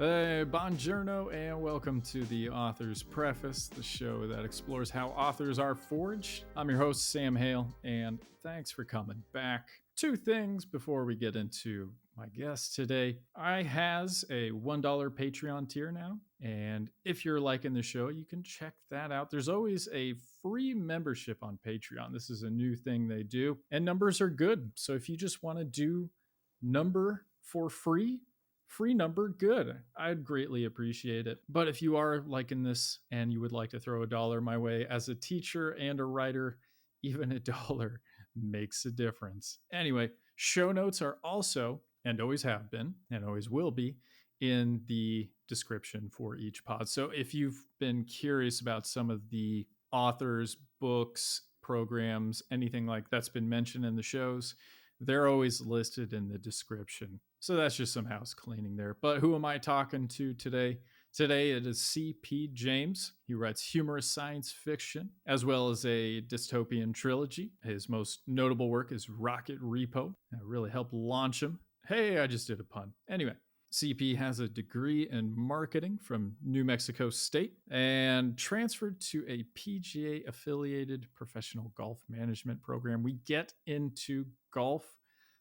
Hey, buongiorno, and welcome to the Author's Preface, the show that explores how authors are forged. I'm your host, Sam Hale, and thanks for coming back. Two things before we get into my guest today. I has a $1 Patreon tier now, and if you're liking the show, you can check that out. There's always a free membership on Patreon. This is a new thing they do, and numbers are good. So if you just want to do number for free number, good. I'd greatly appreciate it. But if you are liking this and you would like to throw $1 my way, as a teacher and a writer, even $1 makes a difference. Anyway, show notes are also, and always have been, and always will be, in the description for each pod. So if you've been curious about some of the authors, books, programs, anything like that's been mentioned in the shows, they're always listed in the description. So that's just some house cleaning there. But who am I talking to today? Today it is C.P. James. He writes humorous science fiction as well as a dystopian trilogy. His most notable work is Rocket Repo. That really helped launch him. Hey, I just did a pun. Anyway, CP has a degree in marketing from New Mexico State and transferred to a PGA affiliated professional golf management program. We get into golf,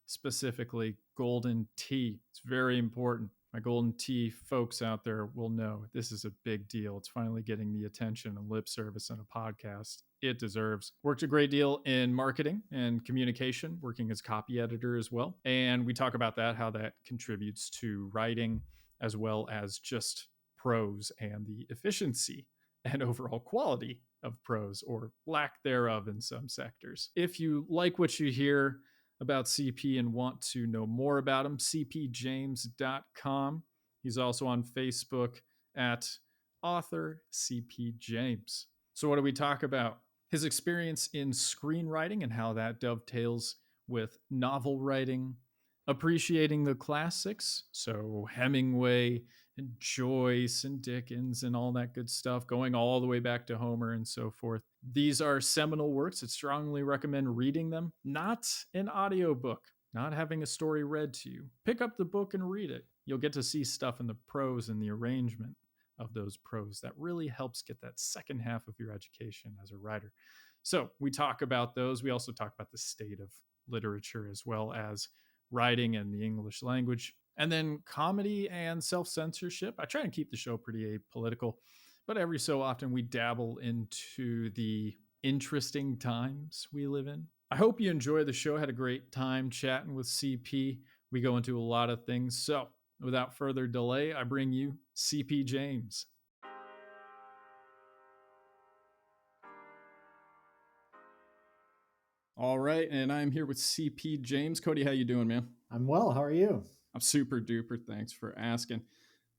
specifically Golden Tee. It's very important. My Golden Tee folks out there will know this is a big deal. It's finally getting the attention and lip service in a podcast it deserves. Worked a great deal in marketing and communication, working as copy editor as well. And we talk about that, how that contributes to writing as well as just prose and the efficiency and overall quality of prose, or lack thereof in some sectors. If you like what you hear about CP and want to know more about him, cpjames.com. He's also on Facebook at author CP James. So what do we talk about? His experience in screenwriting and how that dovetails with novel writing, appreciating the classics, so Hemingway and Joyce and Dickens and all that good stuff, going all the way back to Homer and so forth. These are seminal works. I strongly recommend reading them, not an audiobook, not having a story read to you. Pick up the book and read it. You'll get to see stuff in the prose and the arrangement of those prose that really helps get that second half of your education as a writer. So we talk about those. We also talk about the state of literature as well as writing and the English language. And then comedy and self-censorship. I try and keep the show pretty apolitical, but every so often we dabble into the interesting times we live in. I hope you enjoy the show. I had a great time chatting with CP. We go into a lot of things. So without further delay, I bring you CP James. All right, and I'm here with CP James. Cody, how you doing, man? I'm well. How are you? I'm super duper. Thanks for asking.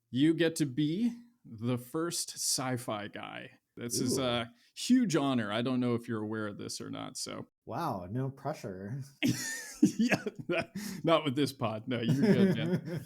You get to be the first sci-fi guy. This is a huge honor. I don't know if you're aware of this or not. So wow, no pressure. Yeah, not with this pod. No, you're good, man.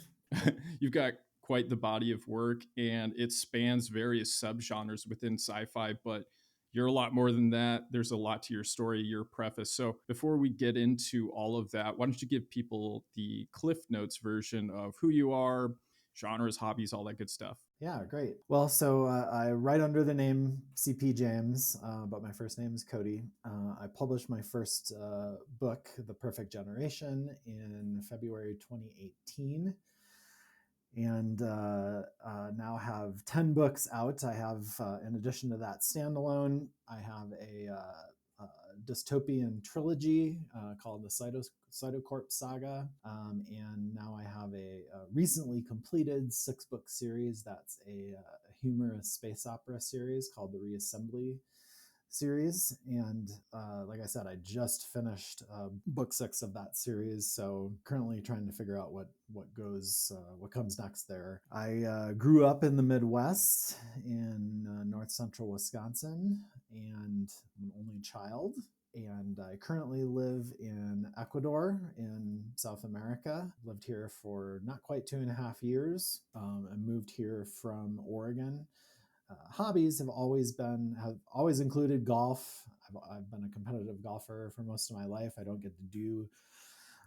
You've got quite the body of work, and it spans various subgenres within sci-fi, but you're a lot more than that. There's a lot to your story, your preface. So before we get into all of that, why don't you give people the Cliff Notes version of who you are, genres, hobbies, all that good stuff? Yeah, great. Well, so I write under the name CP James, but my first name is Cody. I published my first book, The Perfect Generation, in February 2018. And now have 10 books out. I have, in addition to that standalone, I have a dystopian trilogy called the Cytocorp Saga. And now I have a recently completed 6-book series that's a humorous space opera series called the Reassembly series. And like I said, I just finished book 6 of that series, so currently trying to figure out what comes next there. I grew up in the Midwest in north central Wisconsin, and I'm an only child. And I currently live in Ecuador in South America. Lived here for not quite 2.5 years. I moved here from Oregon. Hobbies have always included golf. I've been a competitive golfer for most of my life. I don't get to do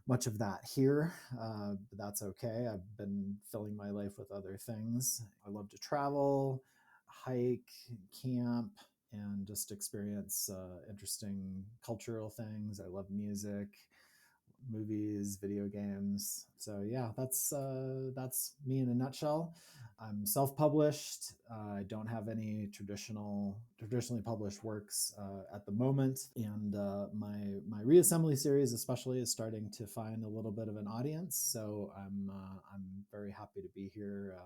much of that here, but that's okay. I've been filling my life with other things. I love to travel, hike, camp, and just experience interesting cultural things. I love music, movies, video games. So yeah, that's me in a nutshell. I'm self-published. I don't have any traditionally published works at the moment, and my reassembly series, especially, is starting to find a little bit of an audience. So I'm very happy to be here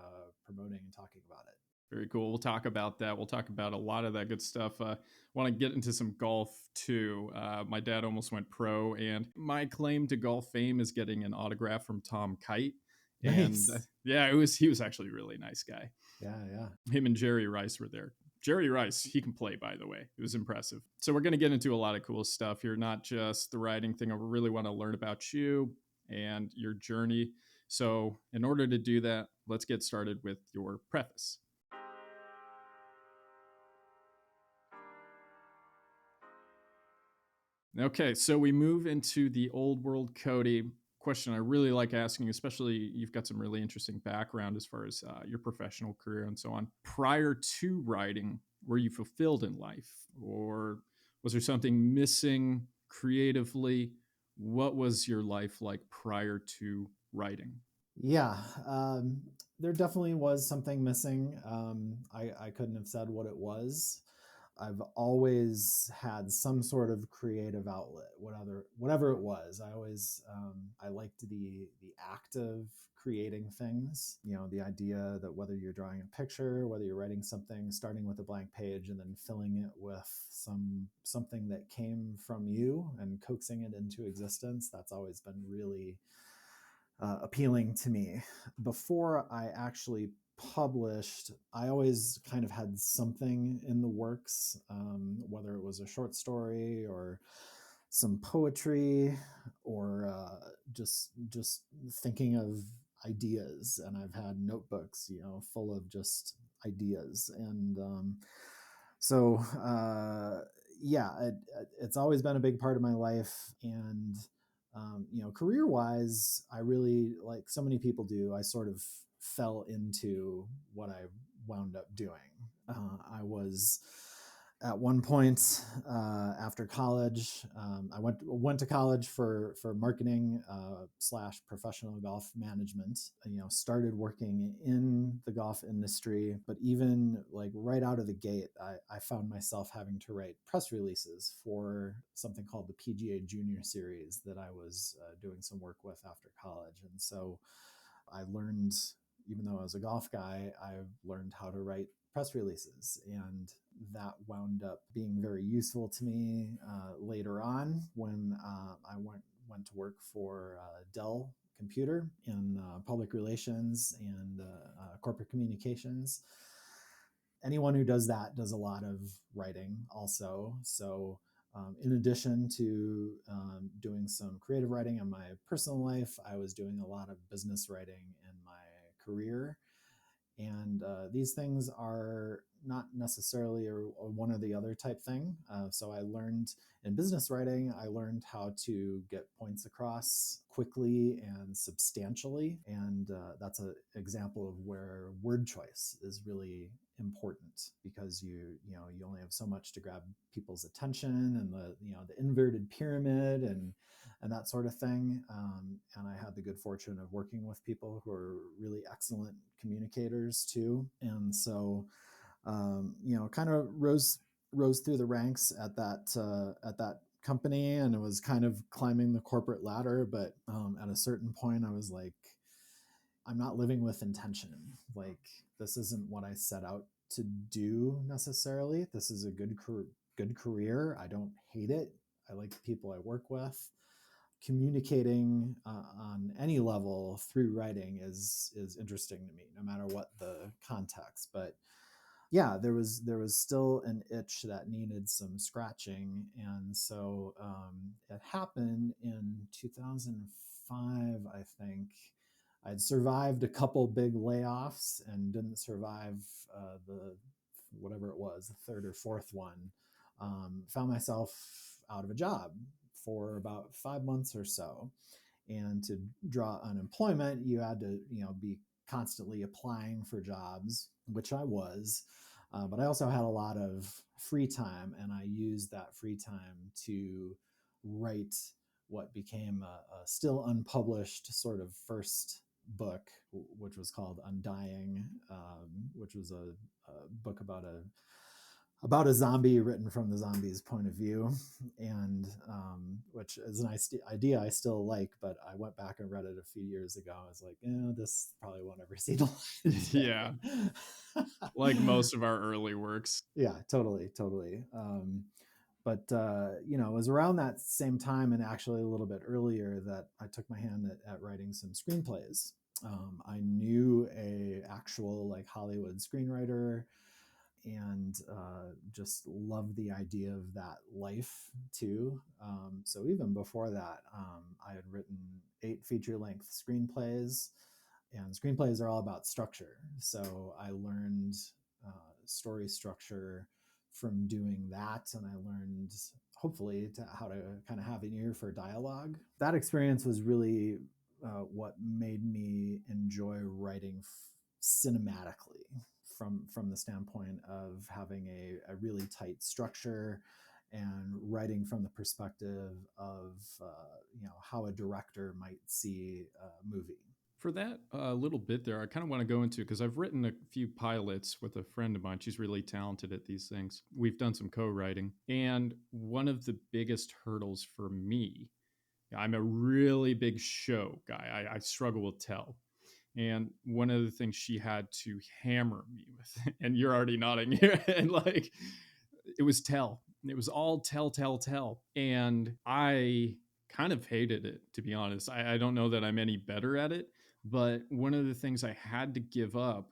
promoting and talking about it. Very cool. We'll talk about that. We'll talk about a lot of that good stuff. Want to get into some golf too. My dad almost went pro, and my claim to golf fame is getting an autograph from Tom Kite. And Nice. yeah, he was actually a really nice guy. Yeah. Him and Jerry Rice were there. Jerry Rice, he can play, by the way. It was impressive. So we're going to get into a lot of cool stuff here, not just the writing thing. I really want to learn about you and your journey. So in order to do that, let's get started with your preface. Okay, so we move into the old world Cody. Question I really like asking, especially you've got some really interesting background as far as your professional career and so on. Prior to writing, were you fulfilled in life, or was there something missing creatively? What was your life like prior to writing? Yeah, there definitely was something missing. I couldn't have said what it was. I've always had some sort of creative outlet, whatever it was. I liked the act of creating things. You know, the idea that whether you're drawing a picture, whether you're writing something, starting with a blank page and then filling it with something that came from you and coaxing it into existence. That's always been really appealing to me. Before I actually published, I always kind of had something in the works, whether it was a short story or some poetry or just thinking of ideas. And I've had notebooks, full of just ideas. And so yeah, it's always been a big part of my life. And career wise, I really, like so many people do, I sort of fell into what I wound up doing. I was at one point after college, I went to college for marketing slash professional golf management. Started working in the golf industry, but even like right out of the gate, I found myself having to write press releases for something called the PGA Junior Series that I was doing some work with after college, and so I learned, even though I was a golf guy, I've learned how to write press releases. And that wound up being very useful to me later on when I went to work for Dell Computer in public relations and corporate communications. Anyone who does that does a lot of writing also. So in addition to doing some creative writing in my personal life, I was doing a lot of business writing in my career. And these things are not necessarily a one or the other type thing. So I learned in business writing, I learned how to get points across quickly and substantially. And that's an example of where word choice is really important, because you only have so much to grab people's attention, and the inverted pyramid and that sort of thing. And I had the good fortune of working with people who are really excellent communicators too. And so, kind of rose through the ranks at that company, and it was kind of climbing the corporate ladder. But at a certain point, I was like, I'm not living with intention. Like, this isn't what I set out to do necessarily. This is a good career. I don't hate it. I like the people I work with. Communicating on any level through writing is interesting to me, no matter what the context. But yeah, there was still an itch that needed some scratching, and so it happened in 2005, I think. I'd survived a couple big layoffs and didn't survive the whatever it was, the third or fourth one. Found myself out of a job for about 5 months or so. And to draw unemployment, you had to, be constantly applying for jobs, which I was. But I also had a lot of free time, and I used that free time to write what became a still unpublished sort of first book, which was called Undying, which was a book about a zombie written from the zombie's point of view, and which is an idea I still like, but I went back and read it a few years ago. I was like, this probably won't ever see the light of day. Yeah. Like most of our early works. Yeah, totally. But it was around that same time, and actually a little bit earlier, that I took my hand at writing some screenplays. I knew a actual like Hollywood screenwriter, and just loved the idea of that life too. So even before that, I had written 8 feature-length screenplays, and screenplays are all about structure. So I learned story structure from doing that, and I learned hopefully how to kind of have an ear for dialogue. That experience was really what made me enjoy writing cinematically, from the standpoint of having a really tight structure and writing from the perspective of how a director might see a movie. For that little bit there, I kind of want to go into, because I've written a few pilots with a friend of mine. She's really talented at these things. We've done some co-writing, and one of the biggest hurdles for me, I'm a really big show guy. I struggle with tell. And one of the things she had to hammer me with, and you're already nodding here, and like, it was tell. It was all tell. And I kind of hated it, to be honest. I don't know that I'm any better at it, but one of the things I had to give up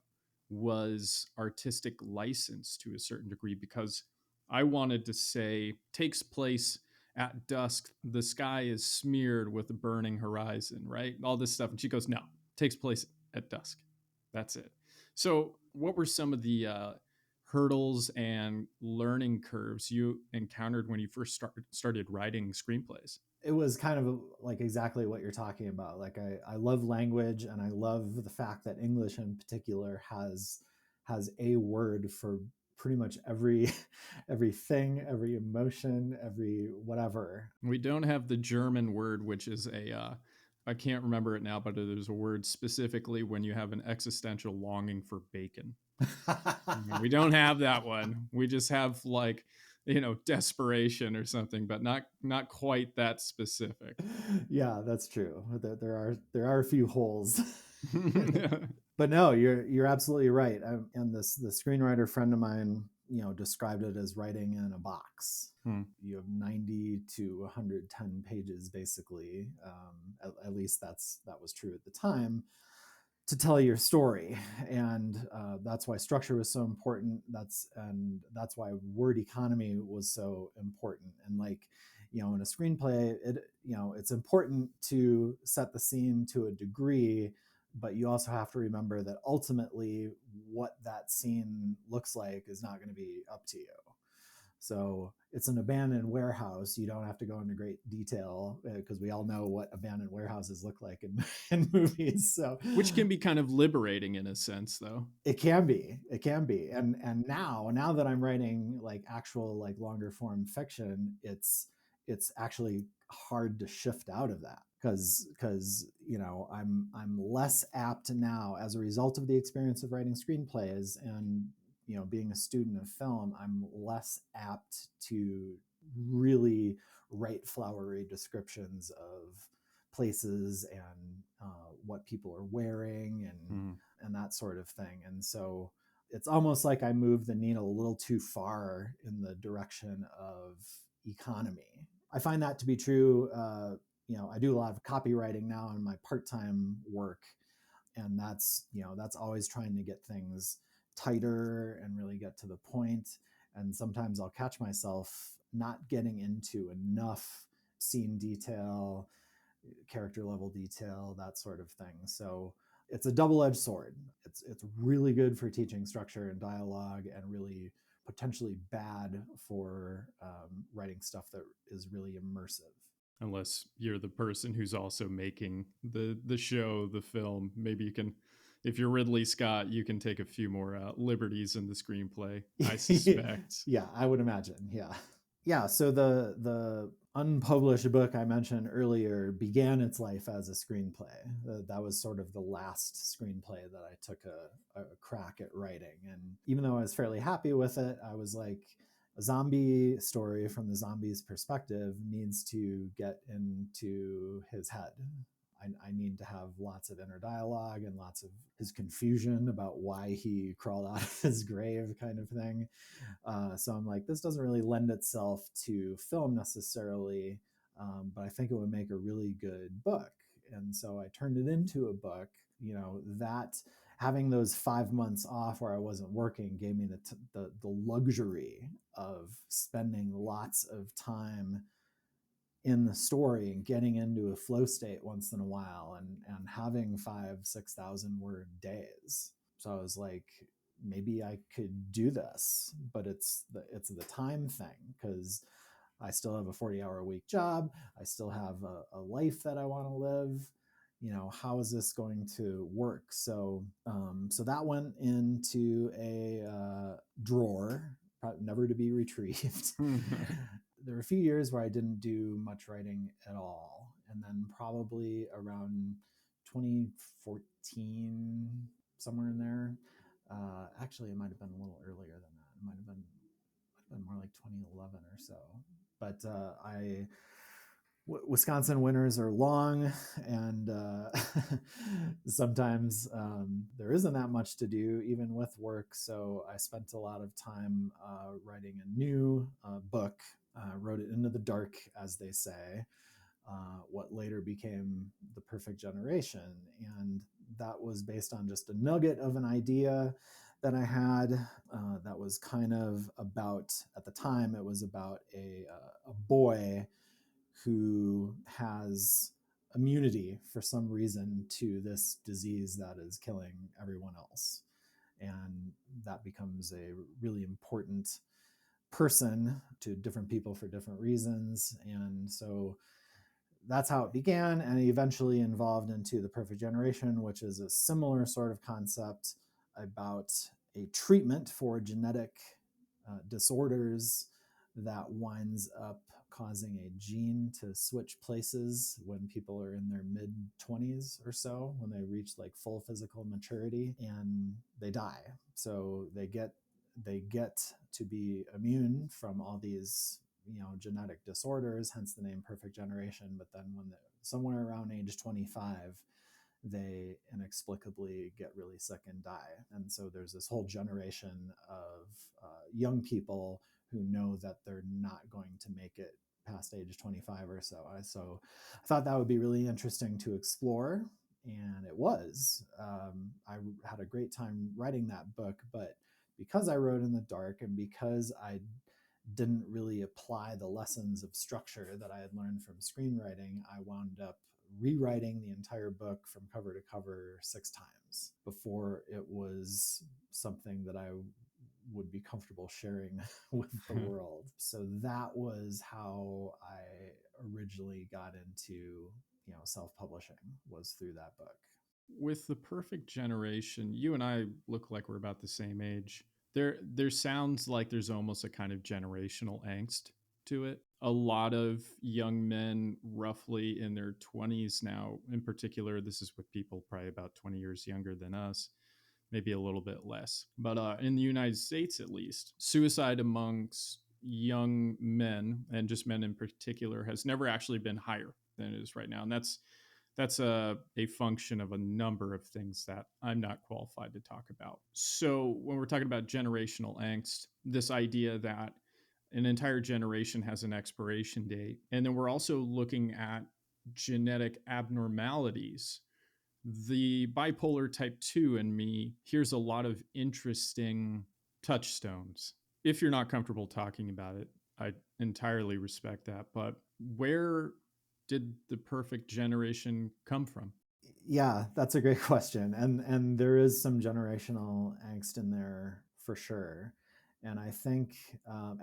was artistic license to a certain degree, because I wanted to say takes place at dusk, the sky is smeared with a burning horizon, right? All this stuff. And she goes, no, takes place at dusk. That's it. So, what were some of the hurdles and learning curves you encountered when you first started writing screenplays? It was kind of like exactly what you're talking about. Like I love language, and I love the fact that English in particular has a word for pretty much everything, every emotion, every whatever. We don't have the German word, which is I can't remember it now, but there's a word specifically when you have an existential longing for bacon. We don't have that one. We just have like, desperation or something, but not quite that specific. Yeah, that's true. There are a few holes. But no, you're absolutely right. And the screenwriter friend of mine, described it as writing in a box. You have 90 to 110 pages, basically. At least that was true at the time, to tell your story, and that's why structure was so important. That's why word economy was so important. And like, in a screenplay, it's important to set the scene to a degree, but you also have to remember that ultimately what that scene looks like is not going to be up to you. So it's an abandoned warehouse. You don't have to go into great detail, because we all know what abandoned warehouses look like in movies. So, which can be kind of liberating in a sense, though. It can be. And now that I'm writing like actual like longer form fiction, it's actually hard to shift out of that, because I'm less apt now, as a result of the experience of writing screenplays and being a student of film. I'm less apt to really write flowery descriptions of places and what people are wearing and that sort of thing. And so it's almost like I moved the needle a little too far in the direction of economy. I find that to be true. I do a lot of copywriting now in my part-time work, and that's always trying to get things tighter and really get to the point. And sometimes I'll catch myself not getting into enough scene detail, character level detail, that sort of thing. So it's a double-edged sword. It's really good for teaching structure and dialogue, and really potentially bad for writing stuff that is really immersive. Unless you're the person who's also making the show, the film. Maybe you can, if you're Ridley Scott, you can take a few more liberties in the screenplay, I suspect. Yeah, I would imagine. Yeah. Yeah, so the unpublished book I mentioned earlier began its life as a screenplay. That was sort of the last screenplay that I took a crack at writing. And even though I was fairly happy with it, I was like, a zombie story from the zombie's perspective needs to get into his head. I need to have lots of inner dialogue and lots of his confusion about why he crawled out of his grave, kind of thing. So I'm like, this doesn't really lend itself to film necessarily, but I think it would make a really good book. And so I turned it into a book. You know, that having those 5 months off where I wasn't working gave me the luxury of spending lots of time in the story and getting into a flow state once in a while, and having 5,000-6,000 word days. So I was like, maybe I could do this, but it's the time thing, because I still have a 40-hour a week job. I still have a life that I want to live. You know, how is this going to work? So so that went into a drawer, never to be retrieved. There were a few years where I didn't do much writing at all. And then probably around 2014, somewhere in there. Actually, it might have been a little earlier than that. It might have been more like 2011 or so. But Wisconsin winters are long, and sometimes there isn't that much to do, even with work. So I spent a lot of time writing a new book, wrote it into the dark, as they say, what later became The Perfect Generation. And that was based on just a nugget of an idea that I had that was kind of about, at the time, it was about a boy who has immunity for some reason to this disease that is killing everyone else. And that becomes a really important person to different people for different reasons. And so that's how it began, and it eventually evolved into The Perfect Generation, which is a similar sort of concept about a treatment for genetic disorders that winds up causing a gene to switch places when people are in their mid 20s or so, when they reach like full physical maturity, and they die. So they get to be immune from all these, you know, genetic disorders, hence the name Perfect Generation. But then when somewhere around age 25, they inexplicably get really sick and die. And so there's this whole generation of young people who know that they're not going to make it past age 25 or so. So I thought that would be really interesting to explore. And it was. I had a great time writing that book, but because I wrote in the dark, and because I didn't really apply the lessons of structure that I had learned from screenwriting, I wound up rewriting the entire book from cover to cover 6 times before it was something that I would be comfortable sharing with the world. So that was how I originally got into, you know, self-publishing, was through that book. With The Perfect Generation, you and I look like we're about the same age. There sounds like there's almost a kind of generational angst to it. A lot of young men roughly in their 20s now, in particular, this is with people probably about 20 years younger than us, maybe a little bit less. But in the United States, at least, suicide amongst young men, and just men in particular, has never actually been higher than it is right now. And that's a function of a number of things that I'm not qualified to talk about. So when we're talking about generational angst, this idea that an entire generation has an expiration date, and then we're also looking at genetic abnormalities. The bipolar type 2 in me hears a lot of interesting touchstones. If you're not comfortable talking about it, I entirely respect that. But where did The Perfect Generation come from? Yeah, that's a great question. And there is some generational angst in there for sure. And I think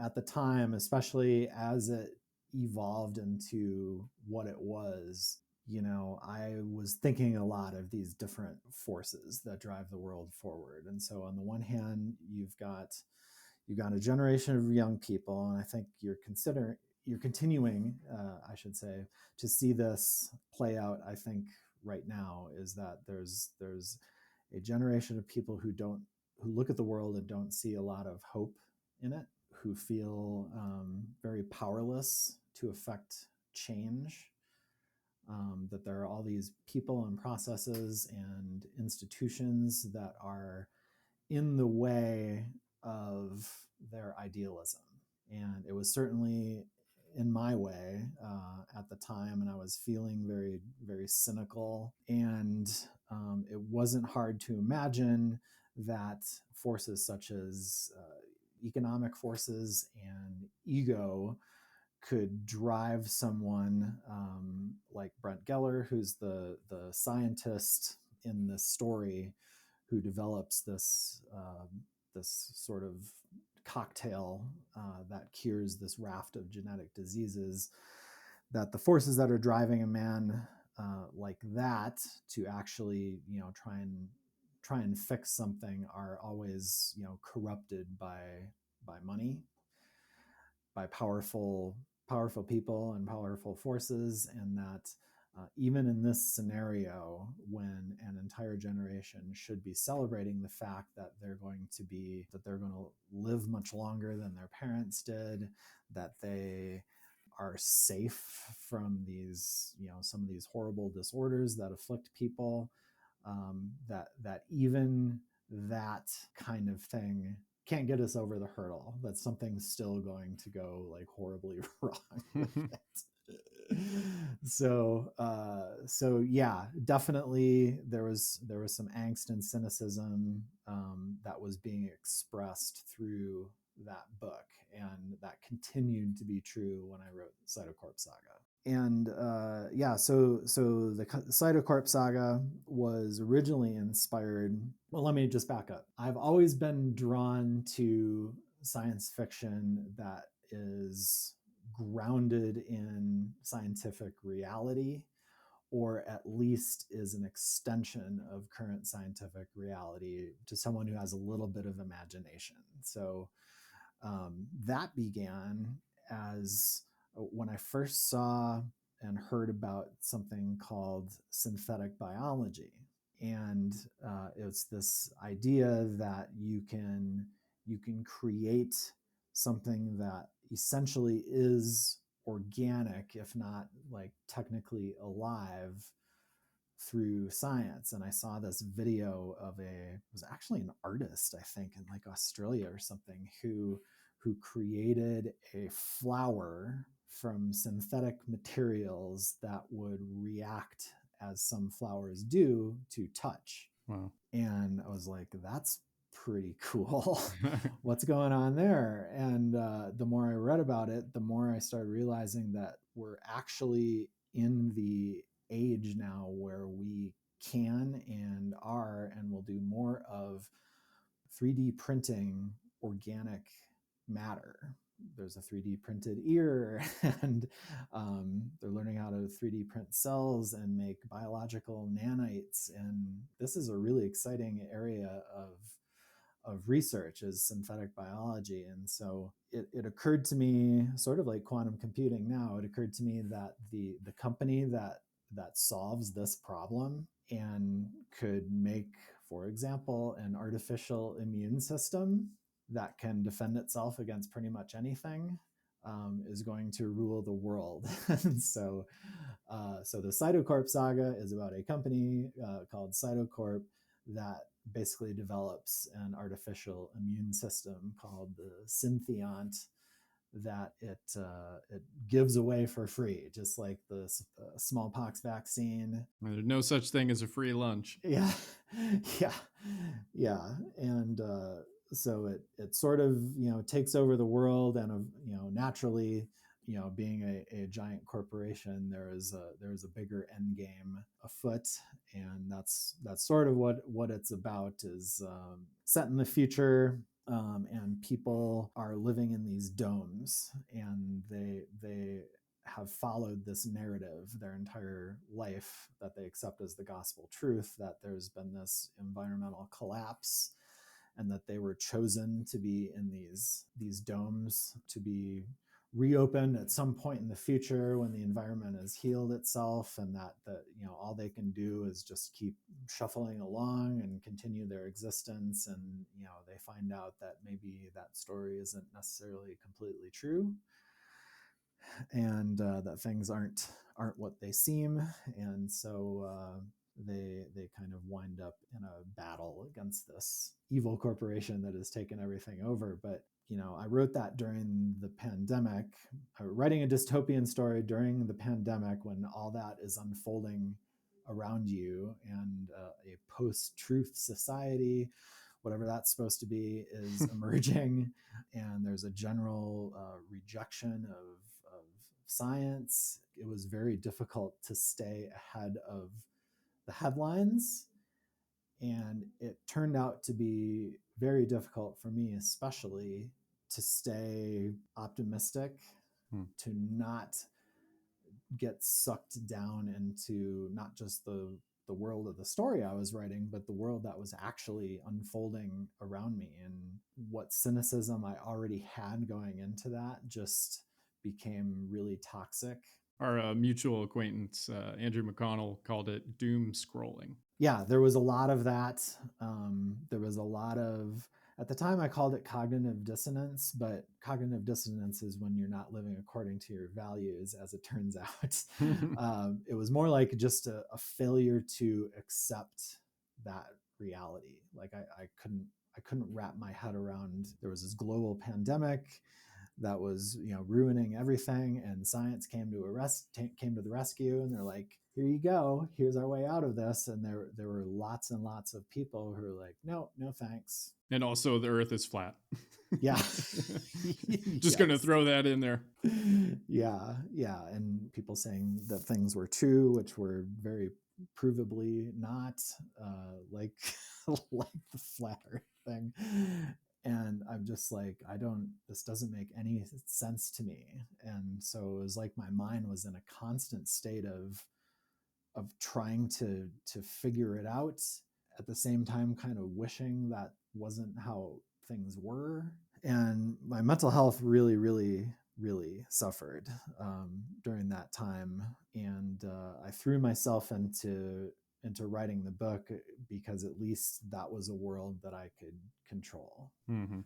at the time, especially as it evolved into what it was, I was thinking a lot of these different forces that drive the world forward. And so on the one hand, you've got a generation of young people, and I think you're continuing, I should say, to see this play out. I think right now is that there's a generation of people who look at the world and don't see a lot of hope in it, who feel very powerless to affect change. That there are all these people and processes and institutions that are in the way of their idealism. And it was certainly in my way at the time, and I was feeling very, very cynical. And it wasn't hard to imagine that forces such as economic forces and ego could drive someone like Brent Geller, who's the scientist in this story, who develops this sort of cocktail that cures this raft of genetic diseases. That the forces that are driving a man like that to actually, try and fix something are always, corrupted by money, by powerful people and powerful forces. And that even in this scenario, when an entire generation should be celebrating the fact that they're going to live much longer than their parents did, that they are safe from these, some of these horrible disorders that afflict people, that even that kind of thing can't get us over the hurdle, that something's still going to go like horribly wrong with it. So yeah, definitely there was some angst and cynicism that was being expressed through that book, and that continued to be true when I wrote Cytocorp Saga. And so the Cytocorp Saga was originally inspired. Well, let me just back up. I've always been drawn to science fiction that is grounded in scientific reality, or at least is an extension of current scientific reality to someone who has a little bit of imagination. So that began as when I first saw and heard about something called synthetic biology. And it's this idea that you can create something that essentially is organic, if not like technically alive, through science. And I saw this video of it was actually an artist, I think, in like Australia or something, who created a flower from synthetic materials that would react as some flowers do to touch. Wow. And I was like, that's pretty cool. What's going on there? And the more I read about it, the more I started realizing that we're actually in the age now where we can and are and will do more of 3D printing organic matter. There's a 3D printed ear, and they're learning how to 3D print cells and make biological nanites. And this is a really exciting area of research, is synthetic biology. And so it occurred to me, sort of like quantum computing now, it occurred to me that the company that solves this problem and could make, for example, an artificial immune system that can defend itself against pretty much anything, is going to rule the world. And so the Cytocorp Saga is about a company called Cytocorp that basically develops an artificial immune system called the Syntheont that it gives away for free, just like the smallpox vaccine. There's no such thing as a free lunch. Yeah, yeah, and so it sort of takes over the world, and naturally, being a giant corporation, there is a bigger end game afoot, and that's sort of what it's about, is set in the future and people are living in these domes, and they have followed this narrative their entire life that they accept as the gospel truth, that there's been this environmental collapse and that they were chosen to be in these domes to be reopened at some point in the future when the environment has healed itself, and that all they can do is just keep shuffling along and continue their existence. And they find out that maybe that story isn't necessarily completely true, and that things aren't what they seem. And so they kind of wind up in a battle against this evil corporation that has taken everything over. But I wrote that during the pandemic, writing a dystopian story during the pandemic when all that is unfolding around you, and a post-truth society, whatever that's supposed to be, is emerging, and there's a general rejection of science. It was very difficult to stay ahead of the headlines, and it turned out to be very difficult for me, especially, to stay optimistic, to not get sucked down into not just the world of the story I was writing, but the world that was actually unfolding around me. And what cynicism I already had going into that just became really toxic. Our mutual acquaintance, Andrew McConnell, called it doom scrolling. Yeah, there was a lot of that. There was a lot of, at the time I called it cognitive dissonance, but cognitive dissonance is when you're not living according to your values, as it turns out. It was more like just a failure to accept that reality. Like I couldn't wrap my head around, there was this global pandemic that was ruining everything, and science came to the rescue, and they're like, here you go, here's our way out of this. And there were lots and lots of people who were like, no thanks. And also the earth is flat. Yeah. Just going to throw that in there. Yeah. And people saying that things were true, which were very provably not, like the flat earth thing. And I'm just like, this doesn't make any sense to me. And so it was like my mind was in a constant state of trying to figure it out, at the same time kind of wishing that wasn't how things were. And my mental health really, really, really suffered during that time. And I threw myself into writing the book, because at least that was a world that I could control. Mm-hmm.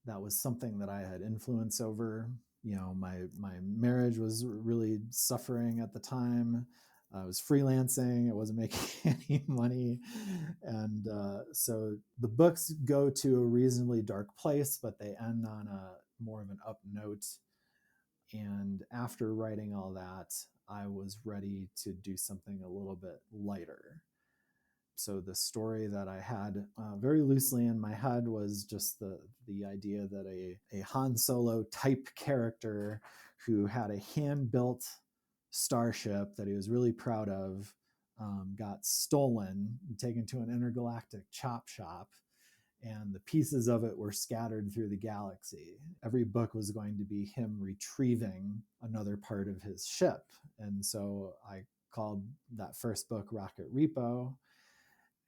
That was something that I had influence over. My marriage was really suffering at the time. I was freelancing. I wasn't making any money. And so the books go to a reasonably dark place, but they end on a more of an up note. And after writing all that, I was ready to do something a little bit lighter. So the story that I had very loosely in my head was just the idea that a Han Solo type character who had a hand-built starship that he was really proud of got stolen and taken to an intergalactic chop shop, and the pieces of it were scattered through the galaxy. Every book was going to be him retrieving another part of his ship. And so I called that first book Rocket Repo,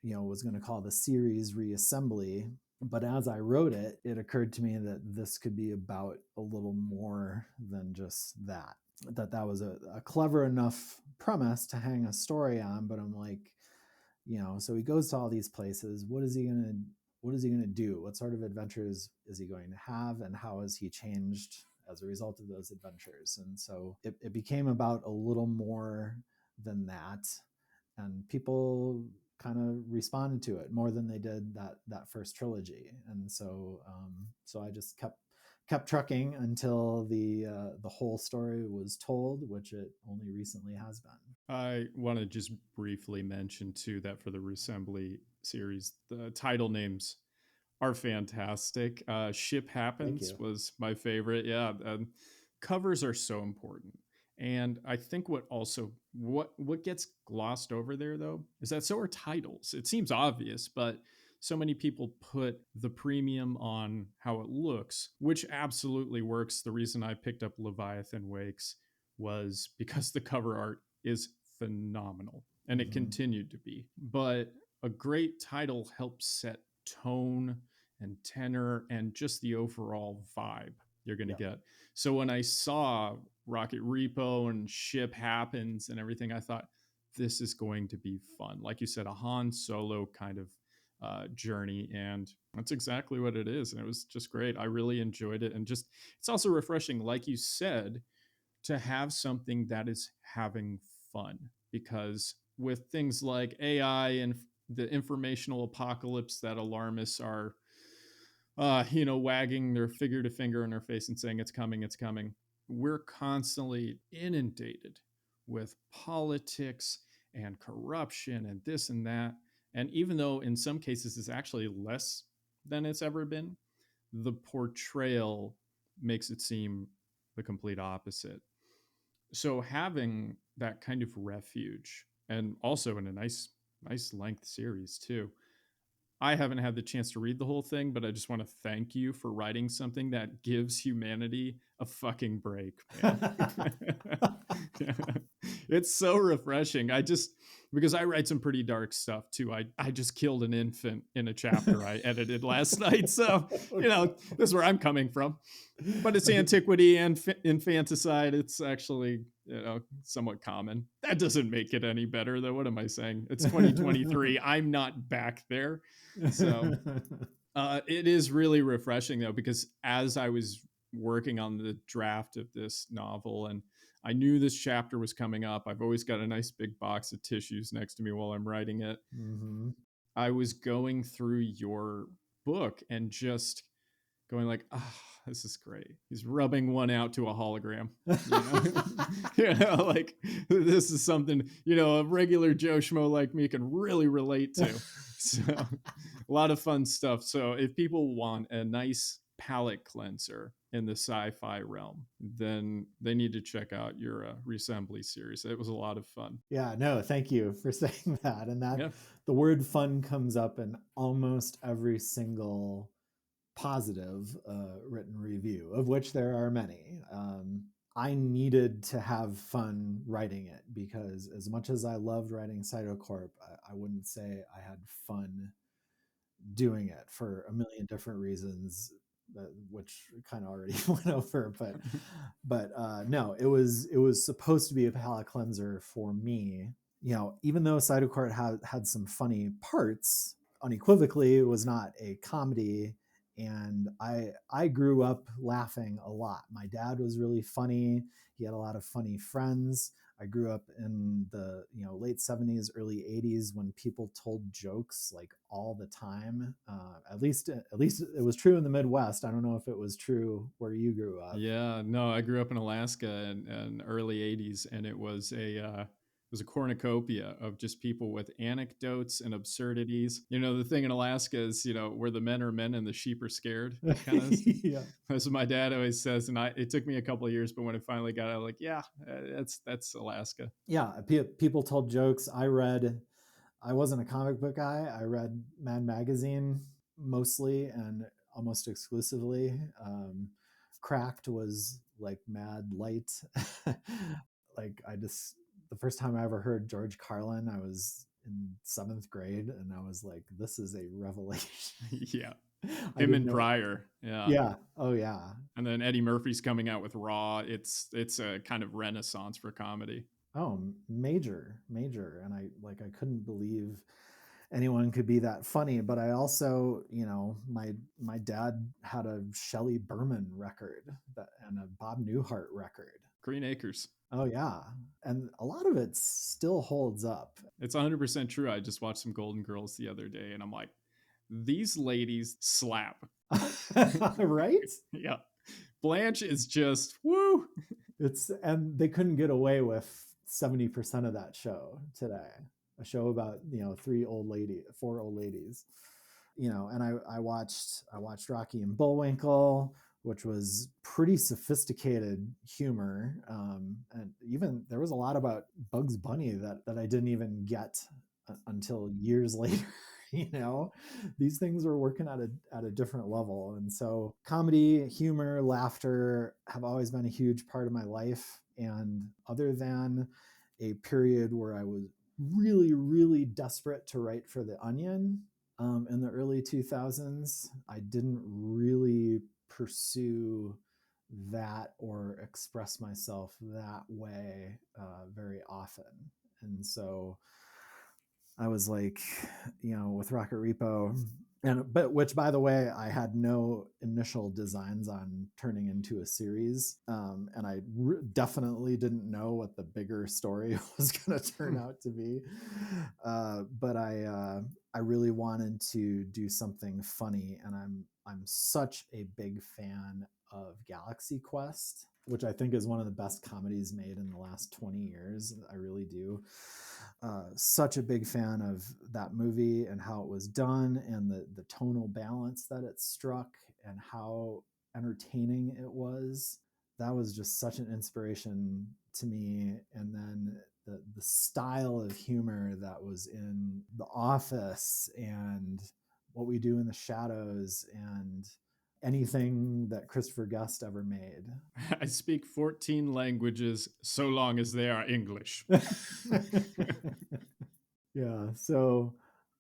was going to call the series Reassembly. But as I wrote it, it occurred to me that this could be about a little more than just that. That was a clever enough premise to hang a story on, but I'm like, so he goes to all these places. What is he going to do? What sort of adventures is he going to have? And how has he changed as a result of those adventures? And so it became about a little more than that. And people kind of responded to it more than they did that first trilogy. And so I just kept trucking until the whole story was told, which it only recently has been. I want to just briefly mention too that for the Reassembly series, the title names are fantastic. Ship Happens was my favorite. Yeah, covers are so important. And I think what gets glossed over there though is that so are titles. It seems obvious, but so many people put the premium on how it looks, which absolutely works. The reason I picked up Leviathan Wakes was because the cover art is phenomenal, and it Mm-hmm. continued to be. But a great title helps set tone and tenor and just the overall vibe you're going to Yeah. get. So when I saw Rocket Repo and Ship Happens and everything, I thought this is going to be fun. Like you said, a Han Solo kind of journey, and that's exactly what it is. And it was just great. I really enjoyed it, and just it's also refreshing, like you said, to have something that is having fun, because with things like AI and the informational apocalypse that alarmists are wagging their figure to finger in their face and saying it's coming. We're constantly inundated with politics and corruption and this and that. And even though in some cases it's actually less than it's ever been, the portrayal makes it seem the complete opposite. So having that kind of refuge, and also in a nice length series too, I haven't had the chance to read the whole thing, but I just want to thank you for writing something that gives humanity a fucking break, man. It's so refreshing. Because I write some pretty dark stuff too. I just killed an infant in a chapter I edited last night. So, this is where I'm coming from. But it's antiquity and infanticide. It's actually, somewhat common. That doesn't make it any better, though. What am I saying? It's 2023. I'm not back there. So it is really refreshing, though, because as I was working on the draft of this novel and I knew this chapter was coming up, I've always got a nice big box of tissues next to me while I'm writing it. Mm-hmm. I was going through your book and just going like, this is great. He's rubbing one out to a hologram. Like this is something, a regular Joe Schmo like me can really relate to. So a lot of fun stuff. So if people want a nice palate cleanser in the sci-fi realm, then they need to check out your Resembly series. It was a lot of fun. Yeah, no, thank you for saying that. And that Yeah. the word fun comes up in almost every single positive written review, of which there are many. I needed to have fun writing it, because as much as I loved writing Cytocorp, I wouldn't say I had fun doing it for a million different reasons, which kind of already went over. But no, it was supposed to be a palate cleanser for me. Even though Cytocorp had some funny parts, unequivocally it was not a comedy. And I grew up laughing a lot. My dad was really funny. He had a lot of funny friends. I grew up in the late 70s, early 80s, when people told jokes like all the time. At least it was true in the Midwest. I don't know if it was true where you grew up. Yeah, no, I grew up in Alaska in early 80s, and it was a cornucopia of just people with anecdotes and absurdities. The thing in Alaska is, where the men are men and the sheep are scared, kind of. Yeah. That's what my dad always says. And it took me a couple of years, but when I finally got it, I'm like, yeah, that's Alaska. Yeah. People told jokes. I wasn't a comic book guy. I read Mad Magazine mostly and almost exclusively. Cracked was like mad light. The first time I ever heard George Carlin, I was in 7th grade, and I was like, this is a revelation. Yeah. I Him didn't and know. Pryor. Yeah. Yeah. Oh yeah. And then Eddie Murphy's coming out with Raw. It's a kind of renaissance for comedy. Oh, major. And I couldn't believe anyone could be that funny. But I also, my dad had a Shelley Berman record and a Bob Newhart record. Green Acres. Oh yeah. And a lot of it still holds up. It's 100% true. I just watched some Golden Girls the other day, and I'm like, these ladies slap. Right? Yeah. Blanche is just woo. And they couldn't get away with 70% of that show today. A show about, 4 old ladies. And I watched Rocky and Bullwinkle, which was pretty sophisticated humor. And even there was a lot about Bugs Bunny that I didn't even get until years later. These things were working at a different level. And so comedy, humor, laughter have always been a huge part of my life. And other than a period where I was really, really desperate to write for The Onion in the early 2000s, I didn't really pursue that or express myself that way very often. And so I was like, with Rocket Repo, but which, by the way, I had no initial designs on turning into a series, and I definitely didn't know what the bigger story was going to turn out to be. But I really wanted to do something funny, and I'm such a big fan of Galaxy Quest, which I think is one of the best comedies made in the last 20 years. I really do. Such a big fan of that movie and how it was done and the tonal balance that it struck and how entertaining it was. That was just such an inspiration to me. And then the style of humor that was in The Office and What We Do in the Shadows and anything that Christopher Guest ever made. I speak 14 languages so long as they are English. Yeah. So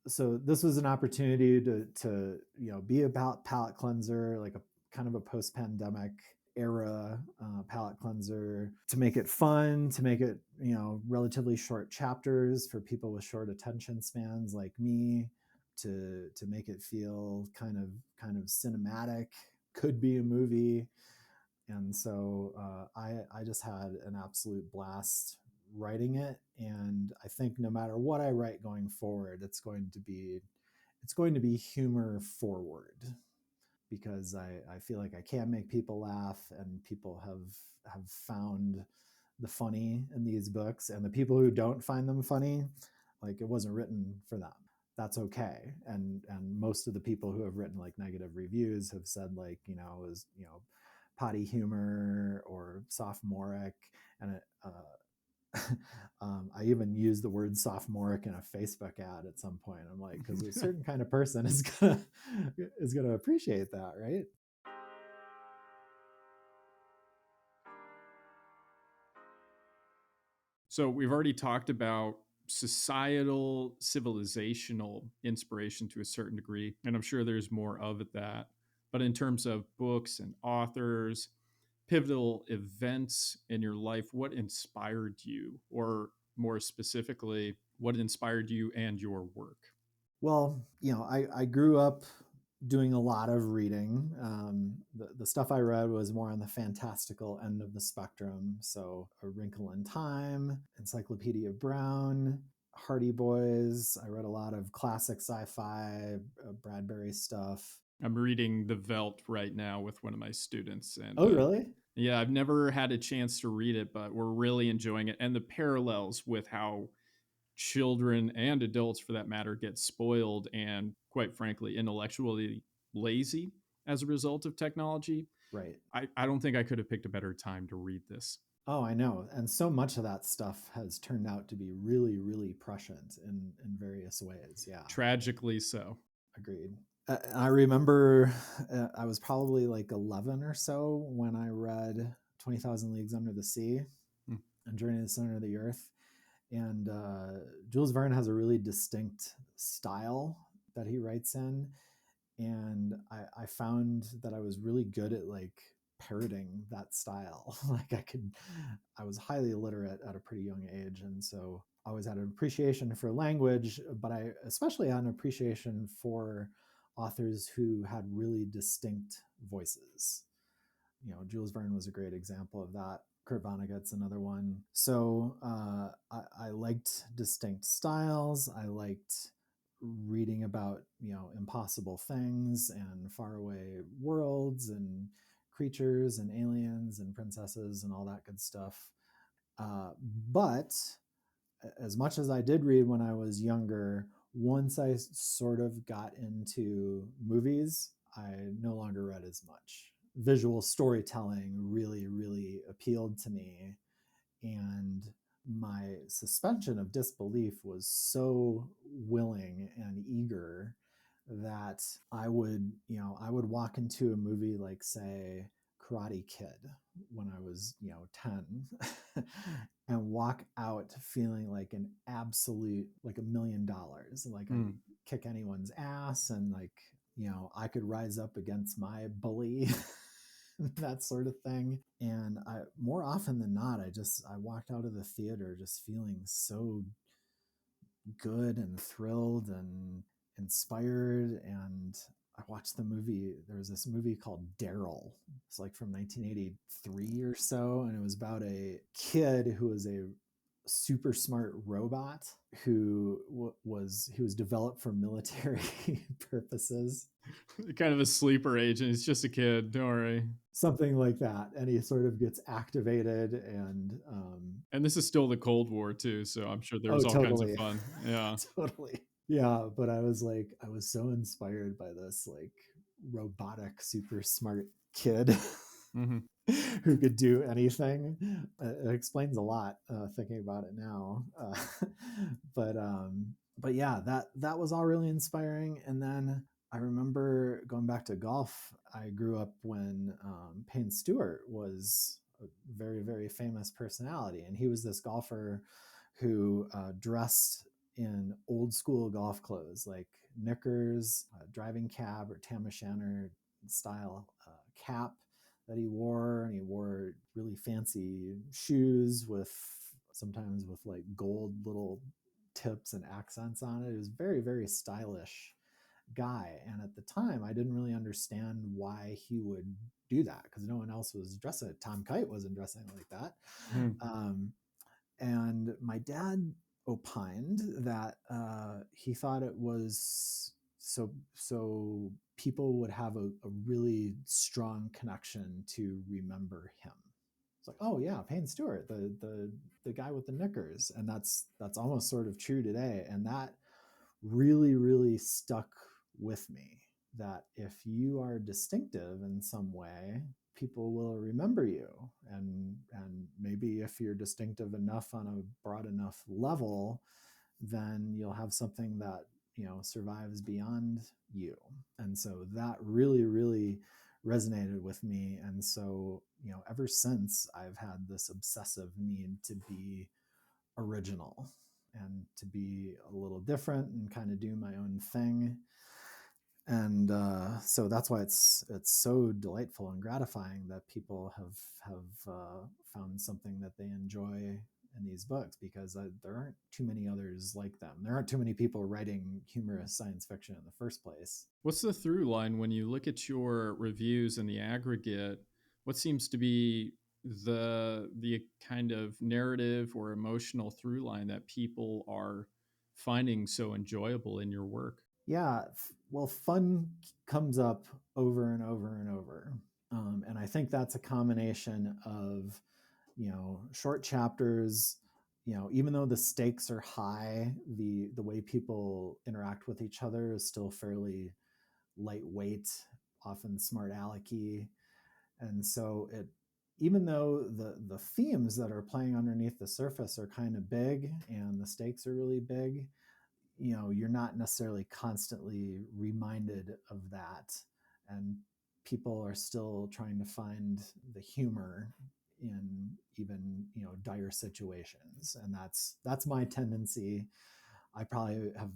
this was an opportunity to be about palate cleanser, like a kind of a post-pandemic era palate cleanser, to make it fun, to make it relatively short chapters for people with short attention spans like me, to make it feel kind of cinematic, could be a movie. And so I just had an absolute blast writing it. And I think no matter what I write going forward, it's going to be humor forward, because I feel like I can make people laugh, and people have found the funny in these books. And the people who don't find them funny, like, it wasn't written for them. That's okay. And most of the people who have written like negative reviews have said, like, it was potty humor or sophomoric. And I even used the word sophomoric in a Facebook ad at some point. I'm like, because a certain kind of person is gonna appreciate that, right? So we've already talked about societal, civilizational inspiration to a certain degree, and I'm sure there's more of that. But in terms of books and authors, pivotal events in your life, what inspired you? Or more specifically, what inspired you and your work? Well, I grew up doing a lot of reading. The stuff I read was more on the fantastical end of the spectrum. So A Wrinkle in Time, Encyclopedia Brown, Hardy Boys. I read a lot of classic sci-fi, Bradbury stuff. I'm reading The Velt right now with one of my students. And Oh, really? yeah, I've never had a chance to read it, but we're really enjoying it. And the parallels with how children and adults, for that matter, get spoiled and, quite frankly, intellectually lazy as a result of technology. Right. I don't think I could have picked a better time to read this. Oh, I know. And so much of that stuff has turned out to be really, really prescient in various ways. Yeah. Tragically so. Agreed. I remember I was probably like 11 or so when I read 20,000 Leagues Under the Sea and Journey to the Center of the Earth. And Jules Verne has a really distinct style that he writes in. And I found that I was really good at like parroting that style. Like I was highly illiterate at a pretty young age. And so I always had an appreciation for language, but I especially had an appreciation for authors who had really distinct voices. Jules Verne was a great example of that. Kurt Vonnegut's another one. So I liked distinct styles. I liked reading about impossible things and faraway worlds and creatures and aliens and princesses and all that good stuff. But as much as I did read when I was younger, once I sort of got into movies, I no longer read as much. Visual storytelling really, really appealed to me. And my suspension of disbelief was so willing and eager that I would walk into a movie like, say, Karate Kid when I was, 10 and walk out feeling like an absolute, like $1 million, like I Mm. could kick anyone's ass and like, I could rise up against my bully. That sort of thing. And I, more often than not, I walked out of the theater just feeling so good and thrilled and inspired. And I watched the movie. There was this movie called Daryl. It's like from 1983 or so, and it was about a kid who was a super smart robot who was developed for military purposes, Kind of a sleeper agent. He's just a kid. Don't worry. something like that. And he sort of gets activated, and And this is still the Cold War too, so I'm sure there oh, was all kinds of totally. fun. Yeah. Totally. Yeah, but I was like, I was so inspired by this like robotic super smart kid Mm-hmm. who could do anything. It explains a lot, thinking about it now. But but yeah, that was all really inspiring. And then I remember going back to golf. I grew up when Payne Stewart was a very, very famous personality, and he was this golfer who dressed in old school golf clothes like knickers, driving cab or tam o'shanter style cap that he wore, and he wore really fancy shoes with sometimes with like gold little tips and accents on it. It was very, very stylish guy. And at the time, I didn't really understand why he would do that because no one else was dressing. Tom Kite wasn't dressing like that. Mm. Um, and my dad opined that he thought it was so people would have a really strong connection to remember him. It's like, oh yeah, Payne Stewart, the guy with the knickers, and that's almost sort of true today. And that really, really stuck with me, that if you are distinctive in some way, people will remember you. And maybe if you're distinctive enough on a broad enough level, then you'll have something that, survives beyond you. And so that really, really resonated with me. And so, ever since, I've had this obsessive need to be original and to be a little different and kind of do my own thing. And so that's why it's so delightful and gratifying that people have found something that they enjoy in these books, because there aren't too many others like them. There aren't too many people writing humorous science fiction in the first place. What's the through line when you look at your reviews in the aggregate? What seems to be the kind of narrative or emotional through line that people are finding so enjoyable in your work? Yeah, well, fun comes up over and over and over. And I think that's a combination of, short chapters. Even though the stakes are high, the way people interact with each other is still fairly lightweight, often smart alecky. And so it, even though the themes that are playing underneath the surface are kind of big and the stakes are really big, you're not necessarily constantly reminded of that. And people are still trying to find the humor in even, dire situations. And that's my tendency. I probably have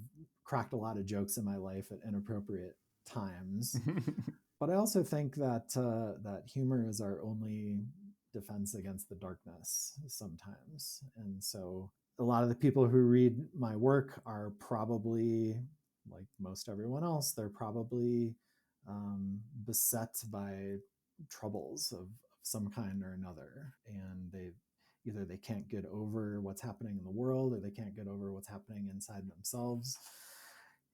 cracked a lot of jokes in my life at inappropriate times, but I also think that that humor is our only defense against the darkness sometimes. And so a lot of the people who read my work are probably, like most everyone else, they're probably beset by troubles of some kind or another, and they can't get over what's happening in the world, or they can't get over what's happening inside themselves,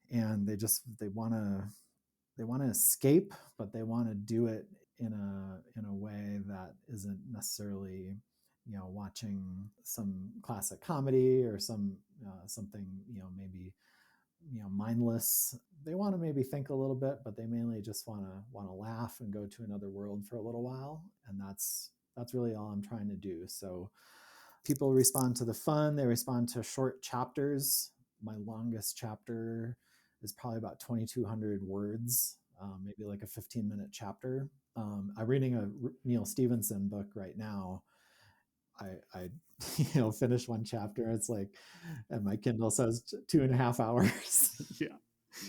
and they want to escape, but they want to do it in a way that isn't necessarily, watching some classic comedy or something, maybe, mindless. They want to maybe think a little bit, but they mainly just want to laugh and go to another world for a little while, and that's really all I'm trying to do. So People respond to the fun, they respond to short chapters. My longest chapter is probably about 2,200 words, maybe like a 15-minute chapter. I'm reading a Neil Stevenson book right now. I finish one chapter. It's like, and my Kindle says 2.5 hours. Yeah.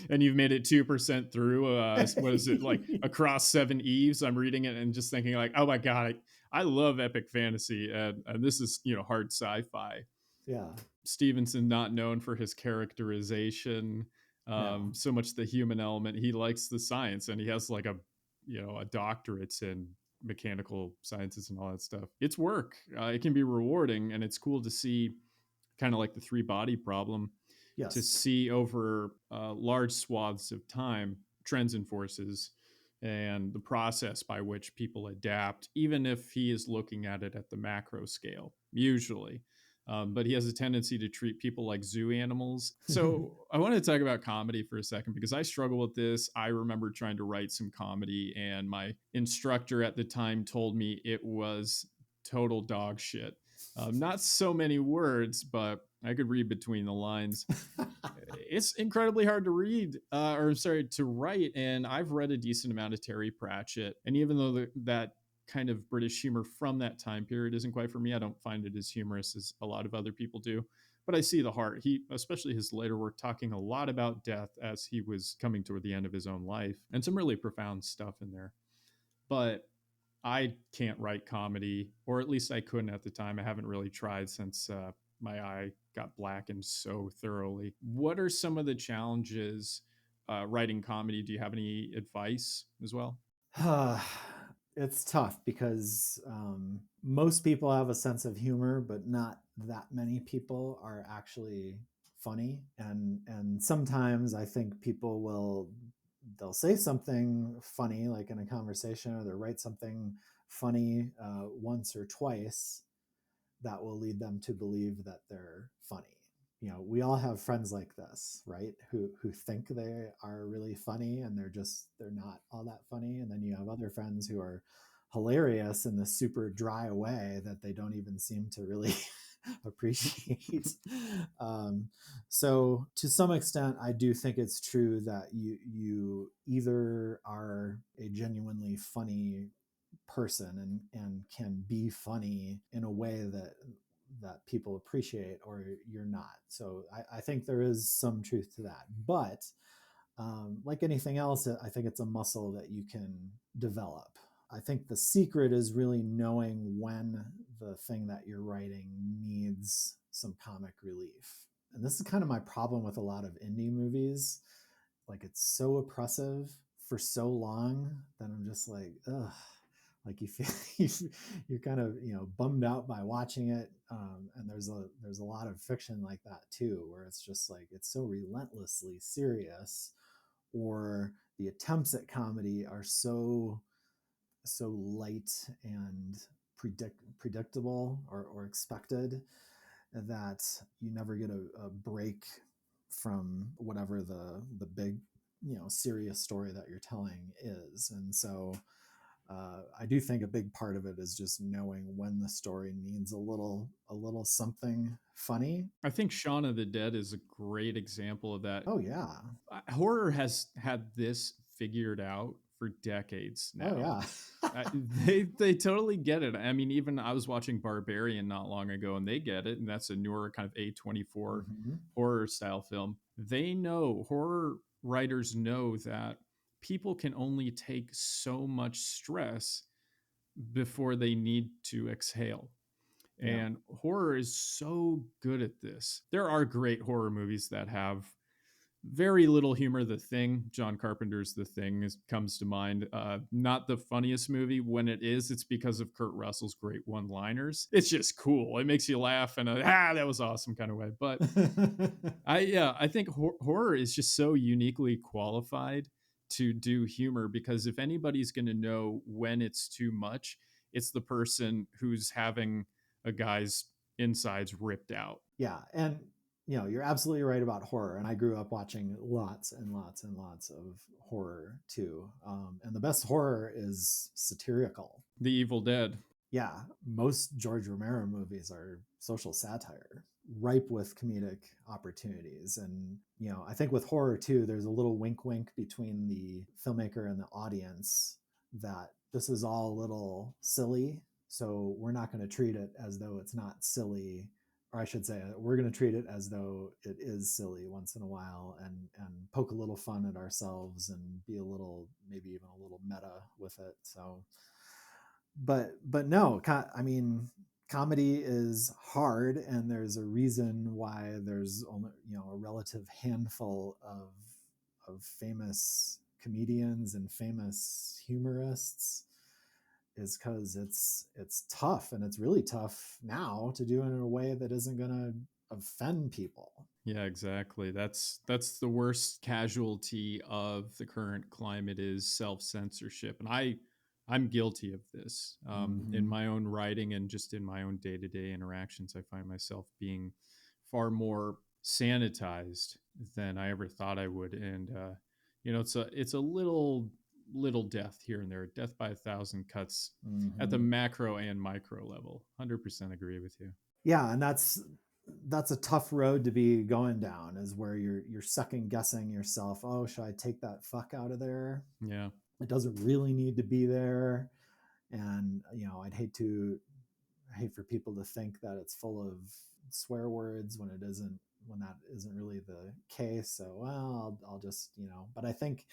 And you've made it 2% through. What is it, like Across Seven Eves? I'm reading it and just thinking like, oh my God, I love epic fantasy. And this is, hard sci-fi. Yeah. Stevenson, not known for his characterization, No. so much the human element. He likes the science, and he has like a doctorate in mechanical sciences and all that stuff. It's work. It can be rewarding, and it's cool to see kind of like the three body problem, to Yes. see over large swaths of time trends and forces and the process by which people adapt, even if he is looking at it at the macro scale, usually. But he has a tendency to treat people like zoo animals. So I want to talk about comedy for a second, because I struggle with this. I remember trying to write some comedy, and my instructor at the time told me it was total dog shit. Not so many words, but I could read between the lines. It's incredibly hard to read, to write. And I've read a decent amount of Terry Pratchett. And even though that kind of British humor from that time period isn't quite for me, I don't find it as humorous as a lot of other people do. But I see the heart. He, especially his later work, talking a lot about death as he was coming toward the end of his own life, and some really profound stuff in there. But I can't write comedy, or at least I couldn't at the time. I haven't really tried since my eye got blackened so thoroughly. What are some of the challenges writing comedy? Do you have any advice as well? It's tough because most people have a sense of humor, but not that many people are actually funny. And sometimes I think people they'll say something funny, like in a conversation, or they'll write something funny once or twice that will lead them to believe that they're funny. We all have friends like this, right? Who think they are really funny, and they're not all that funny. And then you have other friends who are hilarious in this super dry way that they don't even seem to really appreciate. So to some extent, I do think it's true that you either are a genuinely funny person and can be funny in a way that people appreciate, or you're not. So I think there is some truth to that. But like anything else, I think it's a muscle that you can develop. I think the secret is really knowing when the thing that you're writing needs some comic relief. And this is kind of my problem with a lot of indie movies. Like, it's so oppressive for so long that I'm just like, ugh. Like, you feel you're kind of bummed out by watching it, and there's a lot of fiction like that too, where it's just like it's so relentlessly serious, or the attempts at comedy are so light and predictable or expected, that you never get a break from whatever the big serious story that you're telling is. And so I do think a big part of it is just knowing when the story needs a little something funny. I think Shaun of the Dead is a great example of that. Oh yeah. Horror has had this figured out for decades Oh now. yeah. They totally get it. I mean, even I was watching Barbarian not long ago, and they get it, and that's a newer kind of A24 Mm-hmm. horror style film. They know, horror writers know, that people can only take so much stress before they need to exhale. Yeah. And horror is so good at this. There are great horror movies that have very little humor. The Thing, John Carpenter's The Thing, comes to mind. Not the funniest movie. When it is, it's because of Kurt Russell's great one-liners. It's just cool. It makes you laugh in a that was awesome kind of way. But I think horror is just so uniquely qualified to do humor, because if anybody's going to know when it's too much, it's the person who's having a guy's insides ripped out. Yeah, and you're absolutely right about horror. And I grew up watching lots and lots and lots of horror too. And the best horror is satirical. The Evil Dead. Yeah, most George Romero movies are social satire, ripe with comedic opportunities. And, I think with horror too, there's a little wink wink between the filmmaker and the audience that this is all a little silly. So we're not going to treat it as though it's not silly. Or I should say, we're going to treat it as though it is silly once in a while, and poke a little fun at ourselves and be a little, maybe even a little meta with it. So but no, I mean, comedy is hard, and there's a reason why there's only, a relative handful of famous comedians and famous humorists, is because it's tough, and it's really tough now to do it in a way that isn't going to offend people. Yeah, exactly. That's the worst casualty of the current climate is self-censorship. And I'm guilty of this. In Mm-hmm. my own writing and just in my own day-to-day interactions, I find myself being far more sanitized than I ever thought I would. And it's a little death here and there, death by a thousand cuts at the Mm-hmm. macro and micro level. 100% agree with you. Yeah, and that's a tough road to be going down, is where you're second guessing yourself. Oh, should I take that fuck out of there? Yeah. It doesn't really need to be there. And I hate for people to think that it's full of swear words when it isn't, when that isn't really the case. So, well, I'll just, but I think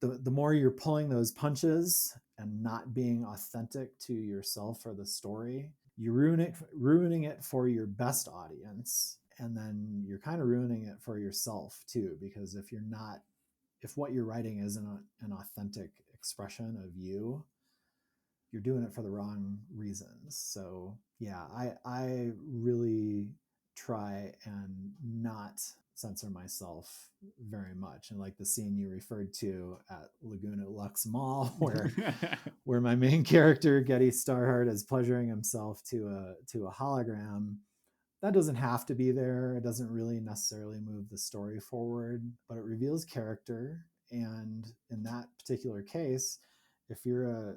the more you're pulling those punches and not being authentic to yourself or the story, you ruining it for your best audience, and then you're kind of ruining it for yourself too, because if what you're writing isn't an authentic expression of you, you're doing it for the wrong reasons. So yeah, I really try and not censor myself very much. And like the scene you referred to at Laguna Lux Mall, where my main character Getty Starhart is pleasuring himself to a hologram, that doesn't have to be there. It doesn't really necessarily move the story forward, but it reveals character. And in that particular case, if you're a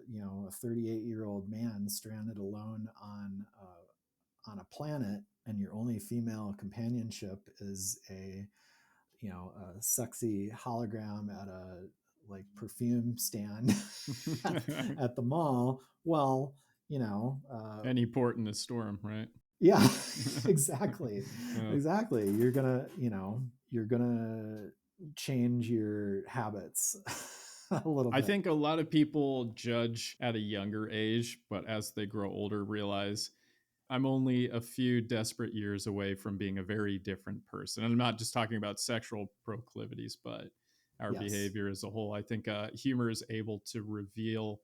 38-year-old man stranded alone on a planet, and your only female companionship is a sexy hologram at a like perfume stand at the mall, well, Any port in a storm, right? yeah, exactly. Uh, Exactly. You're gonna change your habits a little I bit. think a lot of people judge at a younger age, but as they grow older, realize I'm only a few desperate years away from being a very different person. And I'm not just talking about sexual proclivities, but our Yes. behavior as a whole. I think humor is able to reveal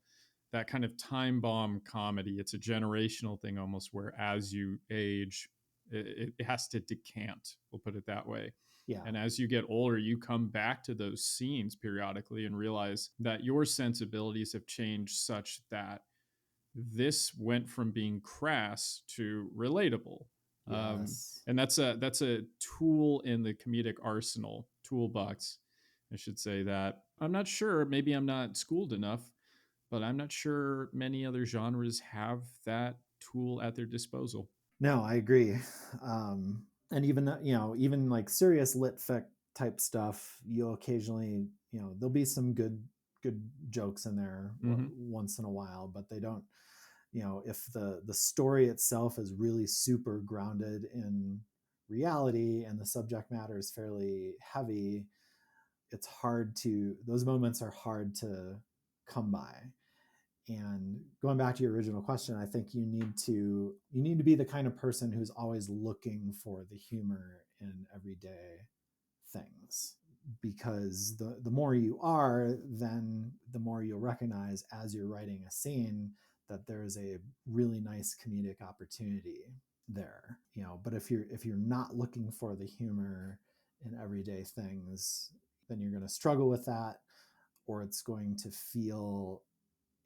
that kind of time bomb comedy. It's a generational thing almost, where as you age, it has to decant. We'll put it that way. Yeah. And as you get older, you come back to those scenes periodically and realize that your sensibilities have changed such that this went from being crass to relatable. Yes. And that's a tool in the comedic arsenal toolbox. I should say that I'm not sure. Maybe I'm not schooled enough, but I'm not sure many other genres have that tool at their disposal. No, I agree. And even even like serious lit fic type stuff, you'll occasionally, there'll be some good jokes in there Mm-hmm. once in a while, but they don't, if the story itself is really super grounded in reality and the subject matter is fairly heavy, those moments are hard to come by. And going back to your original question, I think you need to be the kind of person who's always looking for the humor in everyday things, because the more you are, then the more you'll recognize as you're writing a scene that there's a really nice comedic opportunity there. But if you're not looking for the humor in everyday things, then you're going to struggle with that, or it's going to feel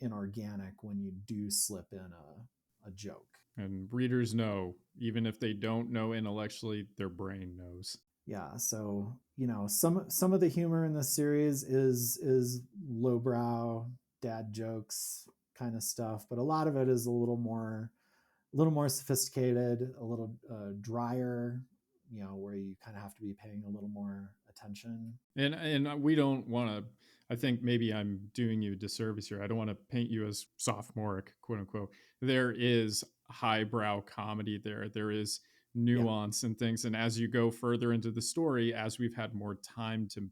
inorganic when you do slip in a joke. And readers know, even if they don't know intellectually, their brain knows. Yeah, so some of the humor in this series is lowbrow dad jokes. kind of stuff, but a lot of it is a little more sophisticated, a little drier, where you kind of have to be paying a little more attention. And we don't want to. I think maybe I'm doing you a disservice here. I don't want to paint you as sophomoric, quote unquote. There is highbrow comedy there. There is Yeah. nuance and things. And as you go further into the story, as we've had more time to,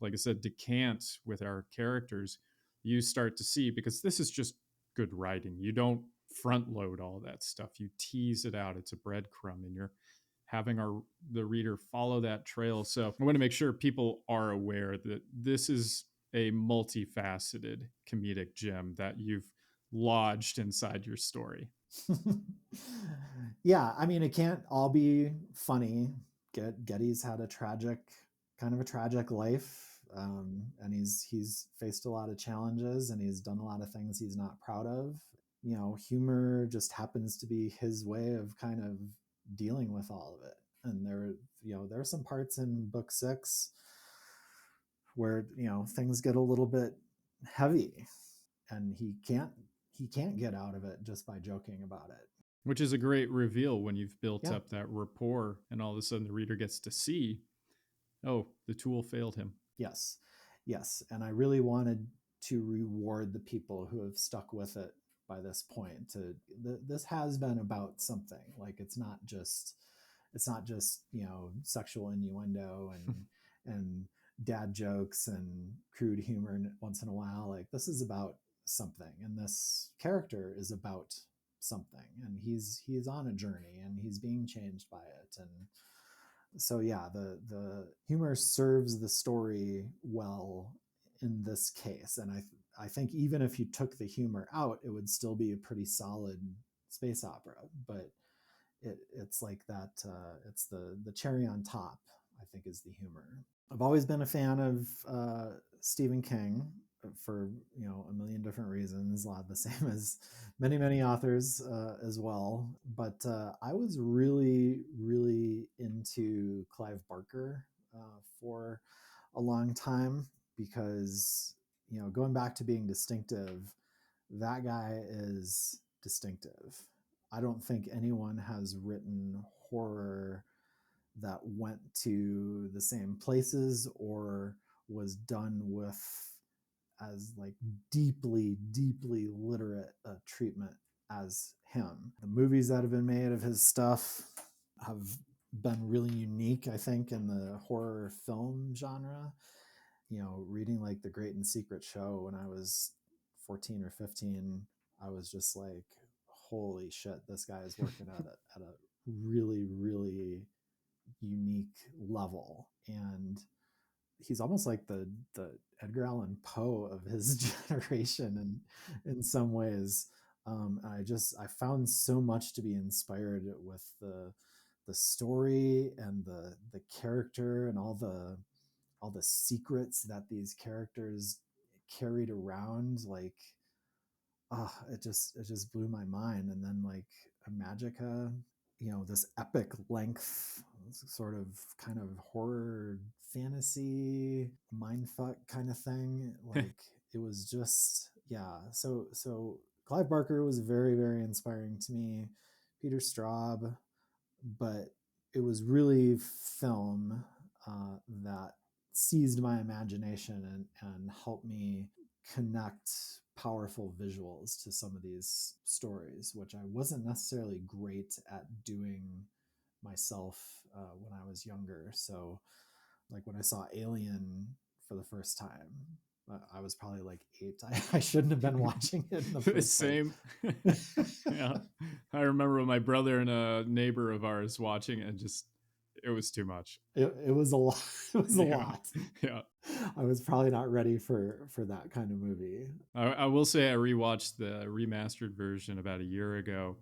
like I said, decant with our characters, you start to see, because this is just good writing. You don't front load all that stuff. You tease it out. It's a breadcrumb, and you're having the reader follow that trail. So I want to make sure people are aware that this is a multifaceted comedic gem that you've lodged inside your story. Yeah, I mean, it can't all be funny. Getty's had kind of a tragic life, and he's faced a lot of challenges, and he's done a lot of things he's not proud of. Humor just happens to be his way of kind of dealing with all of it. And there are some parts in book 6 where things get a little bit heavy, and he can't get out of it just by joking about it. Which is a great reveal when you've built Yeah. up that rapport, and all of a sudden the reader gets to see, oh, the tool failed him. Yes. Yes. And I really wanted to reward the people who have stuck with it by this point. This has been about something. Like, it's not just sexual innuendo and dad jokes and crude humor once in a while. Like, this is about something, and this character is about something, and he's on a journey, and he's being changed by it. And so yeah, the humor serves the story well in this case. And I think even if you took the humor out, it would still be a pretty solid space opera. But it's like that. It's the cherry on top, I think, is the humor. I've always been a fan of Stephen King for a million different reasons, a lot the same as many authors as well. But I was really into Clive Barker for a long time, because going back to being distinctive, that guy is distinctive. I don't think anyone has written horror that went to the same places or was done with as like deeply literate treatment as him. The movies that have been made of his stuff have been really unique, I think, in the horror film genre. Reading like The Great and Secret Show when I was 14 or 15, I was just like, holy shit, this guy is working at a really unique level. And he's almost like the Edgar Allan Poe of his generation in some ways. I found so much to be inspired with the story and the character and all the secrets that these characters carried around. Like, it just blew my mind. And then like Magica, this epic length, sort of kind of horror fantasy mindfuck kind of thing. Like, it was just, yeah. So Clive Barker was very inspiring to me. Peter Straub, but it was really film that seized my imagination and helped me connect powerful visuals to some of these stories, which I wasn't necessarily great at doing myself when I was younger. So, like, when I saw Alien for the first time, I was probably like 8. I shouldn't have been watching it in the first Same. place. Yeah. I remember my brother and a neighbor of ours watching it, and just, it was too much. It was a lot. It was a lot. Yeah. I was probably not ready for that kind of movie. I will say I rewatched the remastered version about a year ago,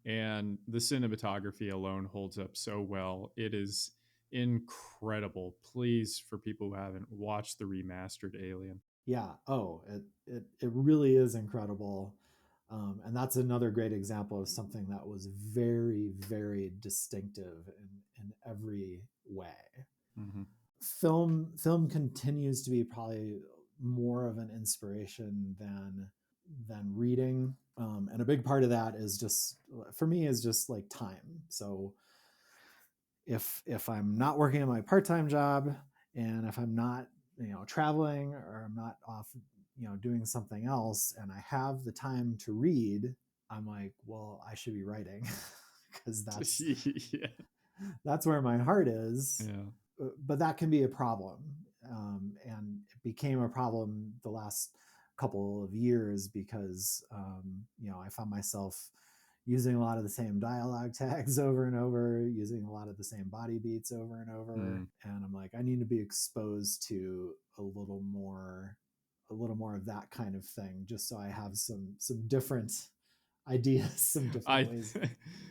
and the cinematography alone holds up so well. It is incredible. Please, for people who haven't watched the remastered Alien. Yeah. Oh, it really is incredible. And that's another great example of something that was very distinctive in every way. Mm-hmm. Film continues to be probably more of an inspiration than than reading. And a big part of that is just, for me, is just like time. So if I'm not working at my part-time job, and if I'm not, traveling, or I'm not off, doing something else, and I have the time to read, I'm like, well, I should be writing because Yeah. that's where my heart is. Yeah. But that can be a problem, and it became a problem the last couple of years because I found myself using a lot of the same dialogue tags over and over, using a lot of the same body beats over and over, Mm. and I'm like, I need to be exposed to a little more of that kind of thing, just so I have some different ideas, some different I ways.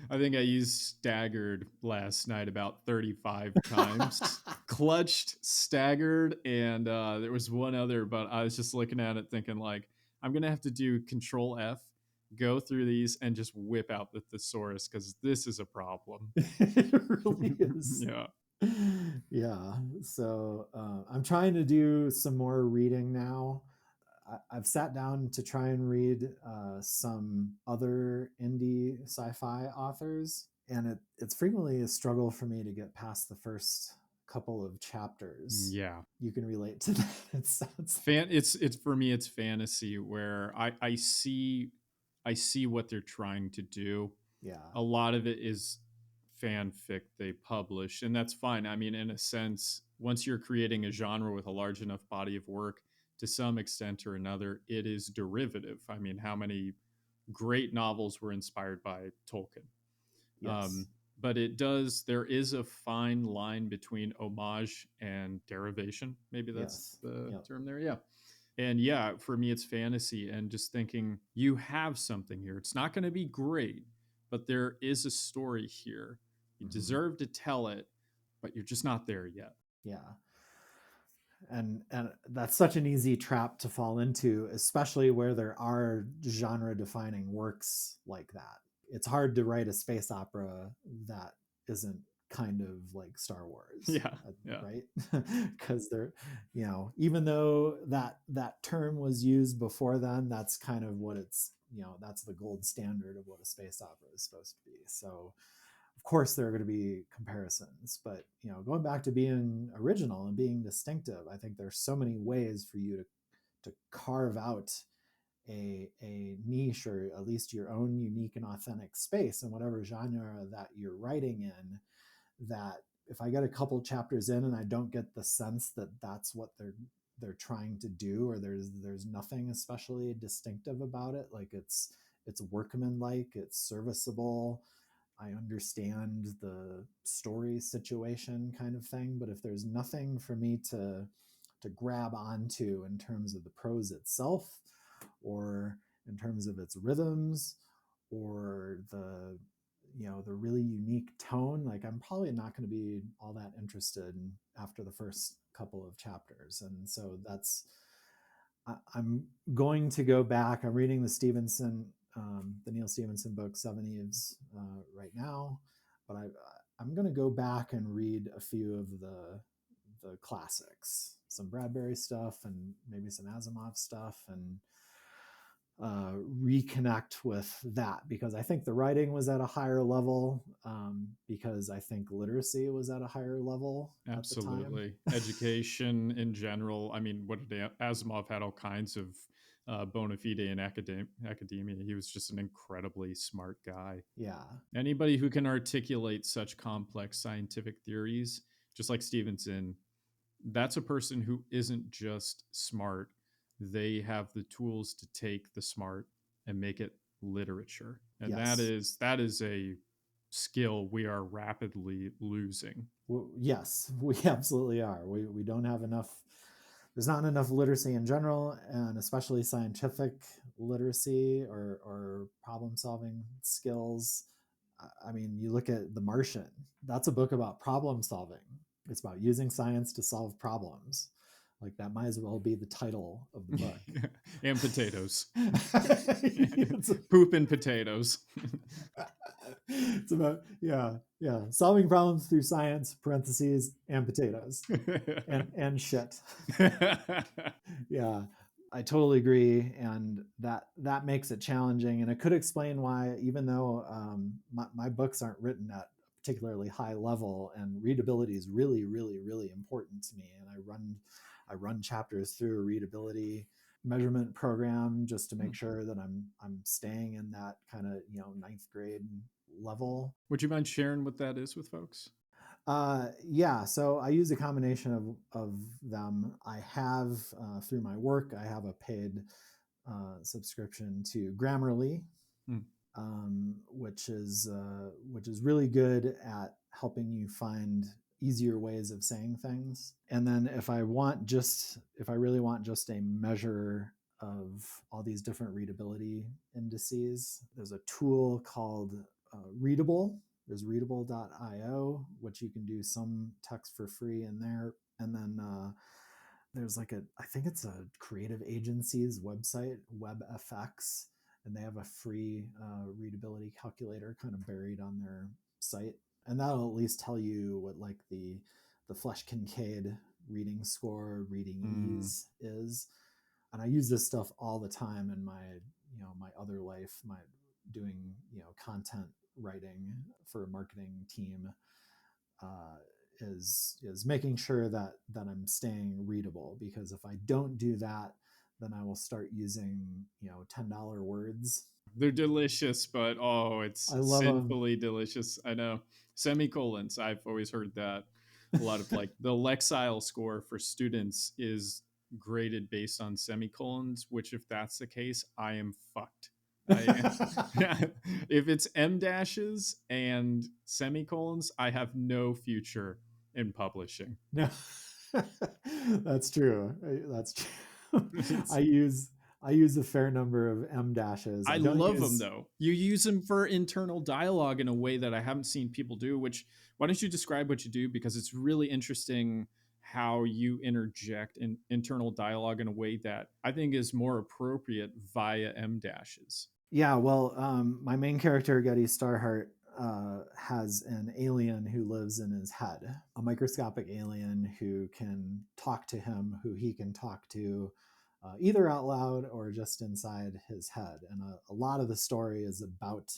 I think I used staggered last night about 35 times. Clutched, staggered, and there was one other, but I was just looking at it thinking like I'm gonna have to do Control F, go through these, and just whip out the thesaurus because this is a problem. It really is. Yeah. Yeah. So I'm trying to do some more reading now. I've sat down to try and read some other indie sci-fi authors, and it's frequently a struggle for me to get past the first couple of chapters. Yeah. You can relate to that. It sounds It's for me it's fantasy where I see what they're trying to do. yeah, A lot of it is fanfic they publish, and that's fine. I mean, in a sense, once you're creating a genre with a large enough body of work, to some extent or another, it is derivative. I mean, how many great novels were inspired by Tolkien? yes, Um, but there is a fine line between homage and derivation. Maybe that's yes, the yep, term there. Yeah. And yeah, for me, it's fantasy and just thinking you have something here. It's not going to be great, but there is a story here. You hmm, deserve to tell it, but you're just not there yet. yeah. And that's such an easy trap to fall into, especially where there are genre defining works like that. It's hard to write a space opera that isn't kind of like Star Wars, Yeah. Yeah. right? Because they're, even though that term was used before then, that's kind of what it's, that's the gold standard of what a space opera is supposed to be. So of course there are going to be comparisons, but going back to being original and being distinctive, I think there's so many ways for you to carve out a niche, or at least your own unique and authentic space in whatever genre that you're writing in. That if I get a couple chapters in and I don't get the sense that that's what they're trying to do, or there's nothing especially distinctive about it, like it's workmanlike, it's serviceable, I understand the story situation kind of thing, but if there's nothing for me to grab onto in terms of the prose itself, or in terms of its rhythms, or the really unique tone, like I'm probably not going to be all that interested after the first couple of chapters. And so I'm going to go back. I'm reading the Neil Stevenson book, Seven Eves, right now, but I'm going to go back and read a few of the classics, some Bradbury stuff, and maybe some Asimov stuff, and reconnect with that, because I think the writing was at a higher level, because I think literacy was at a higher level at the time. Absolutely. Education in general. I mean, what did Asimov had all kinds of bona fide in academia. He was just an incredibly smart guy. Yeah. Anybody who can articulate such complex scientific theories, just like Stevenson, that's a person who isn't just smart. They have the tools to take the smart and make it literature. And Yes. that is a skill we are rapidly losing. Yes, we absolutely are. We don't have enough. There's not enough literacy in general, and especially scientific literacy, or problem solving skills. I mean, you look at The Martian. That's a book about problem solving. It's about using science to solve problems. Like, that might as well be the title of the book. And potatoes. It's Poop and potatoes. it's about, yeah, solving problems through science, parentheses, and potatoes, and shit. Yeah. I totally agree, and that makes it challenging, and it could explain why, even though my books aren't written at a particularly high level, and readability is really, really, really important to me, and I run chapters through a readability measurement program just to Hmm. make sure that I'm staying in that kind of ninth grade level. Would you mind sharing what that is with folks? Yeah, so I use a combination of them. I have through my work, I have a paid subscription to Grammarly, Hmm. which is really good at helping you find easier ways of saying things. And then if I really want just a measure of all these different readability indices, there's a tool called Readable. There's readable.io, which you can do some text for free in there. And then there's I think it's a creative agency's website, WebFX, and they have a free readability calculator kind of buried on their site, and that'll at least tell you what like the Flesh Kincaid reading score, reading Mm. ease is. And I use this stuff all the time in my other life, my doing content writing for a marketing team. uh, is making sure that I'm staying readable, because if I don't do that, then I will start using $10 words. They're delicious, but oh, I it's love them. sinfully delicious. I know. Semicolons. I've always heard that a lot of like the Lexile score for students is graded based on semicolons, which if that's the case, I am fucked. I if it's M dashes and semicolons, I have no future in publishing. No, that's true. That's true. I It's, use I use a fair number of M dashes. I I don't love them use. though. You use them for internal dialogue in a way that I haven't seen people do. Which why don't you describe what you do, because it's really interesting how you interject in internal dialogue in a way that I think is more appropriate via M dashes. Yeah, well, my main character, Getty Starhart, has an alien who lives in his head, a microscopic alien who can talk to him, who he can talk to either out loud or just inside his head. And a lot of the story is about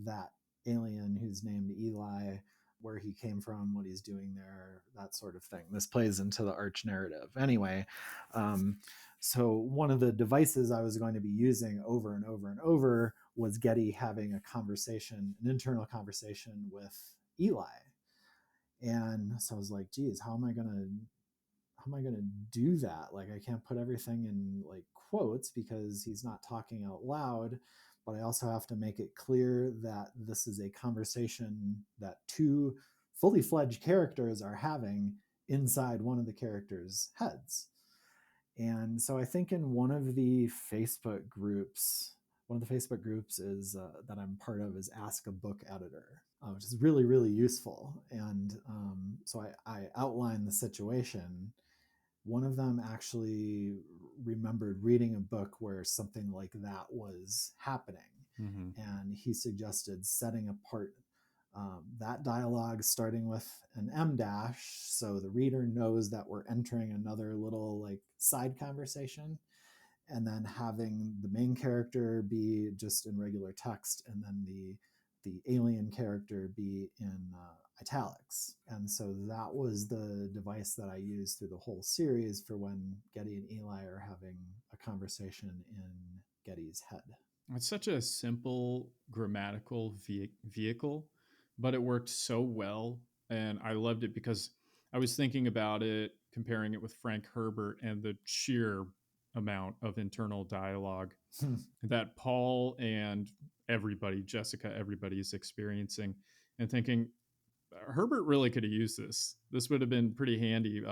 that alien who's named Eli, where he came from, what he's doing there, that sort of thing. This plays into the arch narrative. Anyway, um, so one of the devices I was going to be using over and over and over was Getty having a conversation, an internal conversation with Eli. And so I was like, geez, how am I gonna do that? Like, I can't put everything in like quotes because he's not talking out loud, but I also have to make it clear that this is a conversation that two fully fledged characters are having inside one of the characters' heads. And so I think in one of the Facebook groups is that I'm part of is Ask a Book Editor, which is really, really useful. And so I outline the situation. One of them actually remembered reading a book where something like that was happening. Mm-hmm. And he suggested setting apart that dialogue starting with an M dash, so the reader knows that we're entering another little like side conversation, and then having the main character be just in regular text, and then the alien character be in italics. And so that was the device that I used through the whole series for when Getty and Eli are having a conversation in Getty's head. It's such a simple grammatical vehicle, but it worked so well. And I loved it because I was thinking about it, comparing it with Frank Herbert and the sheer amount of internal dialogue that Paul and everybody, Jessica, everybody is experiencing, and thinking, Herbert really could have used this. This would have been pretty handy.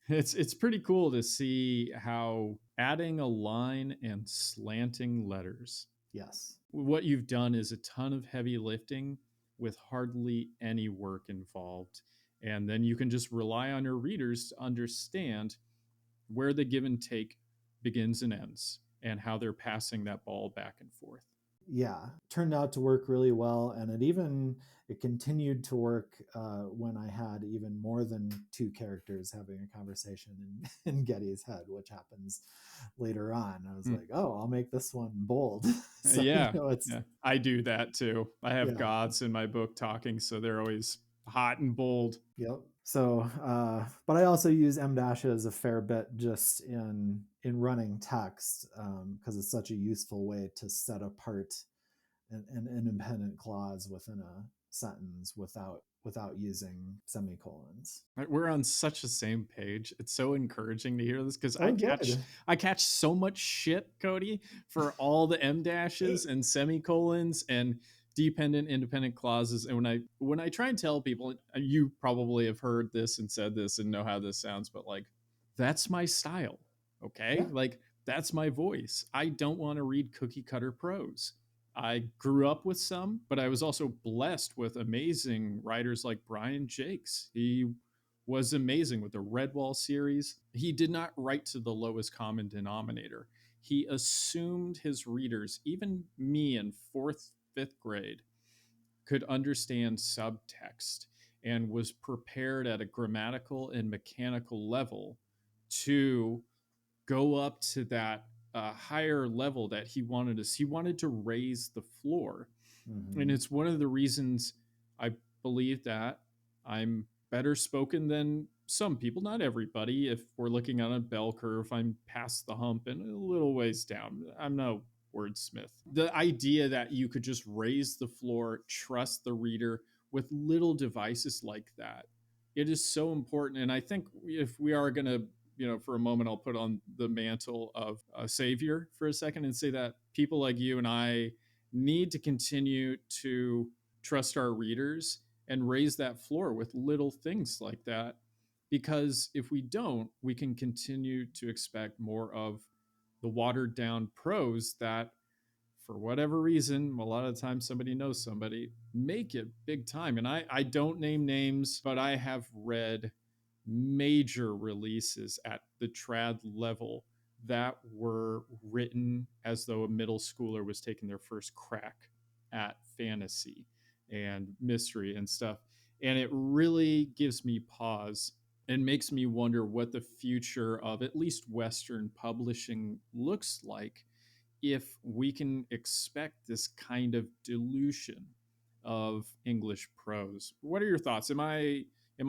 It's pretty cool to see how adding a line and slanting letters. Yes. What you've done is a ton of heavy lifting with hardly any work involved. And then you can just rely on your readers to understand where the give and take begins and ends and how they're passing that ball back and forth. yeah, turned out to work really well, and it continued to work when I had even more than two characters having a conversation in Getty's head, which happens later on. I was Hmm. like, oh, I'll make this one bold. So Yeah, it's yeah, I do that too. I have yeah. gods in my book talking, so they're always hot and bold. Yep. So, but I also use M dashes a fair bit just in running text because it's such a useful way to set apart an independent clause within a sentence without using semicolons. Right, we're on such the same page. It's so encouraging to hear this because Oh, good. I catch so much shit, Cody, for all the M dashes and semicolons and dependent independent clauses. And when I try and tell people, you probably have heard this and said this and know how this sounds, but like that's my style. Okay? Yeah. Like that's my voice. I don't want to read cookie cutter prose. I grew up with some, but I was also blessed with amazing writers like Brian Jakes. He was amazing with the Redwall series. He did not write to the lowest common denominator. He assumed his readers, even me in fourth, fifth grade, could understand subtext and was prepared at a grammatical and mechanical level to go up to that higher level that he wanted us. He wanted to raise the floor, and Mm-hmm. it's one of the reasons I believe that I'm better spoken than some people, not everybody. If we're looking on a bell curve, I'm past the hump and a little ways down. I'm no wordsmith. The idea that you could just raise the floor, trust the reader with little devices like that, it is so important. And I think if we are going to, for a moment, I'll put on the mantle of a savior for a second and say that people like you and I need to continue to trust our readers and raise that floor with little things like that. Because if we don't, we can continue to expect more of the watered down prose that, for whatever reason, a lot of times somebody knows somebody, make it big time. And I don't name names, but I have read major releases at the trad level that were written as though a middle schooler was taking their first crack at fantasy and mystery and stuff. And it really gives me pause and makes me wonder what the future of at least Western publishing looks like if we can expect this kind of dilution of English prose. What are your thoughts? Am I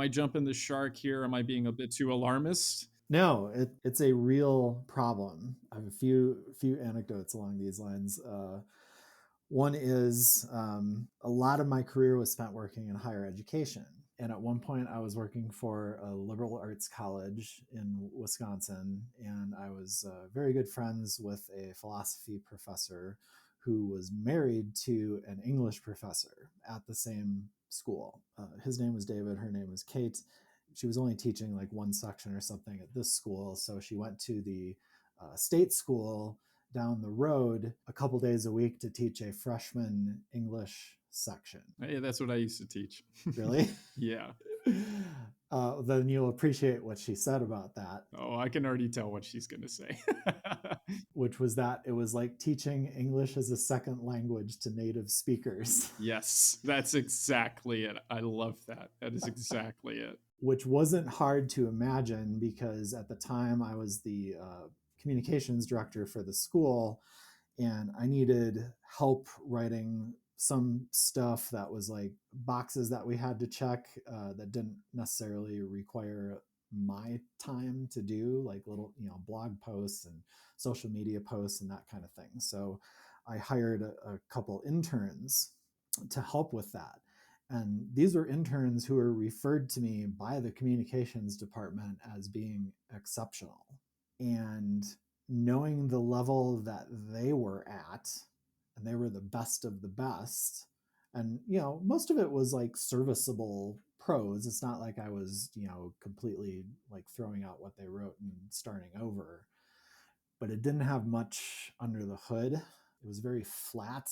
jumping the shark here? Am I being a bit too alarmist? No, it's a real problem. I have a few anecdotes along these lines. One is a lot of my career was spent working in higher education. And at one point, I was working for a liberal arts college in Wisconsin, and I was very good friends with a philosophy professor who was married to an English professor at the same school. His name was David, her name was Kate. She was only teaching like one section or something at this school, so she went to the state school down the road a couple days a week to teach a freshman English section. Hey, that's what I used to teach. Really? Yeah. Then you'll appreciate what she said about that, Oh, I can already tell what she's going to say. which was that it was like teaching English as a second language to native speakers. Yes, that's exactly it. I love that. That is exactly it. Which wasn't hard to imagine because at the time I was the communications director for the school, and I needed help writing some stuff that was like boxes that we had to check that didn't necessarily require my time to do, like little blog posts and social media posts and that kind of thing. So I hired a couple interns to help with that. And these were interns who were referred to me by the communications department as being exceptional. And knowing the level that they were at, and they were the best of the best, and most of it was like serviceable prose. It's not like I was completely like throwing out what they wrote and starting over, but it didn't have much under the hood. It was very flat,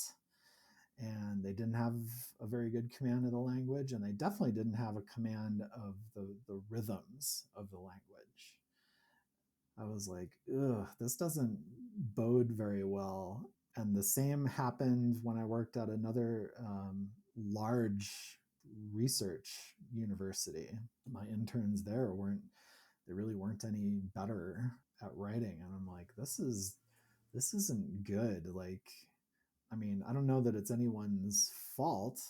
and they didn't have a very good command of the language, and they definitely didn't have a command of the rhythms of the language. I was like, ugh, this doesn't bode very well. And the same happened when I worked at another large research university. My interns there they really weren't any better at writing. And I'm like, this isn't good. Like, I mean, I don't know that it's anyone's fault,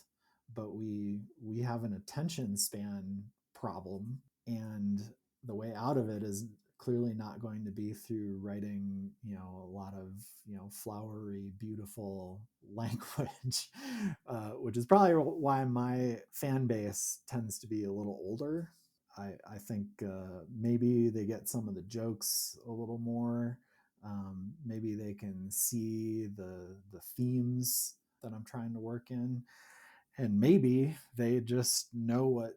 but we have an attention span problem, and the way out of it is clearly not going to be through writing, a lot of, flowery, beautiful language, which is probably why my fan base tends to be a little older. I think maybe they get some of the jokes a little more. Maybe they can see the themes that I'm trying to work in, and maybe they just know what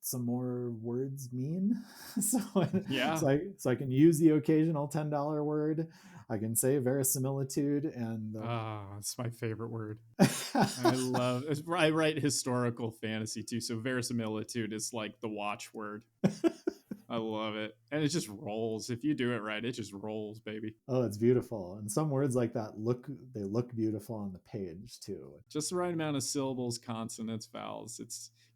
some more words mean. so, Yeah. so I can use the occasional $10 word. I can say verisimilitude, and It's my favorite word. I write historical fantasy too, so verisimilitude is like the watchword. I love it. And it just rolls. If you do it right, it just rolls, baby. oh, it's beautiful. And some words like that look beautiful on the page too. Just the right amount of syllables, consonants, vowels.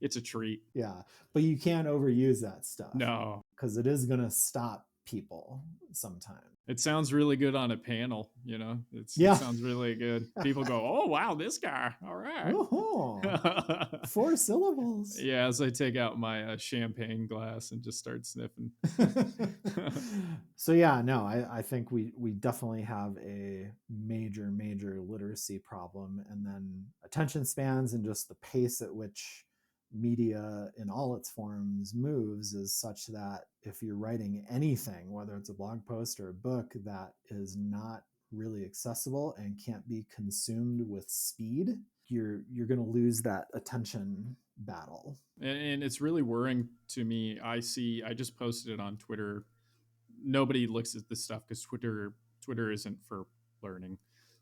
It's a treat. Yeah, but you can't overuse that stuff No. because it is going to stop people sometimes. It sounds really good on a panel, it Yeah. sounds really good. People go, "Oh wow, this guy. All right." Oh, 4 syllables. Yeah, as I take out my champagne glass and just start sniffing. So yeah, no, I think we definitely have a major literacy problem, and then attention spans and just the pace at which media in all its forms moves is such that if you're writing anything, whether it's a blog post or a book that is not really accessible and can't be consumed with speed, you're going to lose that attention battle. And it's really worrying to me. I just posted it on Twitter. Nobody looks at this stuff because Twitter isn't for learning.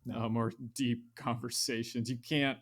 No. More deep conversations. You can't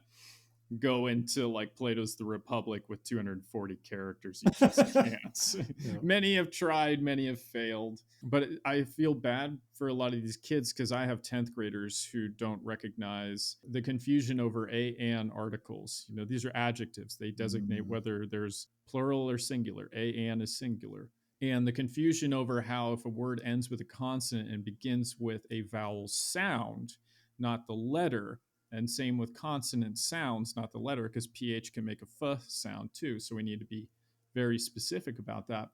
go into like Plato's The Republic with 240 characters. You just can't. No. Many have tried, many have failed. But I feel bad for a lot of these kids because I have 10th graders who don't recognize the confusion over a and articles. These are adjectives. They designate whether there's plural or singular. A and is singular. And the confusion over how if a word ends with a consonant and begins with a vowel sound, not the letter, and same with consonant sounds, not the letter, because PH can make a F sound too. So we need to be very specific about that.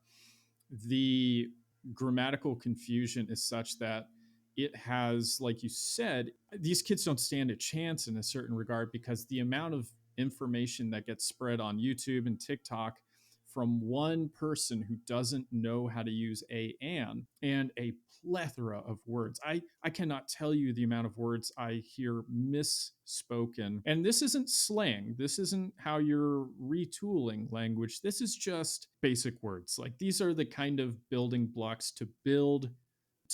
The grammatical confusion is such that it has, like you said, these kids don't stand a chance in a certain regard because the amount of information that gets spread on YouTube and TikTok from one person who doesn't know how to use and a plethora of words. I cannot tell you the amount of words I hear misspoken. And this isn't slang. This isn't how you're retooling language. This is just basic words. Like these are the kind of building blocks to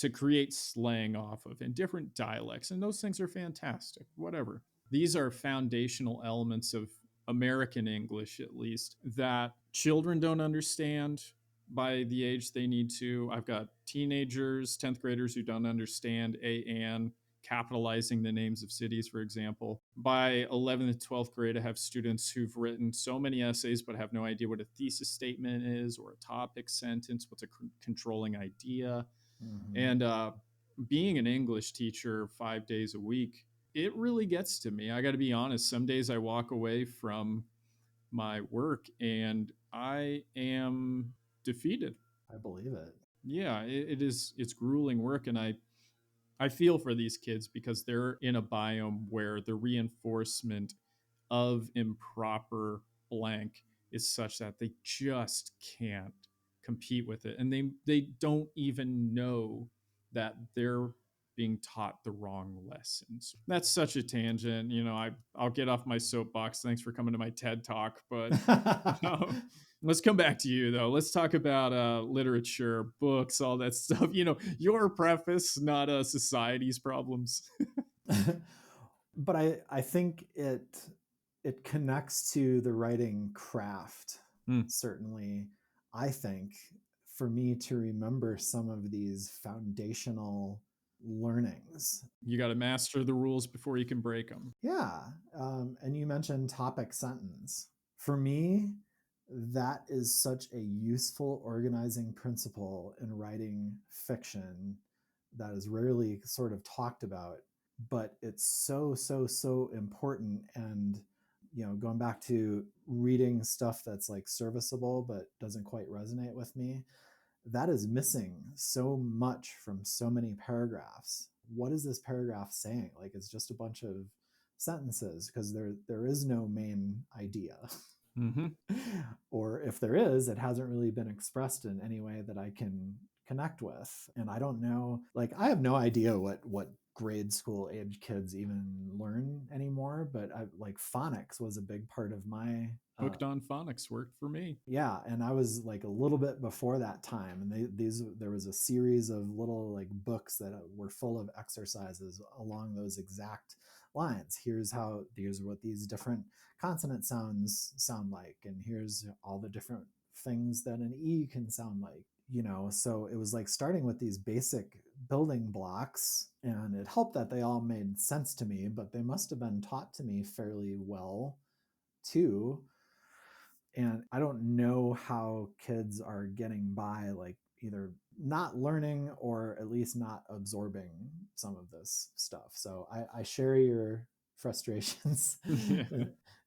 create slang off of in different dialects. And those things are fantastic. Whatever. These are foundational elements of American English, at least, that children don't understand by the age they need to. I've got teenagers, 10th graders who don't understand and capitalizing the names of cities, for example. By 11th and 12th grade, I have students who've written so many essays but have no idea what a thesis statement is or a topic sentence, what's a controlling idea. Mm-hmm. And being an English teacher 5 days a week, it really gets to me. I got to be honest. Some days I walk away from my work and I am defeated. I believe it. Yeah, it's grueling work. And I feel for these kids because they're in a biome where the reinforcement of improper blank is such that they just can't compete with it. And they don't even know that they're being taught the wrong lessons. That's such a tangent. I'll get off my soapbox. Thanks for coming to my TED Talk. But let's come back to you, though. Let's talk about literature, books, all that stuff. Your preface, not society's problems. But I think it connects to the writing craft. Certainly, I think for me to remember some of these foundational learnings. You got to master the rules before you can break them. Yeah. And you mentioned topic sentence. For me, that is such a useful organizing principle in writing fiction that is rarely sort of talked about, but it's so, so, so important. And, going back to reading stuff that's like serviceable but doesn't quite resonate with me, that is missing so much from so many paragraphs. What is this paragraph saying? Like, it's just a bunch of sentences because there is no main idea. Mm-hmm. Or if there is, it hasn't really been expressed in any way that I can connect with. And I don't know, like, I have no idea what grade school age kids even learn anymore, but like phonics was a big part of my Hooked on phonics worked for me. yeah, and I was like a little bit before that time, and there was a series of little like books that were full of exercises along those exact lines. Here's what these different consonant sounds sound like, and here's all the different things that an E can sound like. So it was like starting with these basic building blocks, and it helped that they all made sense to me, but they must have been taught to me fairly well too. And I don't know how kids are getting by, like either not learning or at least not absorbing some of this stuff. So I share your frustrations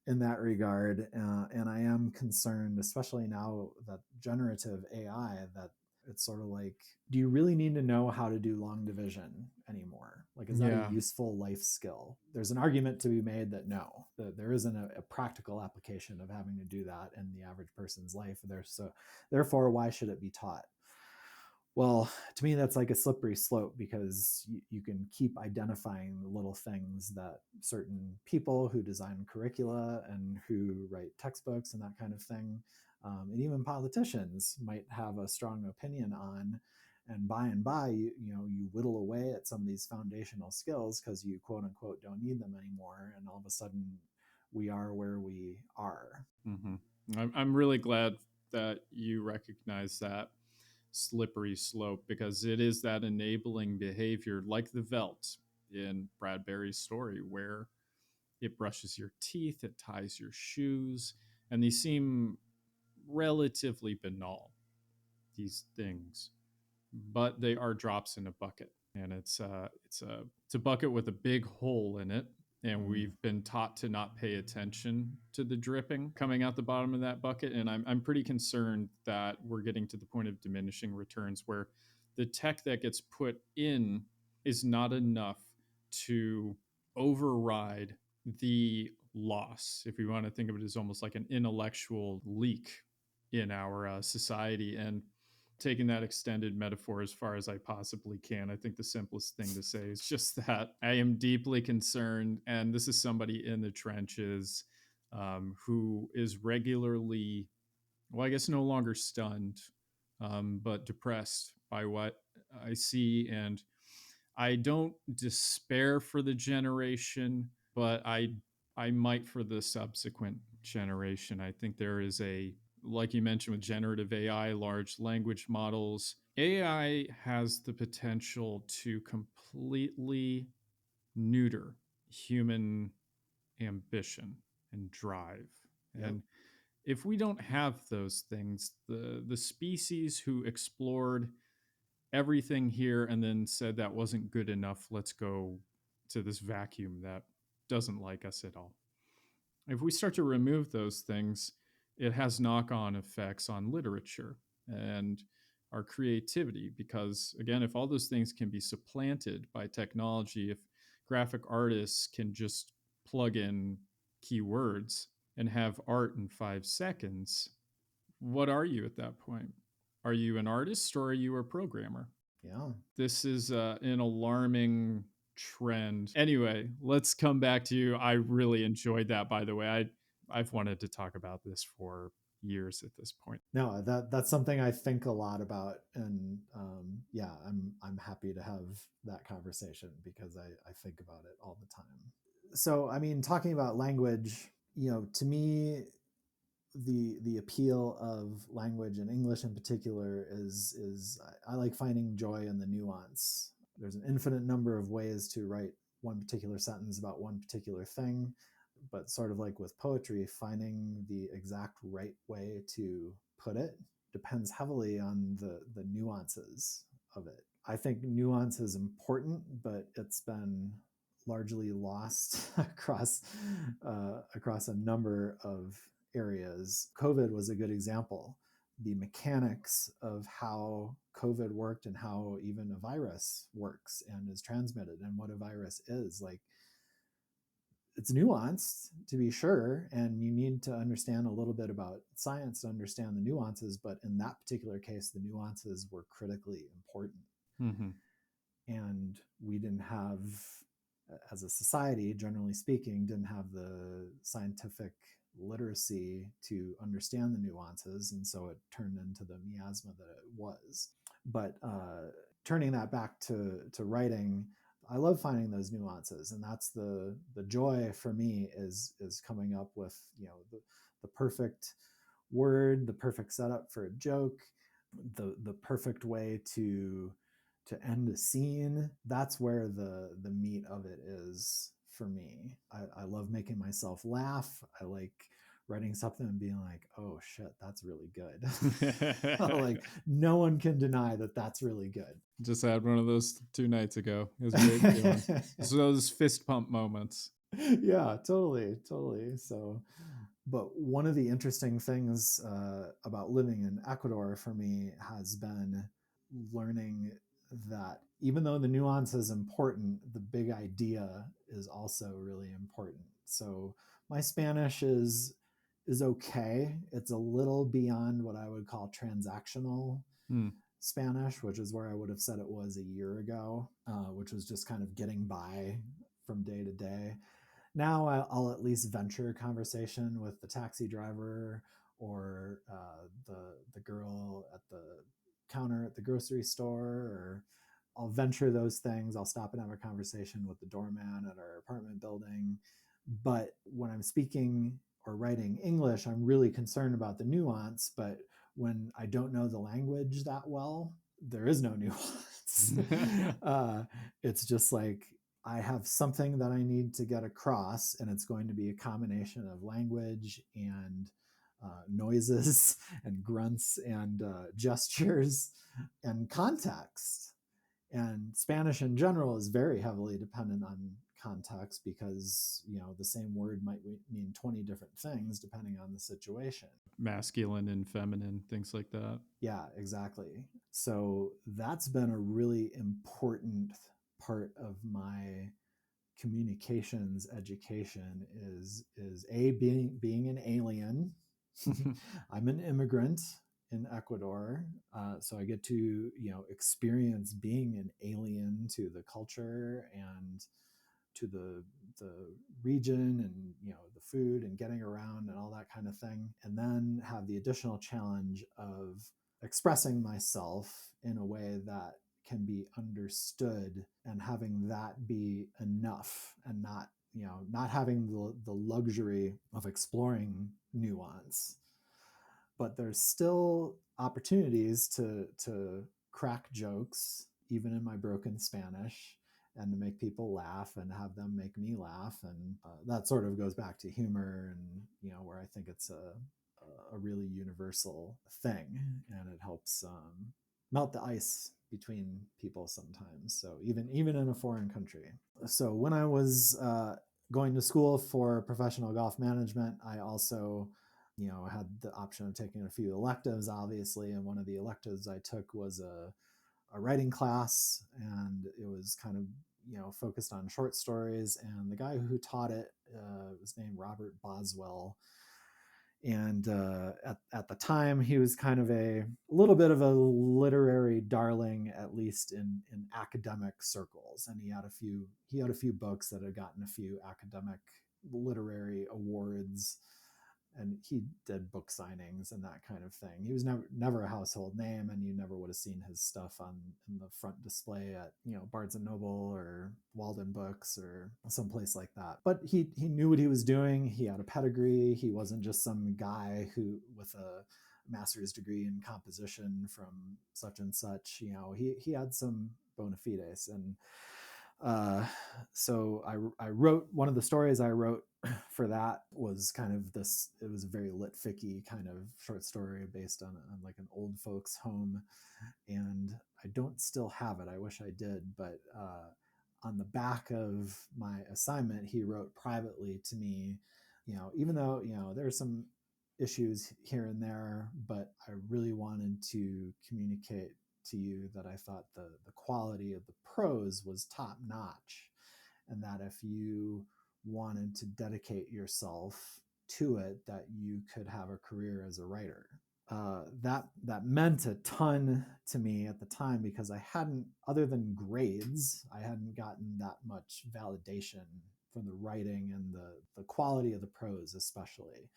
in that regard. And I am concerned, especially now that generative AI, that it's sort of like, do you really need to know how to do long division anymore? Like, is that a Yeah. useful life skill? There's an argument to be made that no, that there isn't a practical application of having to do that in the average person's life. So therefore, why should it be taught? Well, to me, that's like a slippery slope, because you can keep identifying the little things that certain people who design curricula and who write textbooks and that kind of thing, and even politicians might have a strong opinion on. And by, you whittle away at some of these foundational skills because you quote unquote don't need them anymore. And all of a sudden, we are where we are. Mm-hmm. I'm really glad that you recognize that slippery slope, because it is that enabling behavior, like the Velt in Bradbury's story, where it brushes your teeth, it ties your shoes, and these seem relatively banal, these things, but they are drops in a bucket, and it's a bucket with a big hole in it, and we've been taught to not pay attention to the dripping coming out the bottom of that bucket. And I'm pretty concerned that we're getting to the point of diminishing returns, where the tech that gets put in is not enough to override the loss, if we want to think of it as almost like an intellectual leak in our society. And taking that extended metaphor as far as I possibly can, I think the simplest thing to say is just that I am deeply concerned, and this is somebody in the trenches, who is regularly, well, I guess no longer stunned, but depressed by what I see. And I don't despair for the generation, but I might for the subsequent generation. I think there is a, like you mentioned with generative AI, large language models, AI has the potential to completely neuter human ambition and drive. Yep. And if we don't have those things, the species who explored everything here and then said that wasn't good enough, let's go to this vacuum that doesn't like us at all. If we start to remove those things, it has knock-on effects on literature and our creativity, because again, if all those things can be supplanted by technology, if graphic artists can just plug in keywords and have art in 5 seconds, what are you at that point? Are you an artist or are you a programmer? Yeah. This is an alarming trend. Anyway, let's come back to you. I really enjoyed that, by the way. I've wanted to talk about this for years at this point. No, that's something I think a lot about, and yeah, I'm happy to have that conversation because I think about it all the time. So, I mean, talking about language, to me, the appeal of language, and English in particular, is I like finding joy in the nuance. there's an infinite number of ways to write one particular sentence about one particular thing, but sort of like with poetry, finding the exact right way to put it depends heavily on the nuances of it. I think nuance is important, but it's been largely lost across a number of areas. COVID was a good example. The mechanics of how COVID worked and how even a virus works and is transmitted and what a virus is, like, it's nuanced to be sure, and you need to understand a little bit about science to understand the nuances, but in that particular case the nuances were critically important. Mm-hmm. And we didn't have, as a society generally speaking, didn't have the scientific literacy to understand the nuances, and so it turned into the miasma that it was. But turning that back to writing, I love finding those nuances, and that's the joy for me is coming up with, you know, the perfect word, the perfect setup for a joke, the perfect way to end a scene. That's where the meat of it is for me. I love making myself laugh. I like writing something and being like, oh shit, that's really good. Like, no one can deny that that's really good. Just had one of those 2 nights ago. It was a great feeling. So those fist pump moments. Yeah, totally. So, but one of the interesting things about living in Ecuador for me has been learning that even though the nuance is important, the big idea is also really important. So my Spanish is okay. It's a little beyond what I would call transactional Spanish, which is where I would have said it was a year ago, which was just kind of getting by from day to day. Now I'll at least venture conversation with the taxi driver or the girl at the counter at the grocery store, or I'll venture those things. I'll stop and have a conversation with the doorman at our apartment building. But when I'm speaking or writing English, I'm really concerned about the nuance. But when I don't know the language that well, there is no nuance. It's just like, I have something that I need to get across, and it's going to be a combination of language and noises and grunts and gestures and context. And Spanish in general is very heavily dependent on context, because, you know, the same word might mean 20 different things depending on the situation. Masculine and feminine, things like that. Yeah, exactly. So that's been a really important part of my communications education is being an alien. I'm an immigrant in Ecuador, so I get to, you know, experience being an alien to the culture and to the region, and, you know, the food and getting around and all that kind of thing, and then have the additional challenge of expressing myself in a way that can be understood, and having that be enough, and not, you know, not having the luxury of exploring nuance. But there's still opportunities to crack jokes even in my broken Spanish, and to make people laugh and have them make me laugh. And that sort of goes back to humor, and, you know, where I think it's a really universal thing, and it helps melt the ice between people sometimes. So even in a foreign country. So when I was going to school for professional golf management, I also, you know, had the option of taking a few electives, obviously, and one of the electives I took was a writing class, and it was kind of, you know, focused on short stories. And the guy who taught it was named Robert Boswell. And at the time, he was kind of a little bit of a literary darling, at least in academic circles. And he had a few books that had gotten a few academic literary awards, and he did book signings and that kind of thing. He was never a household name, and you never would have seen his stuff in the front display at, you know, Barnes and Noble or Walden Books or someplace like that. But he knew what he was doing. He had a pedigree. He wasn't just some guy who with master's degree in composition from such and such. He had some bona fides. And so I wrote, one of the stories I wrote for that was kind of this, it was a very lit ficky kind of short story based on like an old folks home. And I don't still have it. I wish I did. But on the back of my assignment, he wrote privately to me, even though, there's some issues here and there, but I really wanted to communicate to you that I thought the quality of the prose was top notch, and that if you wanted to dedicate yourself to it, that you could have a career as a writer. That meant a ton to me at the time, because I hadn't, other than grades, I hadn't gotten that much validation from the writing and the quality of the prose, especially,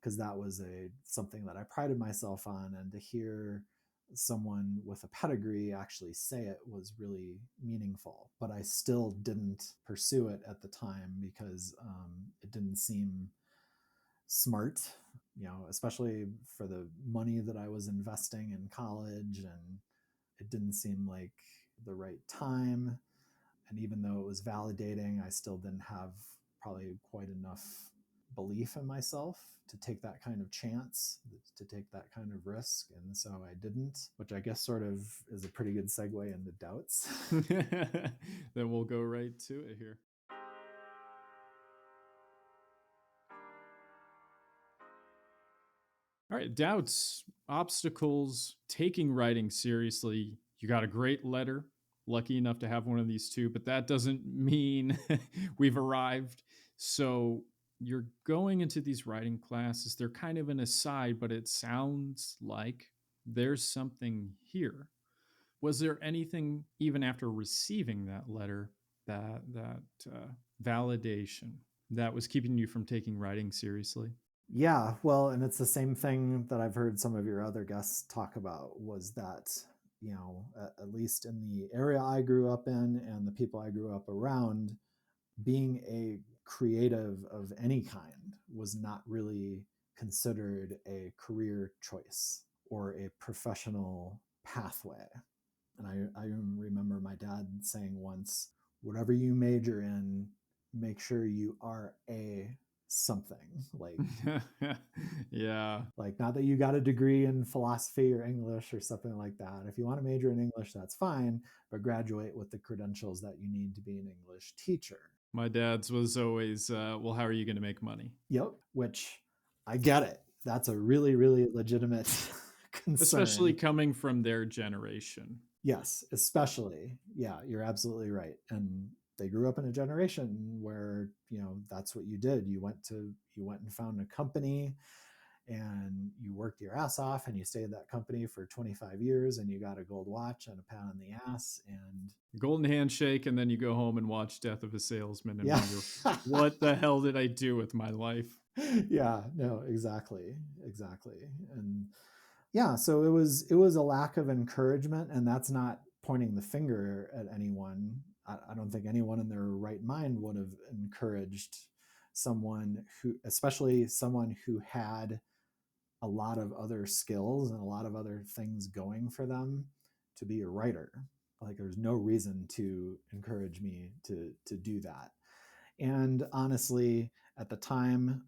because that was something that I prided myself on. And to hear someone with a pedigree actually say it was really meaningful. But I still didn't pursue it at the time, because it didn't seem smart, especially for the money that I was investing in college. And it didn't seem like the right time. And even though it was validating, I still didn't have probably quite enough belief in myself to take that kind of chance, to take that kind of risk. And so I didn't, which I guess sort of is a pretty good segue into doubts. Then we'll go right to it here. All right, doubts, obstacles, taking writing seriously. You got a great letter. Lucky enough to have one of these two, but that doesn't mean we've arrived. So you're going into these writing classes. They're kind of an aside, but it sounds like there's something here. Was there anything, even after receiving that letter, that validation that was keeping you from taking writing seriously? Yeah, well, and it's the same thing that I've heard some of your other guests talk about, was that, at least in the area I grew up in and the people I grew up around, being a creative of any kind was not really considered a career choice or a professional pathway. And I remember my dad saying once, whatever you major in, make sure you are a something. Like, yeah. Like, not that you got a degree in philosophy or English or something like that. If you want to major in English, that's fine, but graduate with the credentials that you need to be an English teacher. My dad's was always, well, how are you going to make money? Yep, which I get it. That's a really, really legitimate concern. Especially coming from their generation. Yes, especially. Yeah, you're absolutely right. And they grew up in a generation where, that's what you did. You went and found a company, and you worked your ass off, and you stayed at that company for 25 years, and you got a gold watch and a pat on the ass and golden handshake, and then you go home and watch Death of a Salesman and yeah. wonder, what the hell did I do with my life? Yeah, no, exactly. And yeah, so it was a lack of encouragement, and that's not pointing the finger at anyone. I don't think anyone in their right mind would have encouraged someone who, especially someone who had a lot of other skills and a lot of other things going for them, to be a writer. Like, there's no reason to encourage me to do that. And honestly, at the time,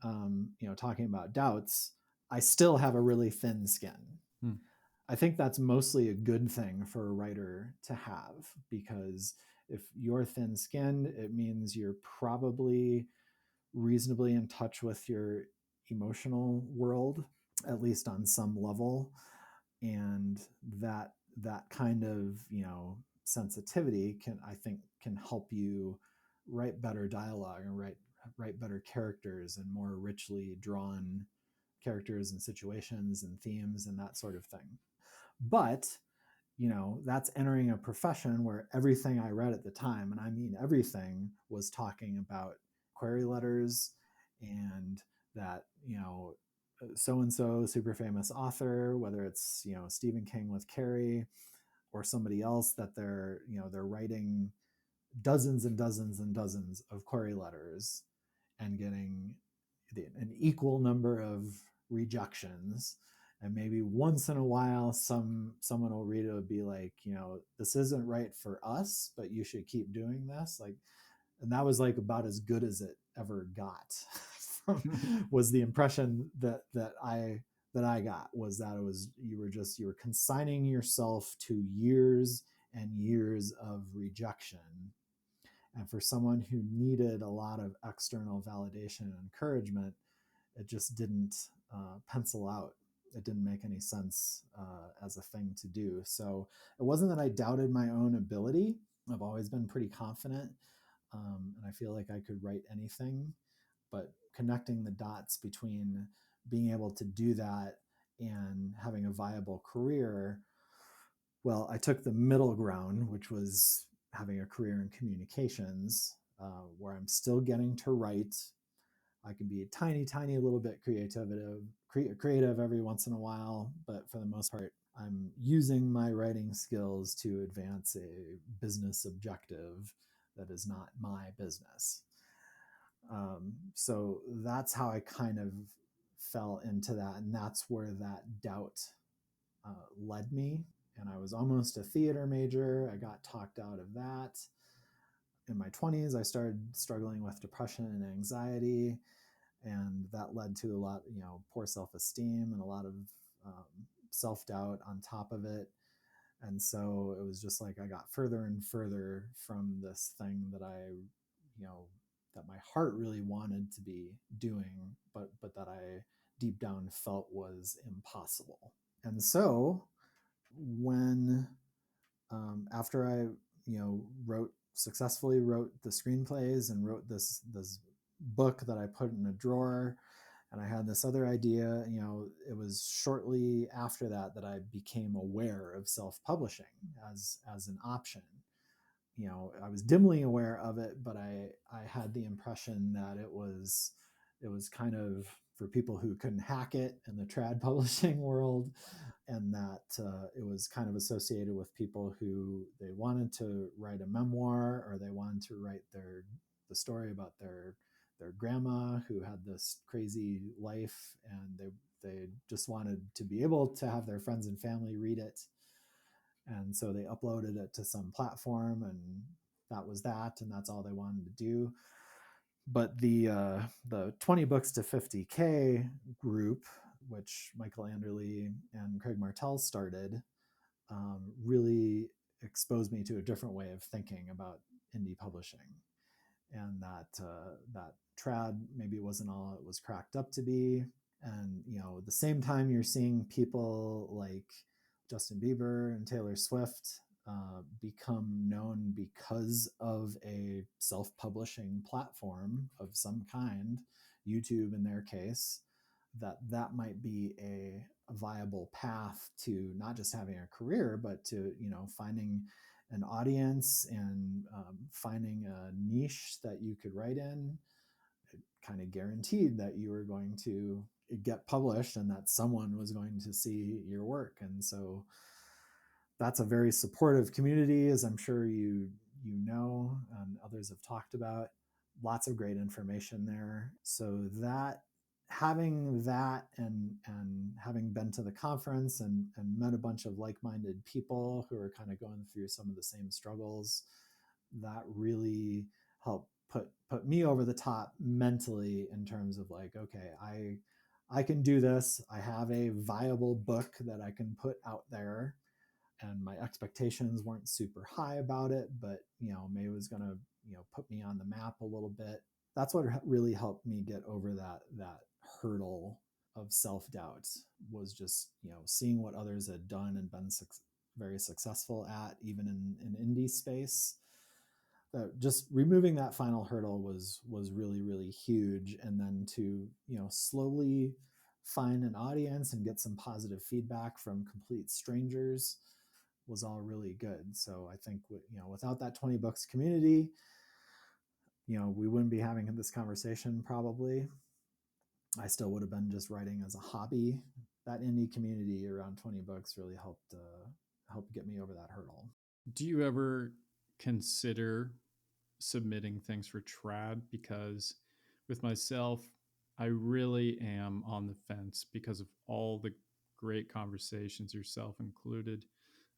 talking about doubts, I still have a really thin skin. I think that's mostly a good thing for a writer to have, because if you're thin skinned, it means you're probably reasonably in touch with your emotional world, at least on some level. And that kind of, sensitivity can help you write better dialogue and write better characters and more richly drawn characters and situations and themes and that sort of thing. But that's entering a profession where everything I read at the time, and I mean everything, was talking about query letters, and that so and so super famous author, whether it's Stephen King with Carrie or somebody else, that they're writing dozens and dozens and dozens of query letters and getting an equal number of rejections, And maybe once in a while someone will read it, will be like, this isn't right for us, but you should keep doing this. Like, and that was like about as good as it ever got. Was the impression that I got, was that it was, you were consigning yourself to years and years of rejection. And for someone who needed a lot of external validation and encouragement, it just didn't pencil out. It didn't make any sense as a thing to do. So it wasn't that I doubted my own ability. I've always been pretty confident, and I feel like I could write anything. But connecting the dots between being able to do that and having a viable career, well, I took the middle ground, which was having a career in communications, where I'm still getting to write. I can be a tiny, tiny little bit creative every once in a while, but for the most part, I'm using my writing skills to advance a business objective that is not my business. So that's how I kind of fell into that, and that's where that doubt led me. And I was almost a theater major. I got talked out of that. In my 20s, I started struggling with depression and anxiety, and that led to a lot, poor self-esteem and a lot of self-doubt on top of it. And so it was just like I got further and further from this thing that you know, that my heart really wanted to be doing, but that I deep down felt was impossible. And so when after I successfully wrote the screenplays and wrote this book that I put in a drawer, and I had this other idea, it was shortly after that I became aware of self-publishing as an option. I was dimly aware of it, but I had the impression that it was kind of for people who couldn't hack it in the trad publishing world, and that it was kind of associated with people who they wanted to write a memoir, or they wanted to write the story about their grandma who had this crazy life, and they just wanted to be able to have their friends and family read it. And so they uploaded it to some platform, and that was that, and that's all they wanted to do. But the 20 books to 50K group, which Michael Anderle and Craig Martell started, really exposed me to a different way of thinking about indie publishing, and that trad maybe wasn't all it was cracked up to be. And at the same time, you're seeing people like Justin Bieber and Taylor Swift become known because of a self-publishing platform of some kind, YouTube in their case, that might be a viable path to not just having a career, but to finding an audience and finding a niche that you could write in. It kind of guaranteed that you were going to get published and that someone was going to see your work. And so that's a very supportive community, as I'm sure you know, and others have talked about. Lots of great information there. So that having that, and having been to the conference and met a bunch of like-minded people who are kind of going through some of the same struggles, that really helped put me over the top mentally, in terms of like, okay, I can do this. I have a viable book that I can put out there, and my expectations weren't super high about it, but maybe it was going to put me on the map a little bit. That's what really helped me get over that hurdle of self-doubt, was just seeing what others had done and been very successful at, even in indie space. Just removing that final hurdle was really, really huge. And then to slowly find an audience and get some positive feedback from complete strangers was all really good. So I think without that 20 books community, we wouldn't be having this conversation probably. I still would have been just writing as a hobby. That indie community around 20 books really helped get me over that hurdle. Do you ever consider submitting things for trad? Because with myself, I really am on the fence because of all the great conversations, yourself included,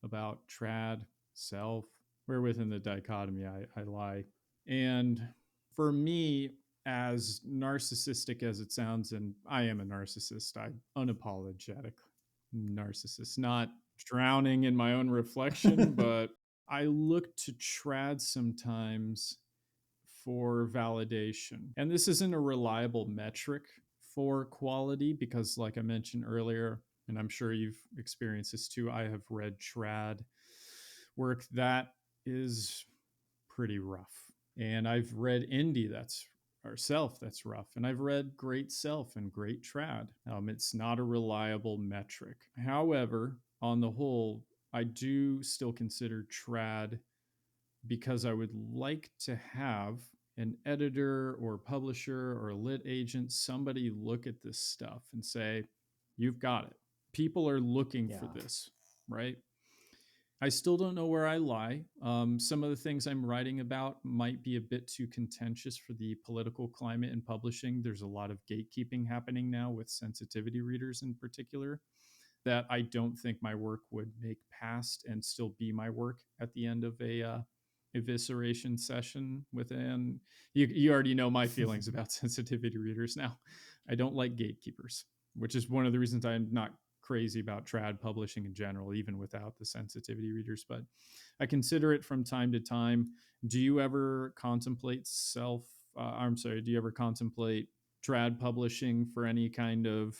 about trad, self, where within the dichotomy I lie. And for me, as narcissistic as it sounds, and I am a narcissist, I unapologetic narcissist, not drowning in my own reflection, but I look to trad sometimes for validation. And this isn't a reliable metric for quality because, like I mentioned earlier, and I'm sure you've experienced this too, I have read trad work that is pretty rough. And I've read indie that's or self that's rough. And I've read great self and great trad. It's not a reliable metric. However, on the whole, I do still consider trad because I would like to have an editor or publisher or a lit agent, somebody look at this stuff and say, you've got it. People are looking for this, right? I still don't know where I lie. Some of the things I'm writing about might be a bit too contentious for the political climate in publishing. There's a lot of gatekeeping happening now with sensitivity readers in particular that I don't think my work would make past and still be my work at the end of a evisceration session within. You already know my feelings about sensitivity readers now. I don't like gatekeepers, which is one of the reasons I'm not crazy about trad publishing in general, even without the sensitivity readers. But I consider it from time to time. Do you ever contemplate do you ever contemplate trad publishing for any kind of,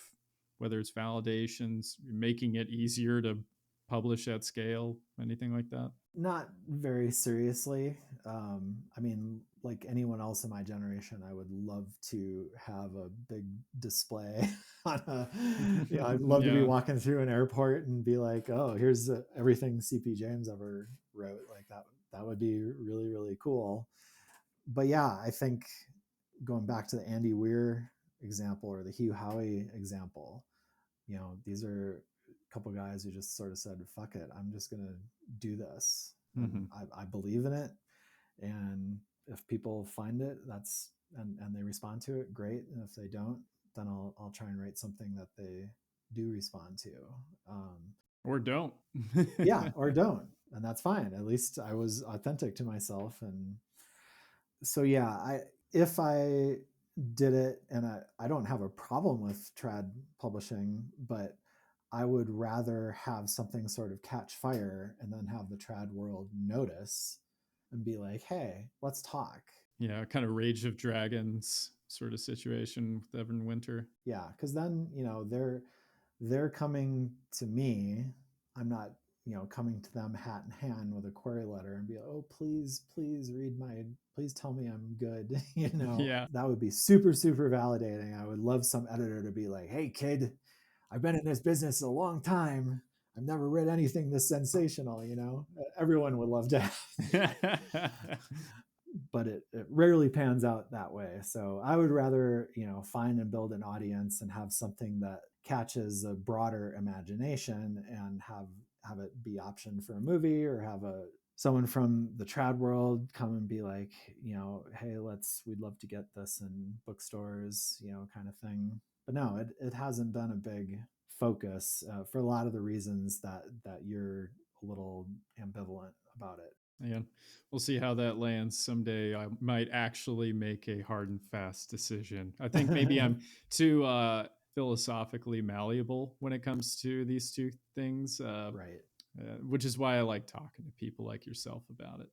whether it's validations, making it easier to publish at scale, anything like that? Not very seriously. I mean, like anyone else in my generation, I would love to have a big display on a, I'd love to be walking through an airport and be like, oh, here's everything CP James ever wrote. Like that would be really, really cool. But yeah, I think going back to the Andy Weir example or the Hugh Howey example, these are a couple guys who just sort of said, fuck it, I'm just going to do this. And I believe in it. And if people find it, and they respond to it, great. And if they don't, then I'll try and write something that they do respond to. Or don't. Yeah, or don't. And that's fine. At least I was authentic to myself. And so, yeah, if I did it, and I don't have a problem with trad publishing, but I would rather have something sort of catch fire and then have the trad world notice and be like, hey, let's talk. Yeah, kind of Rage of Dragons sort of situation with Evan Winter. Yeah, because then, they're coming to me. I'm not, coming to them hat in hand with a query letter and be like, oh, please tell me I'm good. Yeah. That would be super, super validating. I would love some editor to be like, hey, kid, I've been in this business a long time. I've never read anything this sensational, Everyone would love to have. But it rarely pans out that way. So I would rather, find and build an audience and have something that catches a broader imagination and have it be optioned for a movie, or have someone from the trad world come and be like, hey, we'd love to get this in bookstores, kind of thing. But no, it hasn't been a big focus for a lot of the reasons that you're a little ambivalent about it. And we'll see how that lands. Someday I might actually make a hard and fast decision. I think maybe I'm too philosophically malleable when it comes to these two things. Right. Which is why I like talking to people like yourself about it.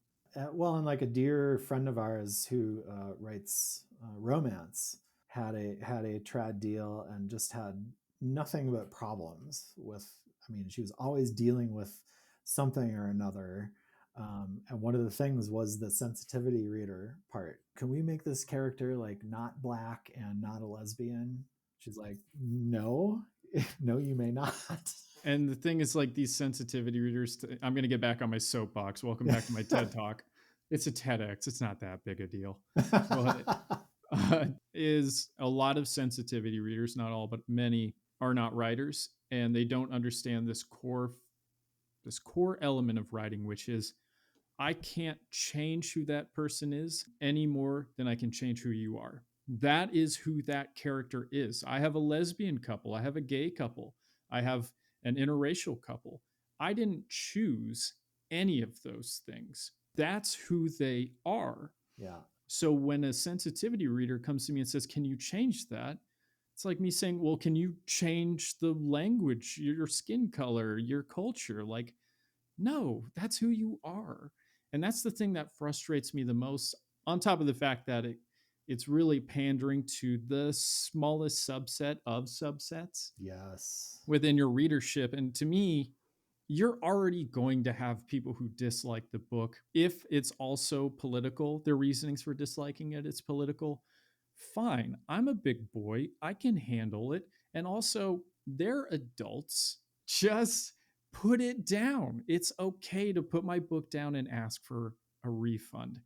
Well, and like a dear friend of ours who writes romance had a trad deal and just had nothing but problems with. I mean, she was always dealing with something or another. And one of the things was the sensitivity reader part. Can we make this character like not Black and not a lesbian? She's like, no, no, you may not. And the thing is, like, these sensitivity readers, I'm going to get back on my soapbox. Welcome back to my TED Talk. It's a TEDx. It's not that big a deal. But is a lot of sensitivity readers, not all, but many, are not writers, and they don't understand this core element of writing, which is, I can't change who that person is any more than I can change who you are. That is who that character is. I have a lesbian couple. I have a gay couple. I have an interracial couple. I didn't choose any of those things. That's who they are. Yeah. So when a sensitivity reader comes to me and says, "Can you change that?" It's like me saying, "Well, can you change the language, your skin color, your culture?" Like, no, that's who you are. And that's the thing that frustrates me the most, on top of the fact that it's really pandering to the smallest subset of subsets Yes. within your readership. And to me, you're already going to have people who dislike the book. If it's also political, their reasonings for disliking it, it's political. Fine. I'm a big boy. I can handle it. And also, they're adults. Just put it down. It's okay to put my book down and ask for a refund.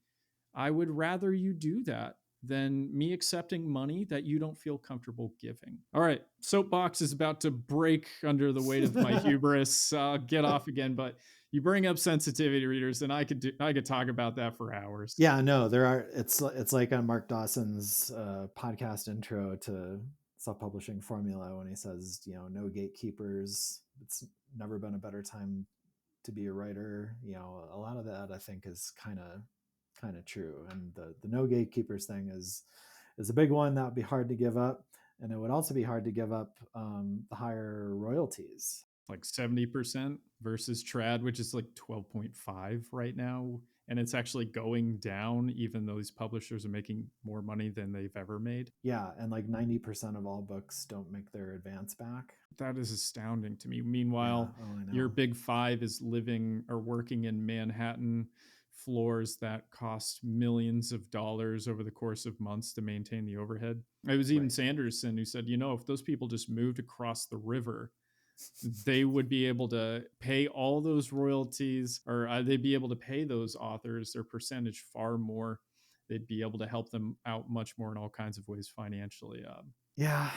I would rather you do that than me accepting money that you don't feel comfortable giving. All right, soapbox is about to break under the weight of my hubris. Get off again, but you bring up sensitivity readers, and I could talk about that for hours. Yeah, no, there are. It's like on Mark Dawson's podcast intro to self-publishing formula when he says, no gatekeepers. It's never been a better time to be a writer. A lot of that I think is kind of true, and the no gatekeepers thing is a big one that would be hard to give up, and it would also be hard to give up the higher royalties. Like 70% versus trad, which is like 12.5 right now. And it's actually going down, even though these publishers are making more money than they've ever made. Yeah, and like 90% of all books don't make their advance back. That is astounding to me. Meanwhile, I know. your big five is living or working in Manhattan floors that cost millions of dollars over the course of months to maintain the overhead. It was even Right. Sanderson who said, if those people just moved across the river, they would be able to pay all those royalties, or they'd be able to pay those authors their percentage far more. They'd be able to help them out much more in all kinds of ways financially. Yeah,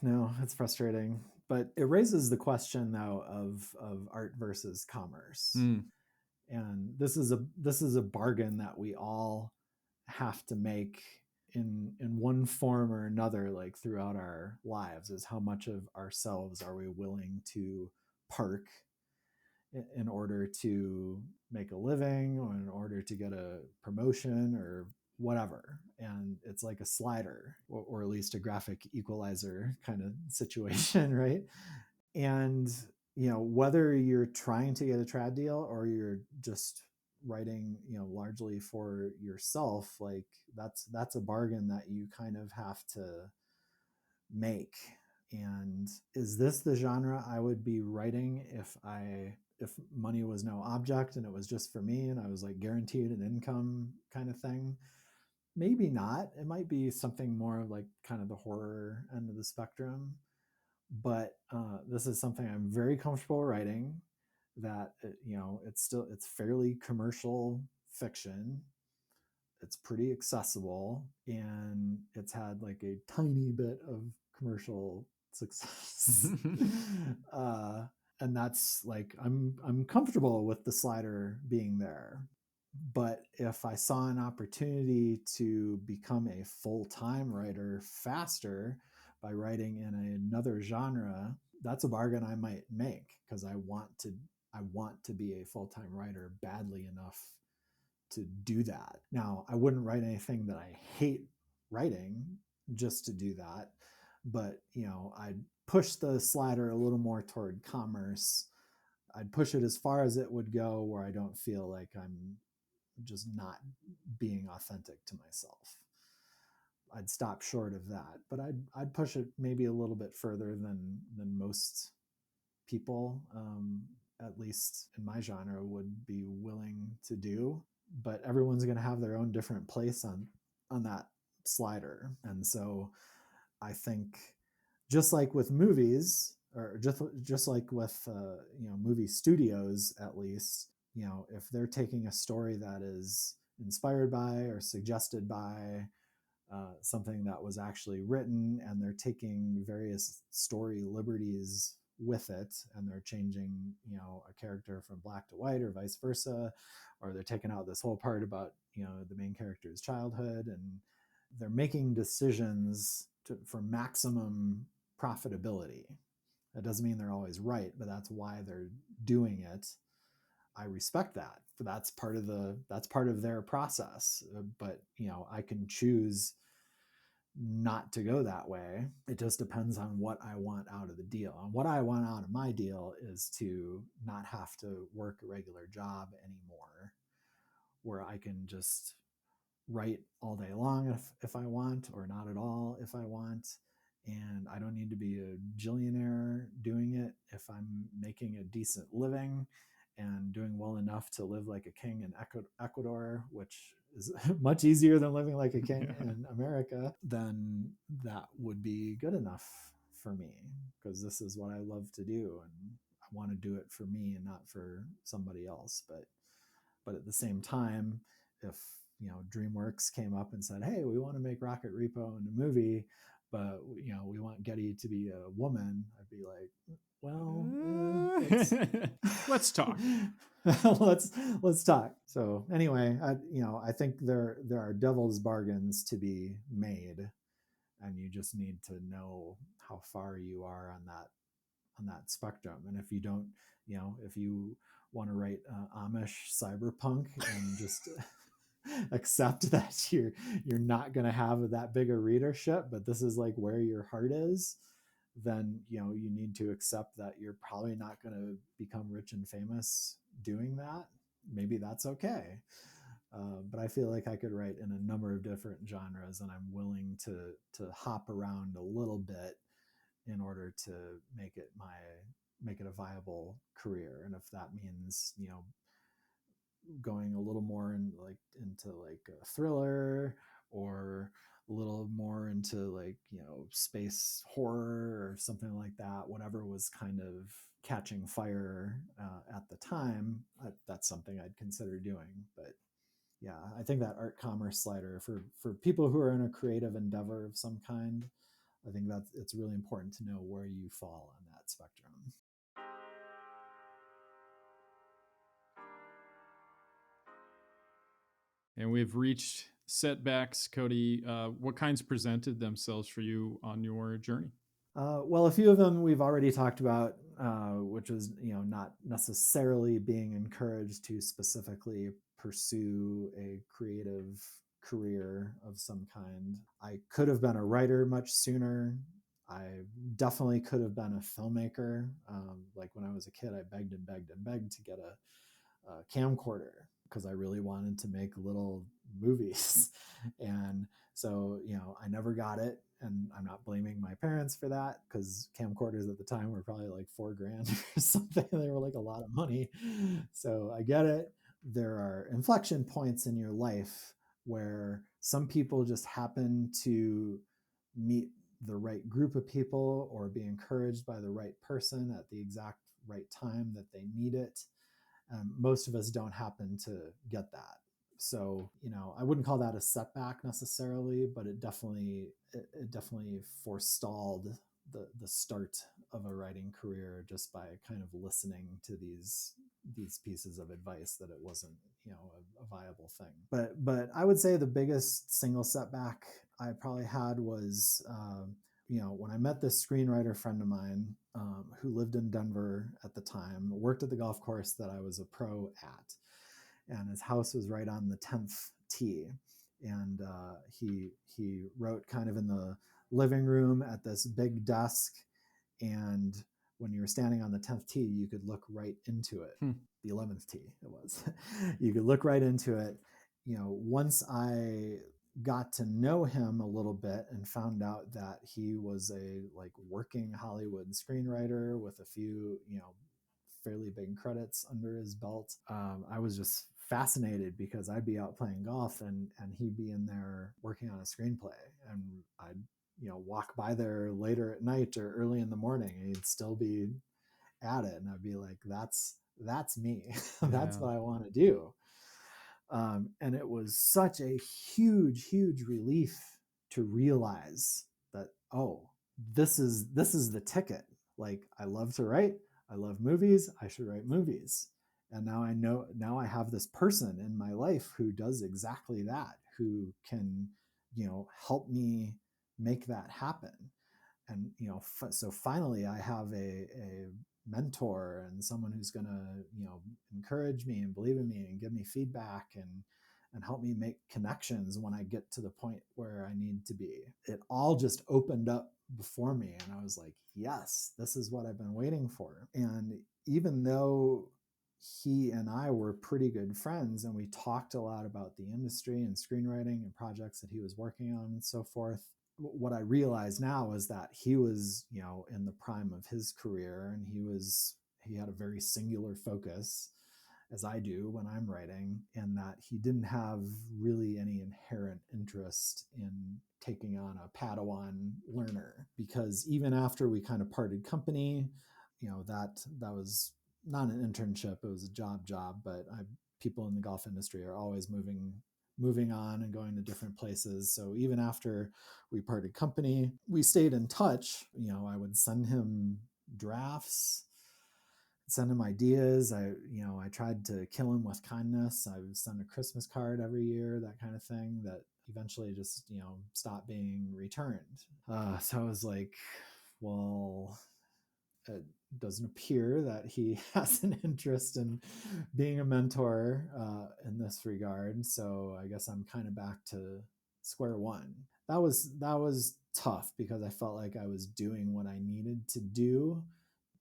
no, it's frustrating, but it raises the question though of art versus commerce. And this is a bargain that we all have to make in one form or another, like throughout our lives, is how much of ourselves are we willing to park in order to make a living, or in order to get a promotion or whatever. And it's like a slider, or at least a graphic equalizer kind of situation, right? And whether you're trying to get a trad deal or you're just writing largely for yourself, like that's a bargain that you kind of have to make. And is this the genre I would be writing if money was no object and it was just for me and I was like guaranteed an income kind of thing? Maybe not. It might be something more like kind of the horror end of the spectrum. But this is something I'm very comfortable writing. That it's fairly commercial fiction. It's pretty accessible, and it's had like a tiny bit of commercial success. uh, and that's like I'm comfortable with the slider being there. But if I saw an opportunity to become a full-time writer faster by writing in another genre, that's a bargain I might make, because I want to be a full-time writer badly enough to do that. Now, I wouldn't write anything that I hate writing just to do that, but I'd push the slider a little more toward commerce. I'd push it as far as it would go, where I don't feel like I'm just not being authentic to myself. I'd stop short of that, but I'd push it maybe a little bit further than most people, at least in my genre, would be willing to do. But everyone's going to have their own different place on that slider, and so I think, just like with movies, or just like with movie studios, at least, if they're taking a story that is inspired by or suggested by something that was actually written, and they're taking various story liberties with it, and they're changing a character from black to white or vice versa, or they're taking out this whole part about the main character's childhood, and they're making decisions for maximum profitability. That doesn't mean they're always right, but that's why they're doing it. I respect that. That's part of their process. But I can choose not to go that way. It just depends on what I want out of the deal. And what I want out of my deal is to not have to work a regular job anymore, where I can just write all day long if I want, or not at all if I want. And I don't need to be a jillionaire doing it if I'm making a decent living and doing well enough to live like a king in Ecuador, which is much easier than living like a king in America. Then that would be good enough for me, because this is what I love to do, and I want to do it for me and not for somebody else. But at the same time, if DreamWorks came up and said, "Hey, we want to make Rocket Repo into a movie, but we want Getty to be a woman," I'd be like, "Well, let's talk." let's talk. So anyway, I think there are devil's bargains to be made, and you just need to know how far you are on that spectrum. And if you don't, if you want to write Amish cyberpunk and just accept that you're not going to have that big a readership, but this is like where your heart is, then you need to accept that you're probably not going to become rich and famous doing that. Maybe that's okay. But I feel like I could write in a number of different genres, and I'm willing to hop around a little bit in order to make it a viable career. And if that means going a little more into a thriller, or a little more into space horror or something like that, whatever was kind of catching fire at the time, that's something I'd consider doing. But yeah, I think that art commerce slider for people who are in a creative endeavor of some kind, I think that it's really important to know where you fall on that spectrum. And we've reached setbacks, Cody. What kinds presented themselves for you on your journey? Well, a few of them we've already talked about, which was not necessarily being encouraged to specifically pursue a creative career of some kind. I could have been a writer much sooner. I definitely could have been a filmmaker. Like when I was a kid, I begged and begged and begged to get a camcorder because I really wanted to make little movies. And so, I never got it. And I'm not blaming my parents for that, because camcorders at the time were probably like $4,000 or something. They were like a lot of money. So I get it. There are inflection points in your life where some people just happen to meet the right group of people or be encouraged by the right person at the exact right time that they need it. Most of us don't happen to get that. So, I wouldn't call that a setback necessarily, but it definitely forestalled the start of a writing career, just by kind of listening to these pieces of advice that it wasn't a viable thing. But I would say the biggest single setback I probably had was when I met this screenwriter friend of mine who lived in Denver at the time, worked at the golf course that I was a pro at, and his house was right on the 10th tee. And he wrote kind of in the living room at this big desk, and when you were standing on the 10th tee, you could look right into it. The 11th tee it was. You could look right into it. Once I got to know him a little bit and found out that he was a working Hollywood screenwriter with a few fairly big credits under his belt, I was just fascinated, because I'd be out playing golf and he'd be in there working on a screenplay, and I'd walk by there later at night or early in the morning, and he'd still be at it, and I'd be like, that's me. That's what I want to do. And it was such a huge relief to realize that, oh, this is the ticket. Like, I love to write, I love movies, I should write movies. And now I have this person in my life who does exactly that, who can help me make that happen. and so finally I have a mentor and someone who's going to encourage me and believe in me and give me feedback and help me make connections when I get to the point where I need to be. It all just opened up before me, and I was like, yes, this is what I've been waiting for. And even though he and I were pretty good friends and we talked a lot about the industry and screenwriting and projects that he was working on and so forth, what I realize now is that he was, in the prime of his career, and he had a very singular focus, as I do when I'm writing, and that he didn't have really any inherent interest in taking on a Padawan learner. Because even after we kind of parted company, that was not an internship, it was a job, but people in the golf industry are always moving on and going to different places. So even after we parted company, we stayed in touch. I would send him drafts, send him ideas. I tried to kill him with kindness. I would send a Christmas card every year, that kind of thing, that eventually just, stopped being returned. So I was like, well, it doesn't appear that he has an interest in being a mentor in this regard. So I guess I'm kind of back to square one. That was tough because I felt like I was doing what I needed to do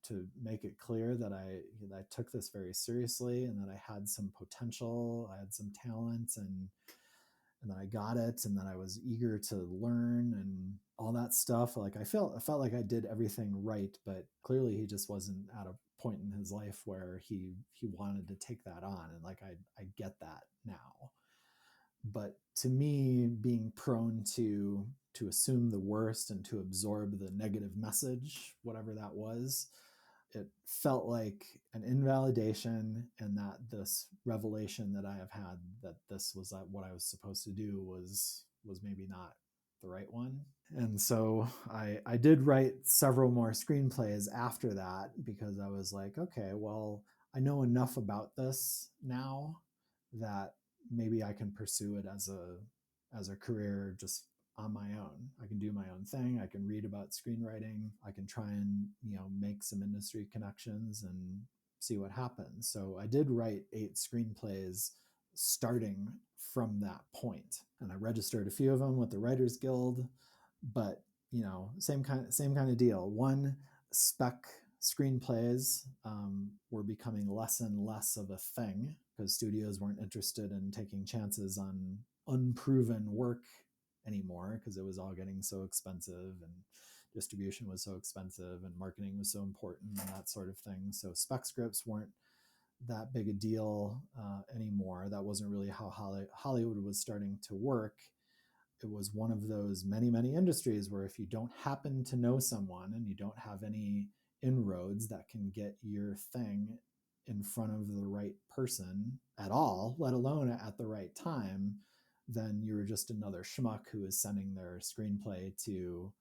to make it clear that I took this very seriously and that I had some potential, I had some talent, and that I got it, and that I was eager to learn and all that stuff. Like I felt like I did everything right, but clearly he just wasn't at a point in his life where he wanted to take that on. And like I get that now. But to me, being prone to assume the worst and to absorb the negative message, whatever that was, it felt like an invalidation, and that this revelation that I have had that this was what I was supposed to do was maybe not the right one. And so I did write several more screenplays after that, because I was like, okay, well, I know enough about this now that maybe I can pursue it as a career just on my own. I can do my own thing. I can read about screenwriting. I can try and, make some industry connections and see what happens. So I did write 8 screenplays starting from that point. And I registered a few of them with the Writers Guild, but same kind of deal. One, spec screenplays were becoming less and less of a thing because studios weren't interested in taking chances on unproven work anymore, because it was all getting so expensive and distribution was so expensive and marketing was so important and that sort of thing. So spec scripts weren't that big a deal anymore. That wasn't really how Hollywood was starting to work. It was one of those many industries where if you don't happen to know someone and you don't have any inroads that can get your thing in front of the right person at all, let alone at the right time, then you're just another schmuck who is sending their screenplay to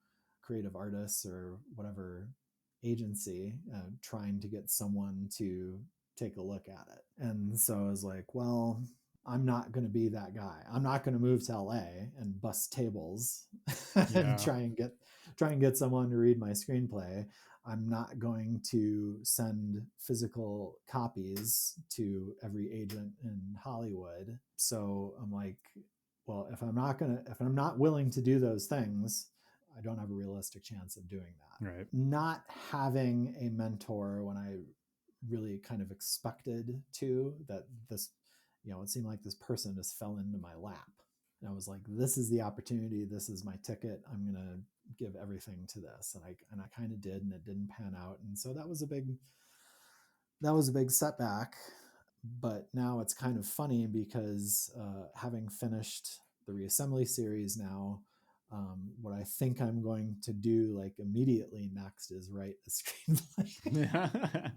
creative artists or whatever agency, trying to get someone to take a look at it. And so I was like, well, I'm not going to be that guy. I'm not going to move to LA and bust tables and try and get someone to read my screenplay. I'm not going to send physical copies to every agent in Hollywood. So I'm like, well, if I'm not willing to do those things, I don't have a realistic chance of doing that. Right. Not having a mentor when I really kind of expected to, that this, it seemed like this person just fell into my lap. And I was like, this is the opportunity. This is my ticket. I'm going to give everything to this. And I kind of did, and it didn't pan out. And so that was a big setback. But now it's kind of funny because having finished the reassembly series now, what I think I'm going to do like immediately next is write a screenplay.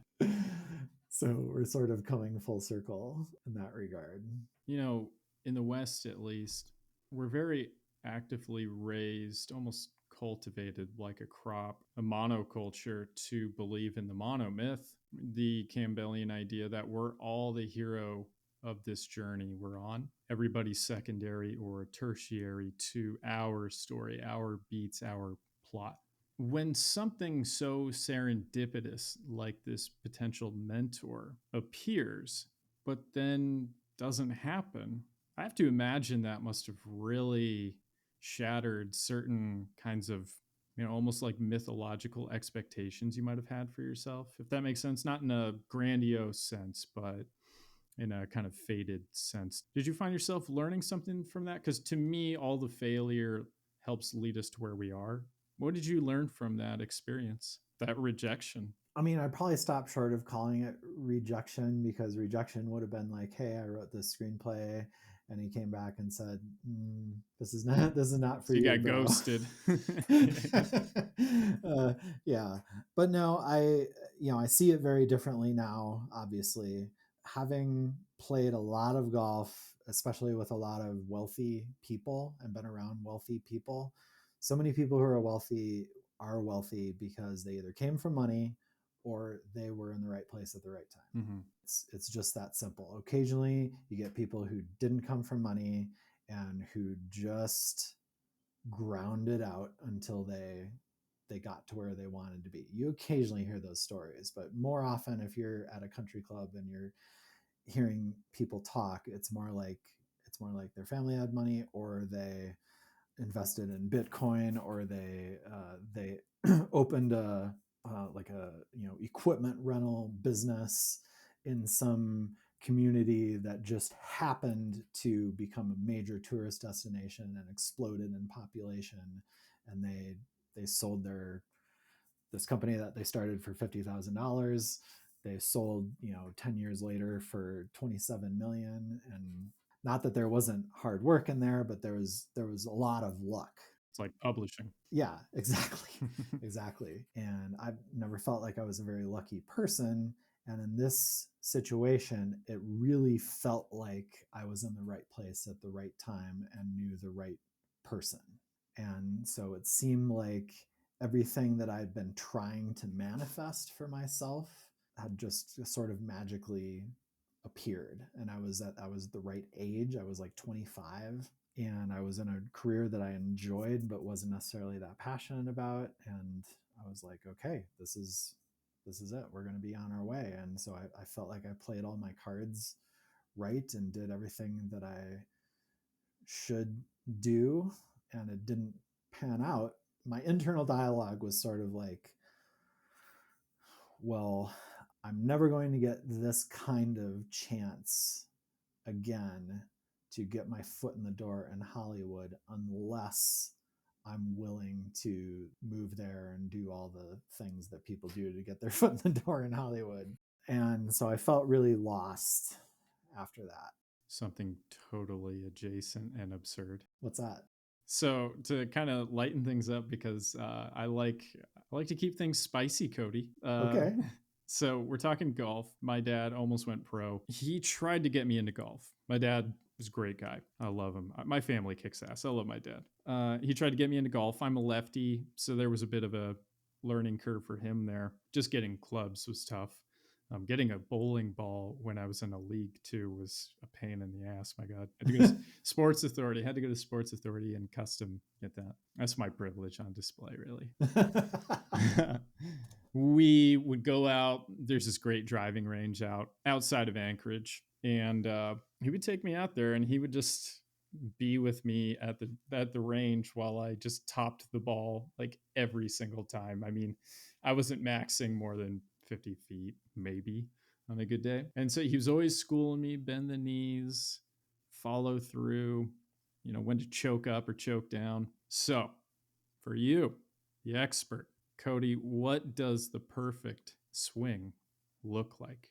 So we're sort of coming full circle in that regard. In the West, at least, we're very actively raised, almost cultivated like a crop, a monoculture to believe in the monomyth, the Campbellian idea that we're all the hero of this journey we're on. Everybody's secondary or tertiary to our story, our beats, our plot. when something so serendipitous like this potential mentor appears, but then doesn't happen, I have to imagine that must have really shattered certain kinds of, almost like mythological expectations you might have had for yourself, if that makes sense. Not in a grandiose sense, but in a kind of faded sense. Did you find yourself learning something from that? Because to me, all the failure helps lead us to where we are. What did you learn from that experience, that rejection? I mean, I'd probably stop short of calling it rejection, because rejection would have been like, "Hey, I wrote this screenplay," and he came back and said, this is not for So you you, got bro." ghosted. Yeah, but no, I see it very differently now. Obviously, having played a lot of golf, especially with a lot of wealthy people, and been around wealthy people, so many people who are wealthy because they either came from money or they were in the right place at the right time. Mm-hmm. It's just that simple. Occasionally, you get people who didn't come from money and who just ground it out until they got to where they wanted to be. You occasionally hear those stories, but more often, if you're at a country club and you're hearing people talk, it's more like their family had money, or they invested in Bitcoin, or they opened a like a equipment rental business in some community that just happened to become a major tourist destination and exploded in population, and they sold their this company that they started for $50,000. They sold 10 years later for 27 million. And not that there wasn't hard work in there, but there was a lot of luck. It's like publishing. Yeah, exactly. Exactly. And I've never felt like I was a very lucky person. And in this situation, it really felt like I was in the right place at the right time and knew the right person. And so it seemed like everything that I'd been trying to manifest for myself had just sort of magically appeared. And I was the right age. I was like 25, and I was in a career that I enjoyed but wasn't necessarily that passionate about. And I was like, okay, this is it. We're going to be on our way. And so I felt like I played all my cards right and did everything that I should do, and it didn't pan out. My internal dialogue was sort of like, well, I'm never going to get this kind of chance again to get my foot in the door in Hollywood unless I'm willing to move there and do all the things that people do to get their foot in the door in Hollywood. And so I felt really lost after that. Something totally adjacent and absurd. What's that? So to kind of lighten things up, because I like to keep things spicy, Cody. Okay. So we're talking golf. My dad almost went pro. He tried to get me into golf. My dad was a great guy. I love him. My family kicks ass. I love my dad. He tried to get me into golf. I'm a lefty, so there was a bit of a learning curve for him there. Just getting clubs was tough. Getting a bowling ball when I was in a league too was a pain in the ass. My God, I had to go to Sports Authority. I had to go to Sports Authority and custom get that. That's my privilege on display, really. We would go out. There's this great driving range outside of Anchorage, and he would take me out there, and he would just be with me at the range while I just topped the ball like every single time. I mean, I wasn't maxing more than 50 feet, maybe on a good day. And so he was always schooling me, bend the knees, follow through, when to choke up or choke down. So for you, the expert, Cody, what does the perfect swing look like?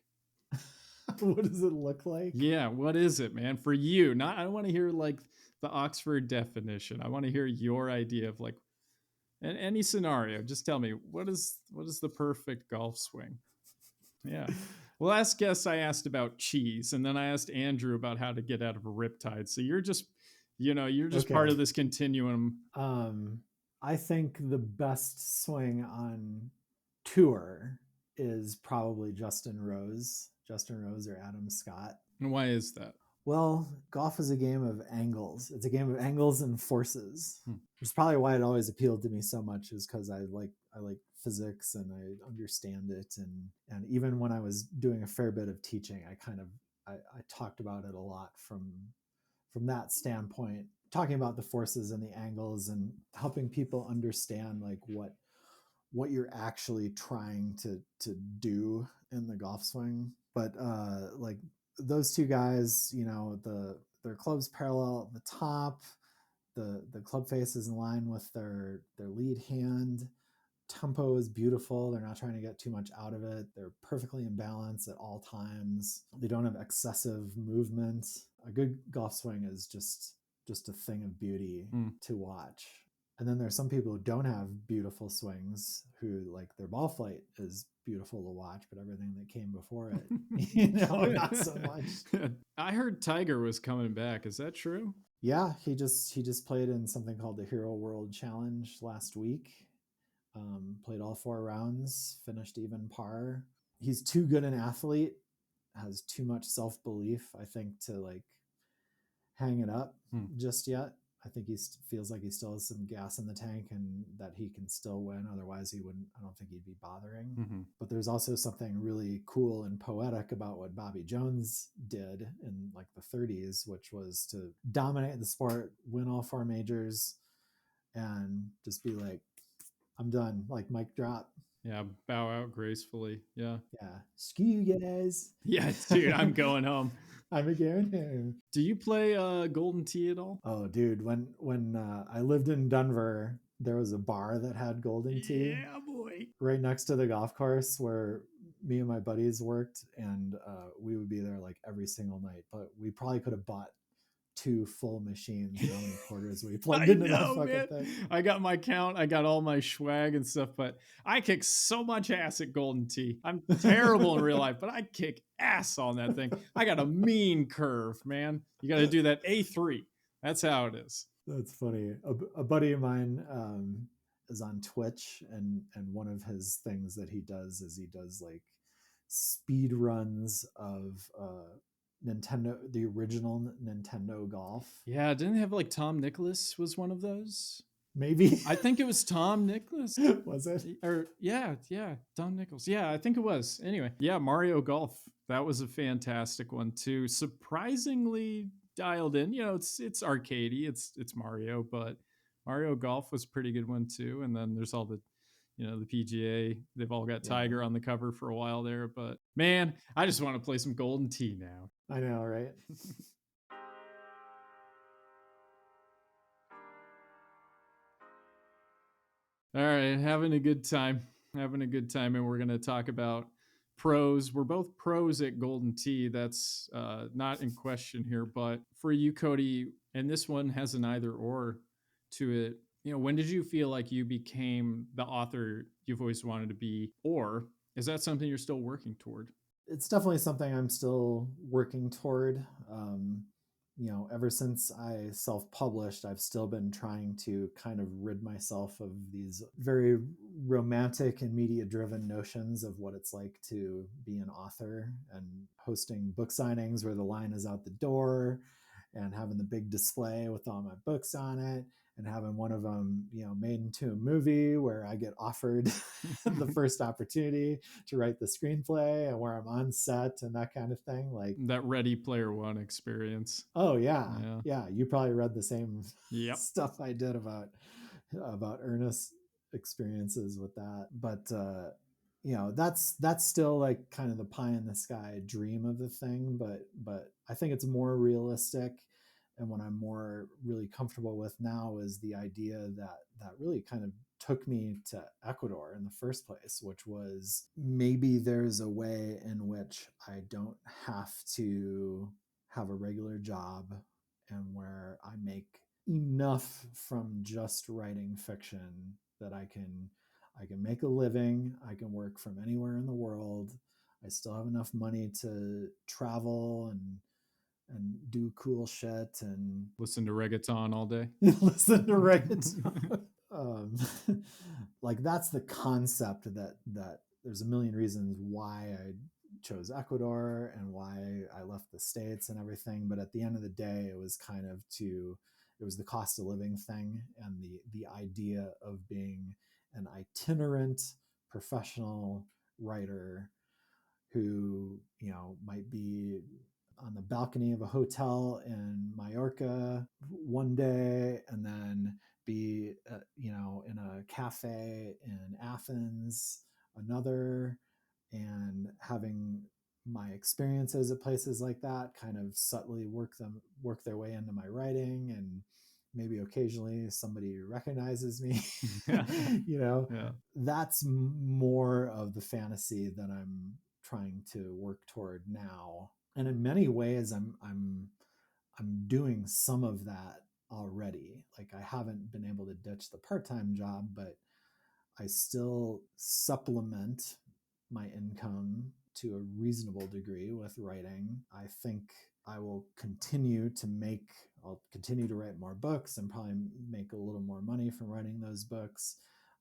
What does it look like? Yeah, what is it, man? For you, not I don't want to hear like the Oxford definition. I want to hear your idea of like in any scenario. Just tell me what is the perfect golf swing? Yeah. Well, last guest I asked about cheese, and then I asked Andrew about how to get out of a riptide. So you're just part Okay. of this continuum. I think the best swing on tour is probably Justin Rose or Adam Scott. And why is that? Well, golf is a game of angles. It's a game of angles and forces. Hmm. Which is probably why it always appealed to me so much, is because I like physics and I understand it, and even when I was doing a fair bit of teaching, I talked about it a lot from that standpoint, talking about the forces and the angles and helping people understand like what you're actually trying to do in the golf swing. But like those two guys, their clubs parallel at the top, the club face is in line with their lead hand. Tempo is beautiful. They're not trying to get too much out of it. They're perfectly in balance at all times. They don't have excessive movement. A good golf swing is just a thing of beauty to watch. And then there's some people who don't have beautiful swings, who like their ball flight is beautiful to watch, but everything that came before it, not so much. I heard Tiger was coming back. Is that true? Yeah, he just played in something called the Hero World Challenge last week. Played all 4 rounds, finished even par. He's too good an athlete, has too much self belief, I think, to like hang it up just yet. I think he feels like he still has some gas in the tank and that he can still win. Otherwise, he wouldn't. I don't think he'd be bothering. Mm-hmm. But there's also something really cool and poetic about what Bobby Jones did in like the 30s, which was to dominate the sport, win all 4 majors, and just be like, I'm done, like mic drop. Yeah, bow out gracefully. Yeah. Screw you guys. Yeah, dude, I'm going home. I'm going home. Do you play Golden Tee at all? Oh, dude, when I lived in Denver, there was a bar that had Golden Tee. Yeah, boy. Right next to the golf course where me and my buddies worked, and we would be there like every single night. But we probably could have bought 2 full machines. How many quarters we plugged into that fucking thing? I got my count. I got all my swag and stuff, but I kick so much ass at Golden Tee. I'm terrible in real life, but I kick ass on that thing. I got a mean curve, man. You got to do that A3. That's how it is. That's funny. A buddy of mine is on Twitch, and one of his things that he does is he does like speed runs of Nintendo, the original Nintendo Golf. Yeah, didn't they have like Tom Nicholas was one of those? Maybe. I think it was Tom Nicholas. Was it? Or yeah, Tom Nicholas. Yeah, I think it was. Anyway, yeah, Mario Golf. That was a fantastic one too. Surprisingly dialed in. It's arcadey. It's Mario, but Mario Golf was a pretty good one too. And then there's all the the PGA. They've all got Tiger on the cover for a while there. But man, I just want to play some Golden Tee now. I know, right? All right, having a good time. And we're going to talk about pros. We're both pros at Golden Tee. That's not in question here. But for you, Cody, and this one has an either or to it. When did you feel like you became the author you've always wanted to be? Or is that something you're still working toward? It's definitely something I'm still working toward. Ever since I self-published, I've still been trying to kind of rid myself of these very romantic and media-driven notions of what it's like to be an author, and hosting book signings where the line is out the door, and having the big display with all my books on it, and having one of them, made into a movie where I get offered the first opportunity to write the screenplay, and where I'm on set and that kind of thing. Like that Ready Player One experience. Oh yeah. You probably read the same stuff I did about Ernest's experiences with that. But that's still like kind of the pie in the sky dream of the thing. But I think it's more realistic. And what I'm more really comfortable with now is the idea that really kind of took me to Ecuador in the first place, which was maybe there's a way in which I don't have to have a regular job, and where I make enough from just writing fiction that I can make a living. I can work from anywhere in the world. I still have enough money to travel and do cool shit and listen to reggaeton all day. Listen to reggaeton. Like that's the concept that there's a million reasons why I chose Ecuador and why I left the States and everything. But at the end of the day, it was kind of it was the cost of living thing and the idea of being an itinerant professional writer who, might be on the balcony of a hotel in Mallorca one day and then be, in a cafe in Athens another, and having my experiences at places like that kind of subtly work their way into my writing, and maybe occasionally somebody recognizes me. you know Yeah. that's more of the fantasy that I'm trying to work toward now, and in many ways I'm doing some of that already. Like, I haven't been able to ditch the part-time job, but I still supplement my income to a reasonable degree with writing. I think I'll continue to write more books and probably make a little more money from writing those books.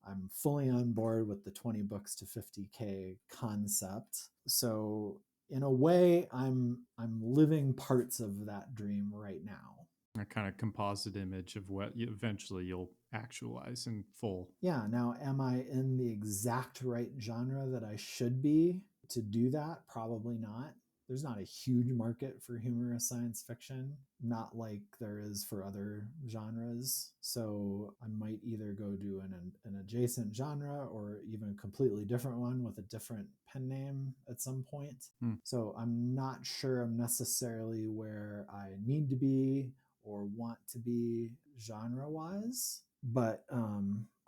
I'm fully on board with the 20 books to 50K concept. So in a way, I'm living parts of that dream right now. A kind of composite image of what eventually you'll actualize in full. Yeah, now am I in the exact right genre that I should be to do that? Probably not. There's not a huge market for humorous science fiction, not like there is for other genres. So I might either go do an adjacent genre or even a completely different one with a different pen name at some point. So I'm not sure I'm necessarily where I need to be or want to be genre wise, but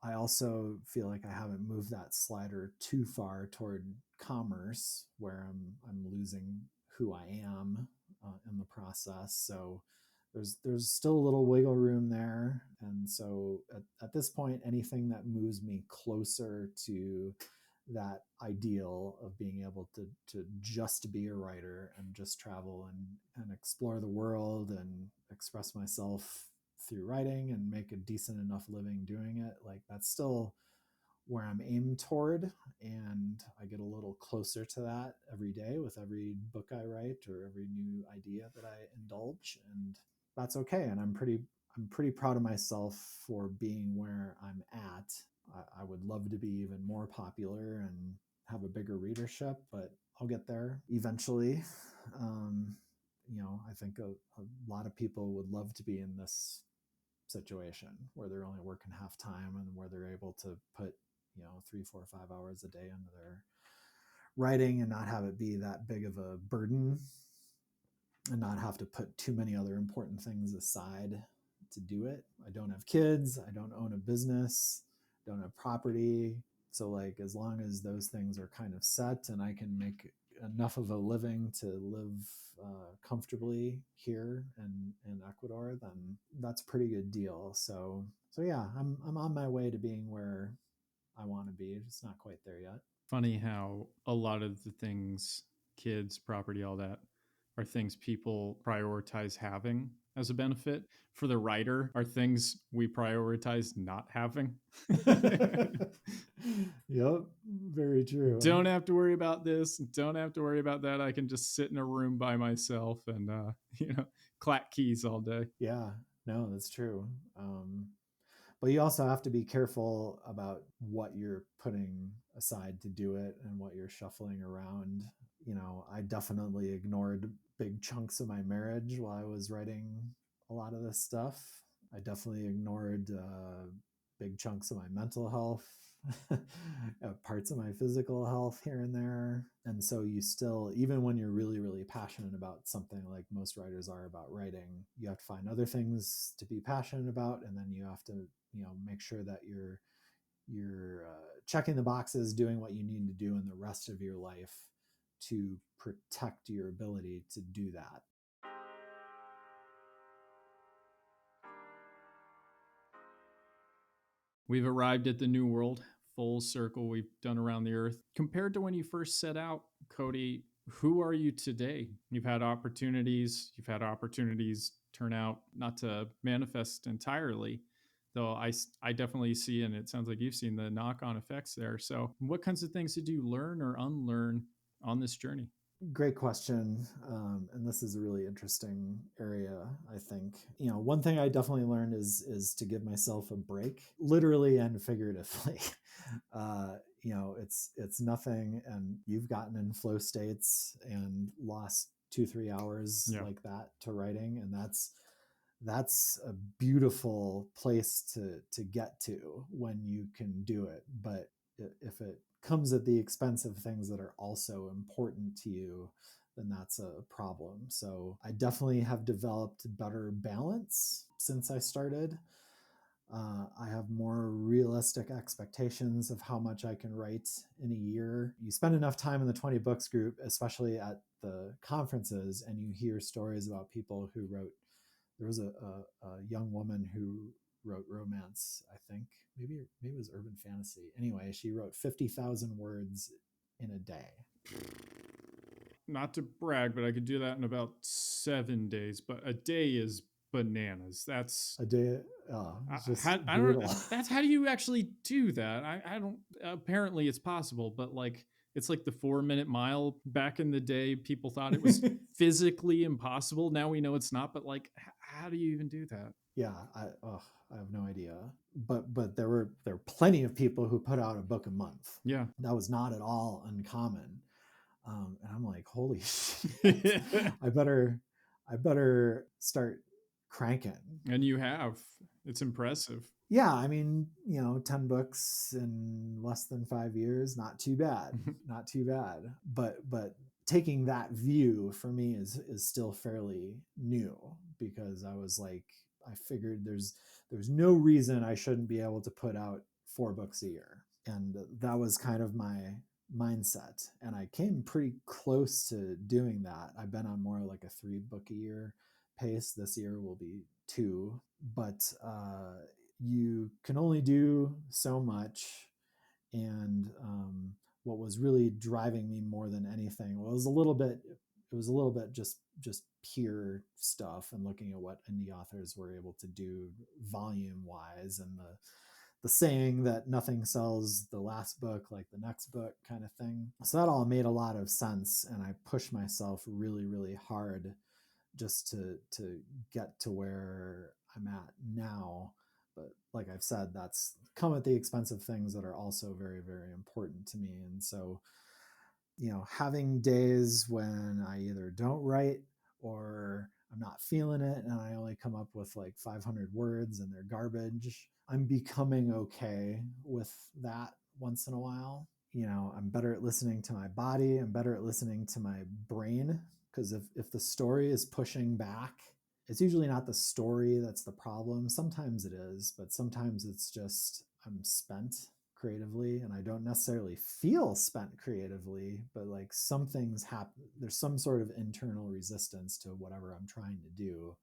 I also feel like I haven't moved that slider too far toward commerce, where I'm losing who I am in the process. So there's still a little wiggle room there, and so at this point, anything that moves me closer to that ideal of being able to just be a writer and just travel and explore the world and express myself through writing and make a decent enough living doing it, like, that's still where I'm aimed toward. And I get a little closer to that every day with every book I write or every new idea that I indulge, and that's okay. And I'm pretty proud of myself for being where I'm at. I would love to be even more popular and have a bigger readership, but I'll get there eventually. I think a lot of people would love to be in this situation where they're only working half time and where they're able to put 3, 4, 5 hours a day into their writing and not have it be that big of a burden, and not have to put too many other important things aside to do it. I don't have kids, I don't own a business, don't have property. So, like, as long as those things are kind of set and I can make enough of a living to live comfortably here in Ecuador, then that's a pretty good deal. So yeah, I'm on my way to being where I want to be. It's not quite there yet. Funny how a lot of the things, kids, property, all that, are things people prioritize having as a benefit. For the writer, are things we prioritize not having. Yep, very true. Don't have to worry about this. Don't have to worry about that. I can just sit in a room by myself and, clack keys all day. Yeah, no, that's true. But you also have to be careful about what you're putting aside to do it and what you're shuffling around. I definitely ignored big chunks of my marriage while I was writing a lot of this stuff. I definitely ignored big chunks of my mental health, parts of my physical health here and there. And so you still, even when you're really, really passionate about something, like most writers are about writing, you have to find other things to be passionate about. And then you have to, make sure that you're checking the boxes, doing what you need to do in the rest of your life to protect your ability to do that. We've arrived at the new world, full circle. We've done around the earth. Compared to when you first set out, Cody, who are you today? You've had opportunities. You've had opportunities turn out not to manifest entirely, though I definitely see, and it sounds like you've seen the knock-on effects there. So what kinds of things did you learn or unlearn on this journey? Great question. And this is a really interesting area, I think. One thing I definitely learned is to give myself a break, literally and figuratively. It's nothing, and you've gotten in flow states and lost 2-3 hours Yeah. like that to writing, and that's a beautiful place to get to when you can do it. But if it comes at the expense of things that are also important to you, then that's a problem. So I definitely have developed better balance since I started. I have more realistic expectations of how much I can write in a year. You spend enough time in the 20 books group, especially at the conferences, and you hear stories about people who wrote. There was a young woman who wrote romance, I think. Maybe it was urban fantasy. Anyway, she wrote 50,000 words in a day. Not to brag, but I could do that in about 7 days. But a day is bananas. That's A day, it's just I don't. brutal. That's how do you actually do that? I don't. Apparently, it's possible, but like it's like the 4 minute mile back in the day. People thought it was physically impossible. Now we know it's not. But like, how do you even do that? Yeah, I have no idea. But there were plenty of people who put out a book a month. Yeah. That was not at all uncommon. And I'm like, holy shit! I better start cranking. And you have. It's impressive. Yeah, I mean, 10 books in less than 5 years, not too bad, not too bad. But taking that view for me is still fairly new, because I was like, I figured there's no reason I shouldn't be able to put out 4 books a year, and that was kind of my mindset. And I came pretty close to doing that. I've been on more like a 3 book a year pace. This year will be 2, but you can only do so much. And what was really driving me more than anything was it was a little bit just peer stuff, and looking at what indie authors were able to do volume wise, and the saying that nothing sells the last book like the next book kind of thing. So that all made a lot of sense, and I pushed myself really, really hard just to get to where I'm at now. But like I've said, that's come at the expense of things that are also very, very important to me. And so, having days when I either don't write or I'm not feeling it and I only come up with like 500 words and they're garbage, I'm becoming okay with that once in a while. I'm better at listening to my body. I'm better at listening to my brain, because if the story is pushing back, it's usually not the story that's the problem. Sometimes it is, but sometimes it's just I'm spent creatively, and I don't necessarily feel spent creatively, but like some things happen. There's some sort of internal resistance to whatever I'm trying to do.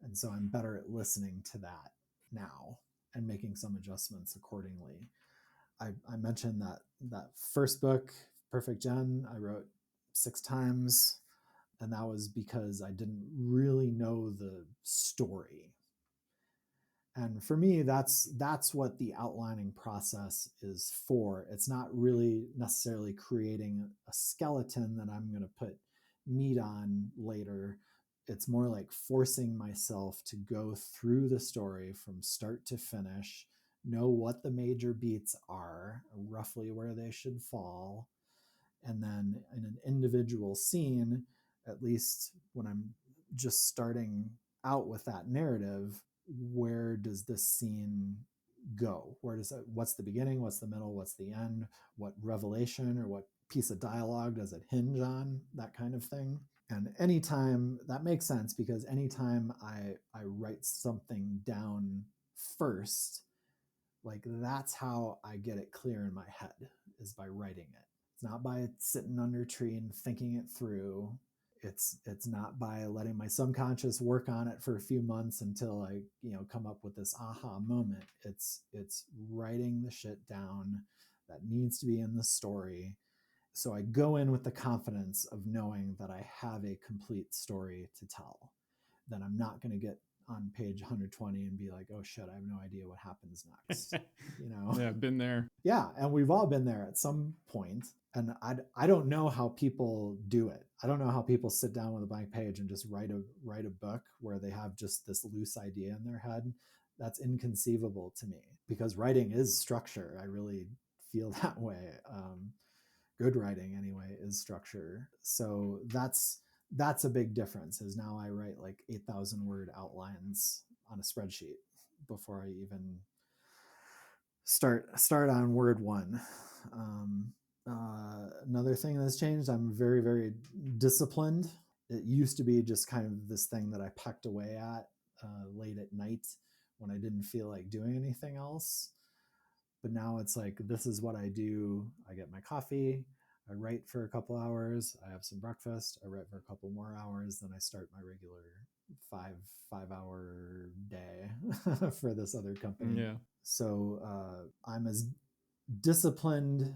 And so I'm better at listening to that now and making some adjustments accordingly. I mentioned that first book, Perfect Gen, I wrote 6 times, and that was because I didn't really know the story. And for me, that's what the outlining process is for. It's not really necessarily creating a skeleton that I'm going to put meat on later. It's more like forcing myself to go through the story from start to finish, know what the major beats are, roughly where they should fall, and then in an individual scene, at least when I'm just starting out with that narrative, where does this scene go? What's the beginning, what's the middle, what's the end, what revelation or what piece of dialogue does it hinge on, that kind of thing. And anytime that makes sense, because anytime I write something down first, like that's how I get it clear in my head, is by writing it. It's not by sitting under a tree and thinking it through. It's not by letting my subconscious work on it for a few months until I come up with this aha moment. It's writing the shit down that needs to be in the story. So I go in with the confidence of knowing that I have a complete story to tell. Then I'm not going to get on page 120 and be like, oh shit, I have no idea what happens next. Yeah, been there. Yeah, and we've all been there at some point. And I don't know how people do it. I don't know how people sit down with a blank page and just write a book where they have just this loose idea in their head. That's inconceivable to me, because writing is structure. I really feel that way. Good writing anyway is structure. So that's a big difference. Is now I write like 8,000 word outlines on a spreadsheet before I even start on word one. Another thing that's changed, I'm very, very disciplined. It used to be just kind of this thing that I pecked away at late at night when I didn't feel like doing anything else. But now it's like, this is what I do. I get my coffee, I write for a couple hours, I have some breakfast, I write for a couple more hours, then I start my regular five hour day for this other company. Yeah. So I'm as disciplined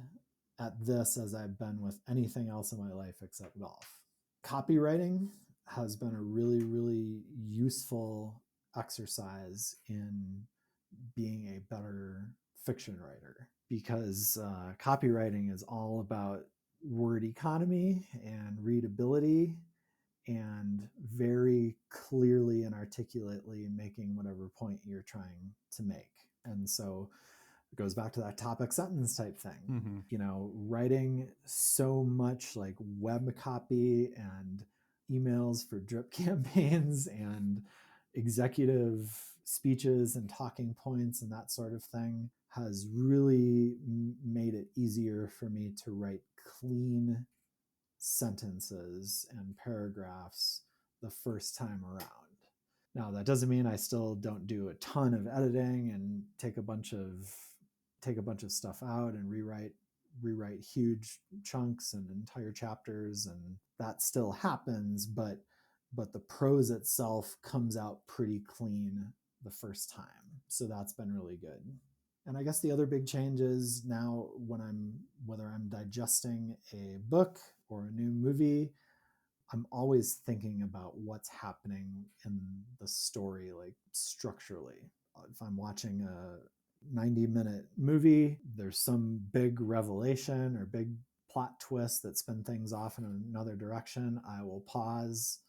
at this as I've been with anything else in my life except golf. Copywriting has been a really, really useful exercise in being a better fiction writer, because copywriting is all about word economy and readability and very clearly and articulately making whatever point you're trying to make. And so it goes back to that topic sentence type thing. Mm-hmm. You know, writing so much like web copy and emails for drip campaigns and executive speeches and talking points and that sort of thing has really made it easier for me to write clean sentences and paragraphs the first time around. Now, that doesn't mean I still don't do a ton of editing and take a bunch of stuff out and rewrite huge chunks and entire chapters, and that still happens, but the prose itself comes out pretty clean the first time. So that's been really good. And I guess the other big change is now whether I'm digesting a book or a new movie, I'm always thinking about what's happening in the story, like structurally. If I'm watching a 90-minute movie, there's some big revelation or big plot twist that spin things off in another direction, I will pause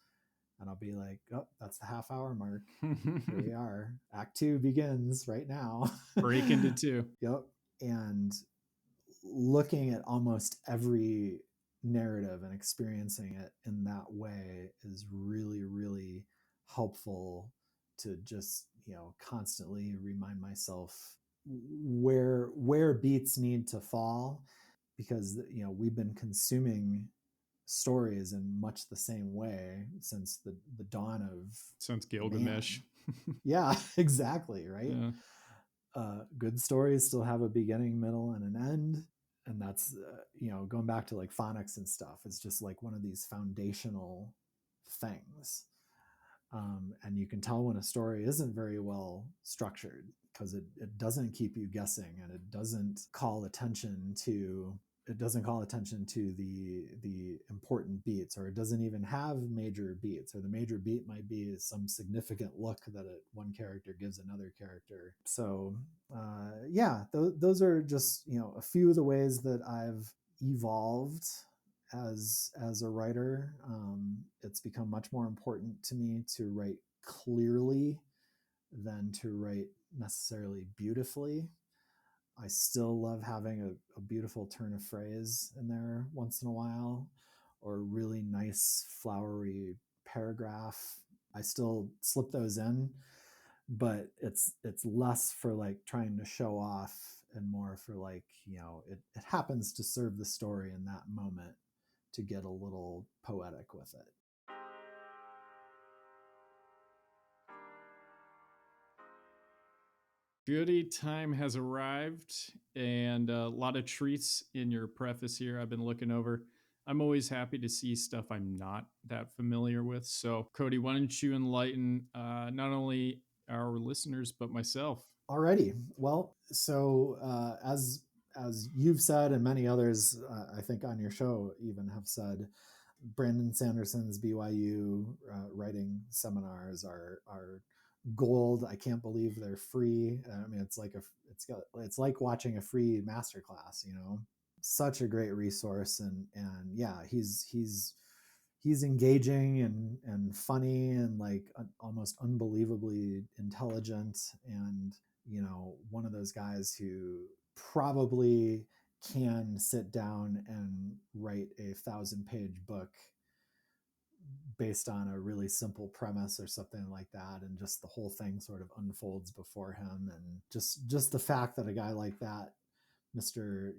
and I'll be like, oh, that's the half-hour mark. Here we are. Act 2 begins right now. Break into 2. Yep. And looking at almost every narrative and experiencing it in that way is really, really helpful to just, constantly remind myself where beats need to fall, because, we've been consuming stories in much the same way since the dawn of Since Gilgamesh. Yeah, exactly. Right. Yeah. Good stories still have a beginning, middle, and an end. And that's, going back to like phonics and stuff, it's just like one of these foundational things. And you can tell when a story isn't very well structured, because it doesn't keep you guessing, and it doesn't call attention to the important beats, or it doesn't even have major beats, or the major beat might be some significant look that one character gives another character. So those are just a few of the ways that I've evolved as a writer. It's become much more important to me to write clearly than to write necessarily beautifully. I still love having a beautiful turn of phrase in there once in a while, or a really nice flowery paragraph. I still slip those in, but it's less for like trying to show off and more for like, it happens to serve the story in that moment to get a little poetic with it. Goody time has arrived, and a lot of treats in your preface here I've been looking over. I'm always happy to see stuff I'm not that familiar with. So, Cody, why don't you enlighten not only our listeners, but myself? Alrighty. Well, so as you've said, and many others, I think on your show even have said, Brandon Sanderson's BYU writing seminars are gold. I can't believe they're free. I mean, it's like watching a free masterclass. such a great resource, and yeah, he's engaging and funny and like almost unbelievably intelligent, and one of those guys who probably can sit down and write a 1,000-page book based on a really simple premise or something like that, and just the whole thing sort of unfolds before him. And just the fact that a guy like that, Mr.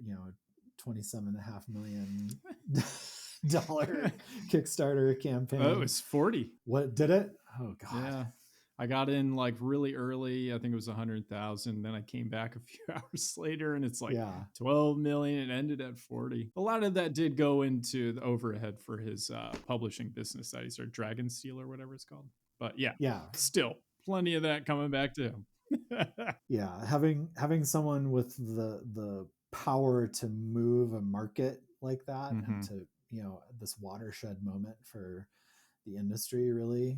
27.5 million dollar Kickstarter campaign. Oh, it was 40. What did it? Oh God. Yeah. I got in like really early. I think it was 100,000. Then I came back a few hours later and it's like 12 million. It ended at 40. A lot of that did go into the overhead for his publishing business that he started, Dragon Steel or whatever it's called. But yeah, still plenty of that coming back to him. Yeah, having someone with the power to move a market like that, and to this watershed moment for the industry, really,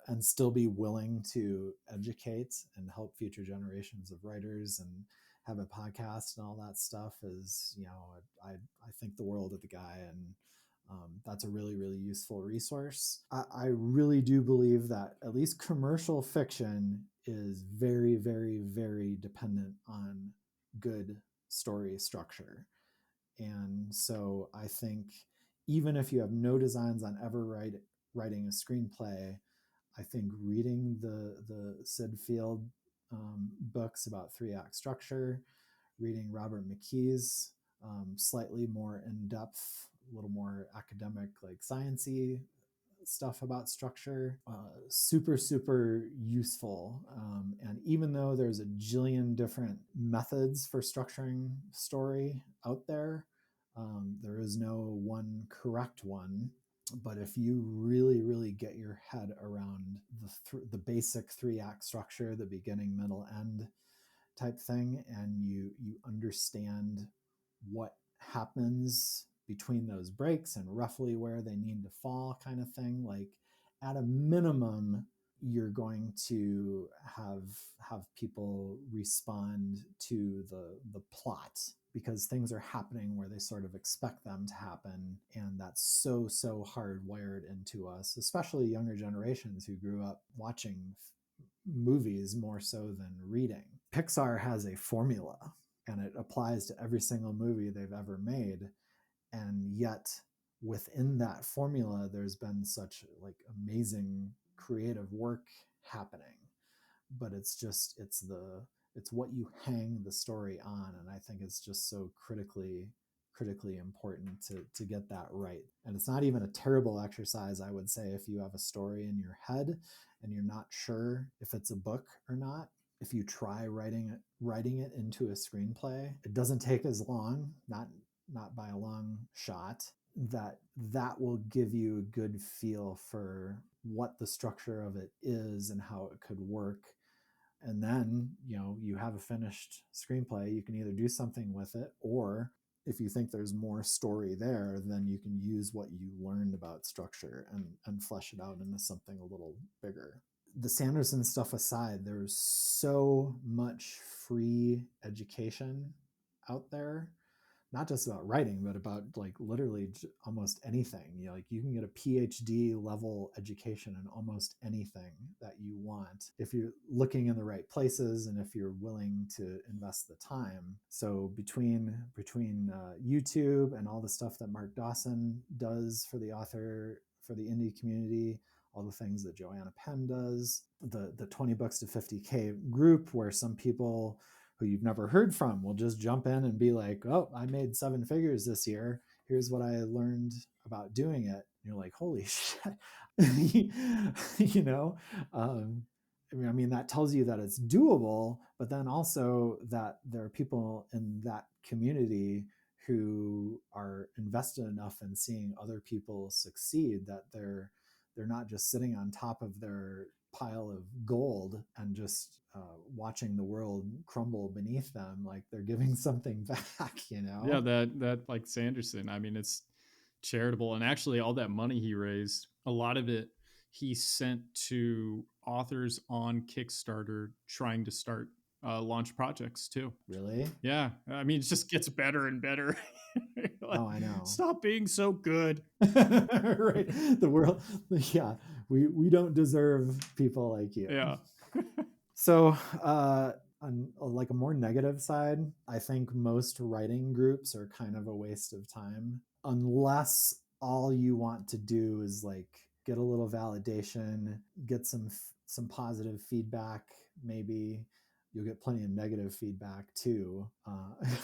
and still be willing to educate and help future generations of writers and have a podcast and all that stuff is, I think the world of the guy, and that's a really, really useful resource. I really do believe that at least commercial fiction is very, very, very dependent on good story structure. And so I think even if you have no designs on ever writing a screenplay, I think reading the Sid Field books about 3-act structure, reading Robert McKee's slightly more in-depth, a little more academic, like sciencey stuff about structure, super, super useful. And even though there's a jillion different methods for structuring story out there, there is no one correct one. But if you really, really get your head around the basic 3-act structure, the beginning, middle, end type thing, and you understand what happens between those breaks and roughly where they need to fall, kind of thing, like at a minimum you're going to have people respond to the plot, because things are happening where they sort of expect them to happen. And that's so hardwired into us, especially younger generations who grew up watching movies more so than reading. Pixar has a formula, and it applies to every single movie they've ever made. And yet within that formula, there's been such like amazing creative work happening. But it's what you hang the story on. And I think it's just so critically important to get that right. And it's not even a terrible exercise, I would say, if you have a story in your head and you're not sure if it's a book or not. If you try writing it into a screenplay, it doesn't take as long, not by a long shot. That will give you a good feel for what the structure of it is and how it could work. And then you have a finished screenplay. You can either do something with it, or if you think there's more story there, then you can use what you learned about structure and flesh it out into something a little bigger. The Sanderson stuff aside, there's so much free education out there, not just about writing, but about like literally almost anything. Like you can get a PhD level education in almost anything that you want if you're looking in the right places and if you're willing to invest the time. So between YouTube and all the stuff that Mark Dawson does for the indie community, all the things that Joanna Penn does, the 20 bucks to 50K group where some people who you've never heard from will just jump in and be like, oh, I made 7 figures this year. Here's what I learned about doing it. And you're like, holy shit. I mean, that tells you that it's doable, but then also that there are people in that community who are invested enough in seeing other people succeed that they're not just sitting on top of their pile of gold and just watching the world crumble beneath them. Like they're giving something back, Yeah, that like Sanderson, I mean, it's charitable. And actually all that money he raised, a lot of it he sent to authors on Kickstarter trying to start launch projects too. Really? Yeah, I mean, it just gets better and better. Like, Oh, I know. stop being so good. Right. The world, yeah, we don't deserve people like you. Yeah. So, on like a more negative side, I think most writing groups are kind of a waste of time unless all you want to do is like get a little validation, get some positive feedback. Maybe you'll get plenty of negative feedback too.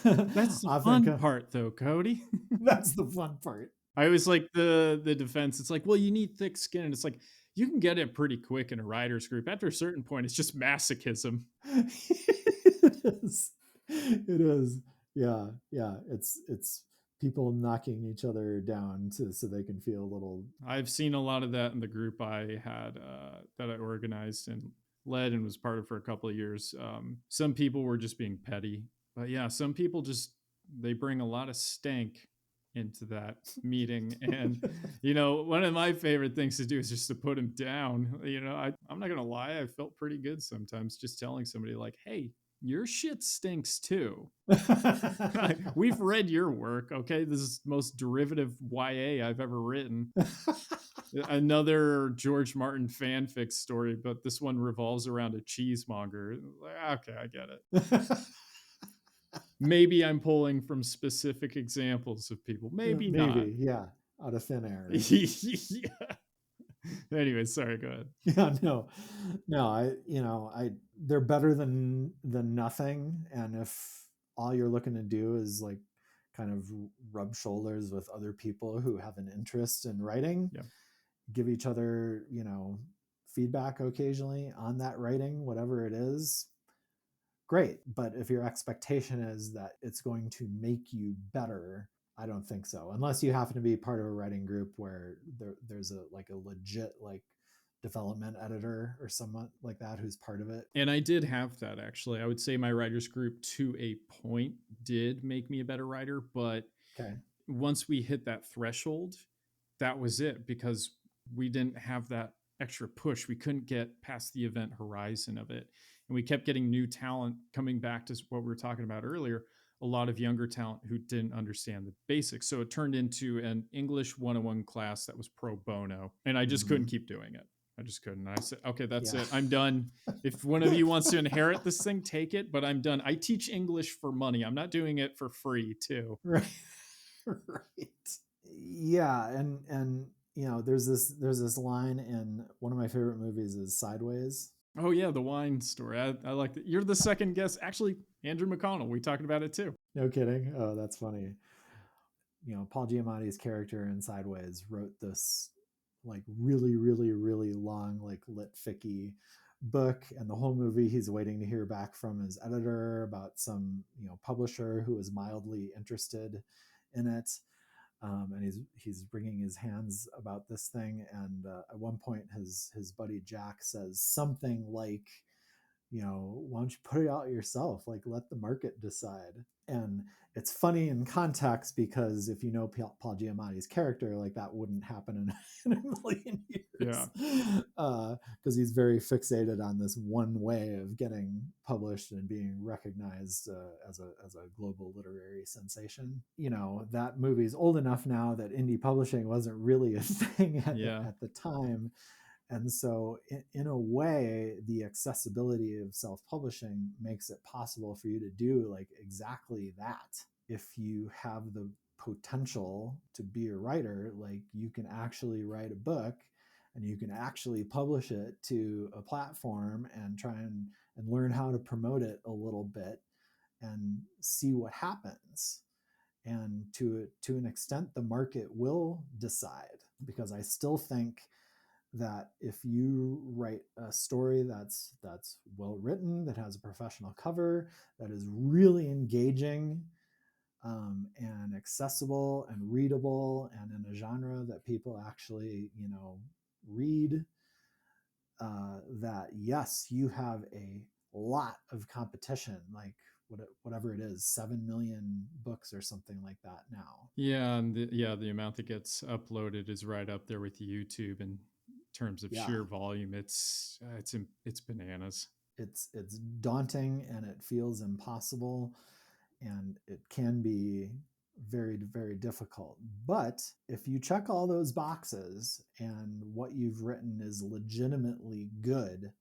That's the Often, fun part, though, Cody. that's the fun part. I always like the defense. It's like, well, you need thick skin, and it's like you can get it pretty quick in a writers group. After a certain point, it's just masochism. It is. It is. Yeah, yeah. It's people knocking each other down so they can feel a little. I've seen a lot of that in the group I had that I organized and led and was part of for a couple of years. Some people were just being petty, but yeah, some people just they bring a lot of stank into that meeting. And one of my favorite things to do is just to put them down. I'm not gonna lie, I felt pretty good sometimes just telling somebody like, hey, your shit stinks too. We've read your work, okay? This is the most derivative YA I've ever written. Another George Martin fanfic story, but this one revolves around a cheesemonger. Okay, I get it. Maybe I'm pulling from specific examples of people. Maybe not. Maybe, yeah, out of thin air. Yeah. Anyway, sorry, go ahead. Yeah, no, I they're better than nothing. And if all you're looking to do is like kind of rub shoulders with other people who have an interest in writing, Yeah. give each other, feedback occasionally on that writing, whatever it is, great. But if your expectation is that it's going to make you better, I don't think so. Unless you happen to be part of a writing group where there's a legit like development editor or someone like that who's part of it. And I did have that actually. I would say my writers group to a point did make me a better writer, but Okay. once we hit that threshold, that was it because we didn't have that extra push. We couldn't get past the event horizon of it. And we kept getting new talent coming back to what we were talking about earlier, a lot of younger talent who didn't understand the basics. So it turned into an English 101 class that was pro bono. And I just couldn't keep doing it. I just couldn't. I said, okay, that's it. I'm done. If one of you wants to inherit this thing, take it, but I'm done. I teach English for money. I'm not doing it for free, too. Right. Right. Yeah, and there's this line in one of my favorite movies is Sideways. Oh yeah, the wine story. I like that. You're the second guest. Actually, Andrew McConnell. We talked about it too. No kidding. Oh, that's funny. Paul Giamatti's character in Sideways wrote this like really, really, really long, like lit ficky book, and the whole movie he's waiting to hear back from his editor about some publisher who is mildly interested in it. And he's wringing his hands about this thing, and at one point his buddy Jack says something like, why don't you put it out yourself, like let the market decide. And it's funny in context because if you know Paul Giamatti's character, like that wouldn't happen in a million years. Yeah. Because he's very fixated on this one way of getting published and being recognized as a global literary sensation. That movie's old enough now that indie publishing wasn't really a thing at the time. And so, in a way, the accessibility of self-publishing makes it possible for you to do like exactly that. If you have the potential to be a writer, like you can actually write a book and you can actually publish it to a platform and try and learn how to promote it a little bit and see what happens. And to an extent, the market will decide, because I still think that if you write a story that's well written, that has a professional cover, that is really engaging and accessible and readable, and in a genre that people actually read, that yes, you have a lot of competition, like whatever it is, 7 million books or something like that now. Yeah, and the amount that gets uploaded is right up there with YouTube in terms of sheer volume. It's bananas. it's daunting and it feels impossible, and it can be very, very difficult. But if you check all those boxes and what you've written is legitimately good,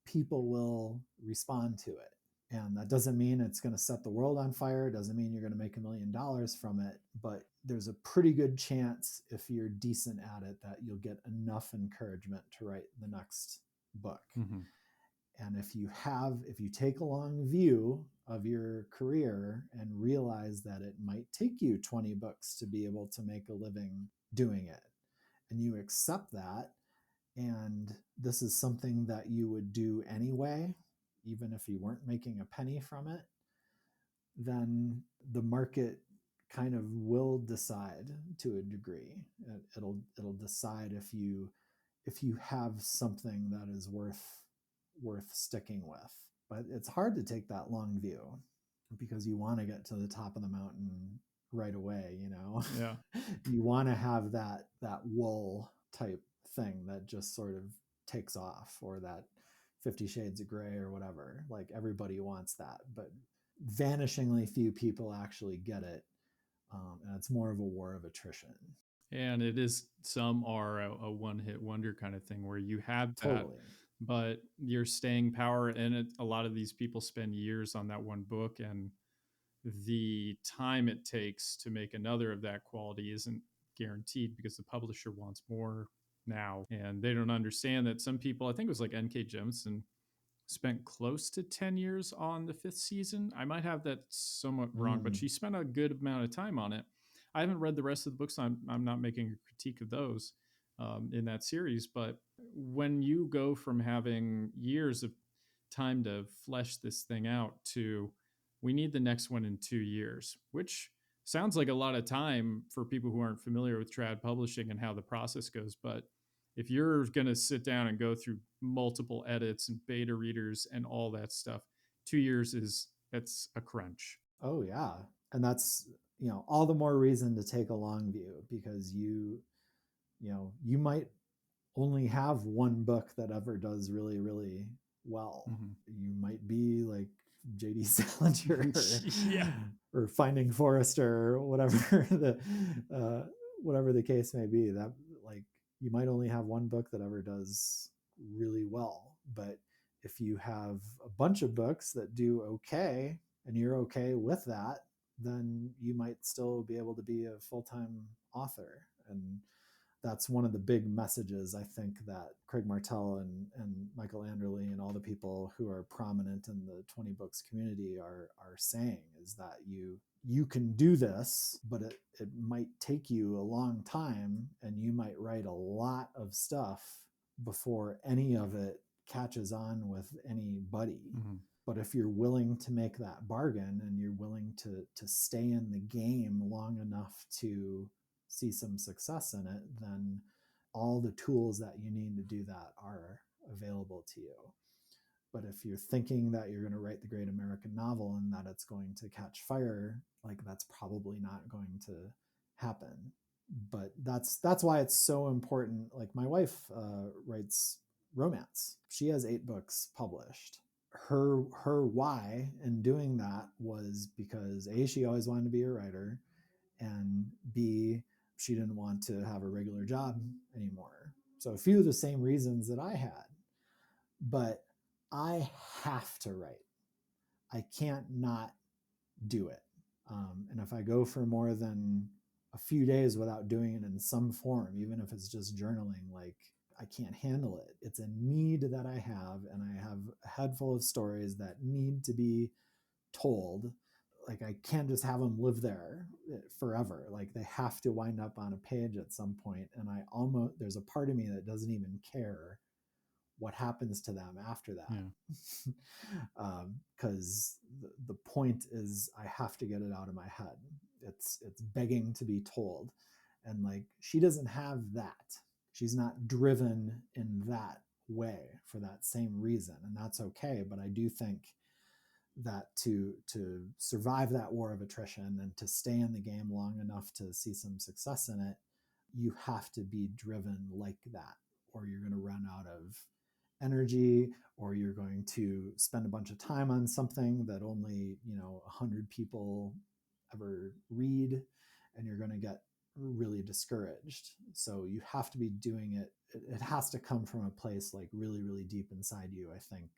people will respond to it. And that doesn't mean it's going to set the world on fire. It doesn't mean you're going to make $1 million from it. But there's a pretty good chance, if you're decent at it, that you'll get enough encouragement to write the next book. Mm-hmm. And if you take a long view of your career and realize that it might take you 20 books to be able to make a living doing it, and you accept that, and this is something that you would do anyway, even if you weren't making a penny from it, then the market kind of will decide to a degree. It'll decide if you have something that is worth sticking with. But it's hard to take that long view because you want to get to the top of the mountain right away, you know. Yeah. You want to have that wool type thing that just sort of takes off, or that 50 Shades of Grey or whatever. Like, everybody wants that, but vanishingly few people actually get it. And it's more of a war of attrition. And it is, some are a one-hit wonder kind of thing where you have that, Totally. but your staying power, and a lot of these people spend years on that one book, and the time it takes to make another of that quality isn't guaranteed because the publisher wants more now. And they don't understand that some people, I think it was like N.K. Jemisin, spent close to 10 years on the 5th season. I might have that somewhat wrong, but she spent a good amount of time on it. I haven't read the rest of the books. I'm not making a critique of those in that series. But when you go from having years of time to flesh this thing out to, we need the next one in 2 years, which sounds like a lot of time for people who aren't familiar with trad publishing and how the process goes. But if you're going to sit down and go through multiple edits and beta readers and all that stuff, 2 years that's a crunch. Oh yeah. And that's, all the more reason to take a long view, because you might only have one book that ever does really, really well. Mm-hmm. You might be like J.D. Salinger yeah, or Finding Forrester, or whatever the case may be. That, like, you might only have one book that ever does really well. But if you have a bunch of books that do okay, and you're okay with that, then you might still be able to be a full-time author. And that's one of the big messages, I think, that Craig Martell and Michael Anderle and all the people who are prominent in the 20 books community are saying, is that you can do this, but it might take you a long time, and you might write a lot of stuff before any of it catches on with anybody. Mm-hmm. But if you're willing to make that bargain, and you're willing to stay in the game long enough to see some success in it, then all the tools that you need to do that are available to you. But if you're thinking that you're going to write the great American novel and that it's going to catch fire, like, that's probably not going to happen. But that's why it's so important. Like, my wife writes romance. She has 8 books published. Her why in doing that was because A, she always wanted to be a writer, and B, she didn't want to have a regular job anymore. So a few of the same reasons that I had. But I have to write. I can't not do it. And if I go for more than a few days without doing it in some form, even if it's just journaling, like, I can't handle it. It's a need that I have, and I have a head full of stories that need to be told. Like, I can't just have them live there forever. Like, they have to wind up on a page at some point. And there's a part of me that doesn't even care what happens to them after that. Because the point is, I have to get it out of my head. It's begging to be told. And, like, she doesn't have that. She's not driven in that way for that same reason. And that's okay. But I do think that to survive that war of attrition and to stay in the game long enough to see some success in it, you have to be driven like that, or you're going to run out of energy, or you're going to spend a bunch of time on something that only 100 people ever read, and you're going to get really discouraged. So you have to be doing it. It has to come from a place like really, really deep inside you, I think,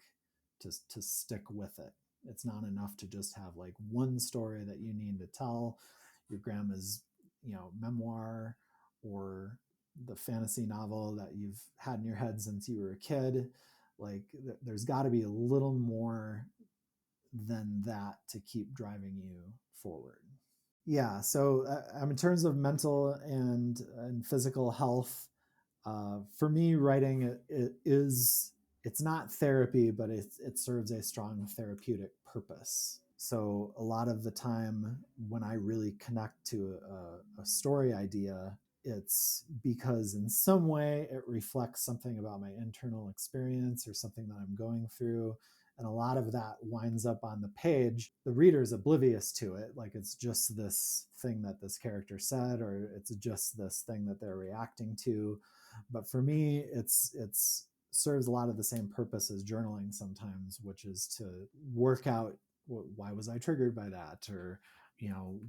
to stick with it. It's not enough to just have like one story that you need to tell, your grandma's memoir, or the fantasy novel that you've had in your head since you were a kid. Like there's got to be a little more than that to keep driving you forward. Yeah, so in terms of mental and physical health, for me, writing it's not therapy, but it serves a strong therapeutic purpose. So a lot of the time when I really connect to a story idea, it's because in some way it reflects something about my internal experience or something that I'm going through. And a lot of that winds up on the page. The reader's oblivious to it. Like it's just this thing that this character said, or it's just this thing that they're reacting to. But for me, it's serves a lot of the same purpose as journaling sometimes, which is to work out why was I triggered by that, or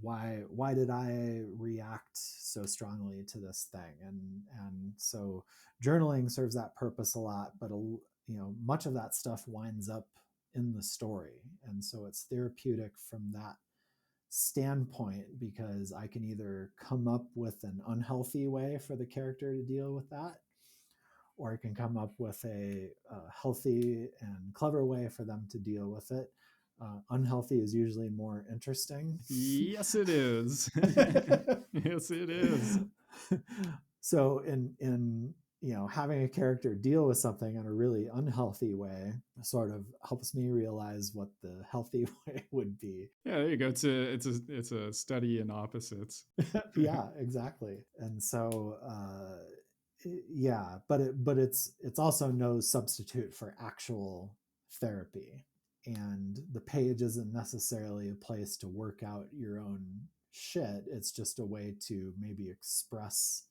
why did I react so strongly to this thing, and so journaling serves that purpose a lot. But much of that stuff winds up in the story, and so it's therapeutic from that standpoint, because I can either come up with an unhealthy way for the character to deal with that, or I can come up with a healthy and clever way for them to deal with it. Unhealthy is usually more interesting. Yes, it is. Yes, it is. So in having a character deal with something in a really unhealthy way sort of helps me realize what the healthy way would be. Yeah, there you go. It's a study in opposites. Yeah, exactly. And so yeah, but it's also no substitute for actual therapy. And the page isn't necessarily a place to work out your own shit. It's just a way to maybe express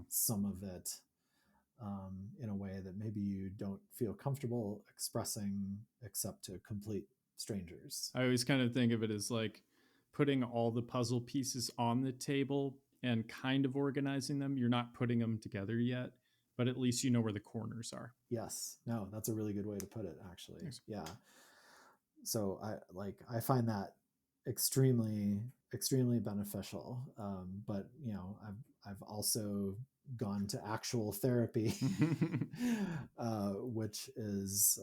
some of it in a way that maybe you don't feel comfortable expressing except to complete strangers. I always kind of think of it as like putting all the puzzle pieces on the table and kind of organizing them. You're not putting them together yet, but at least you know where the corners are. Yes, no, that's a really good way to put it, actually. Thanks. Yeah. So I find that extremely beneficial. But I've also gone to actual therapy, which is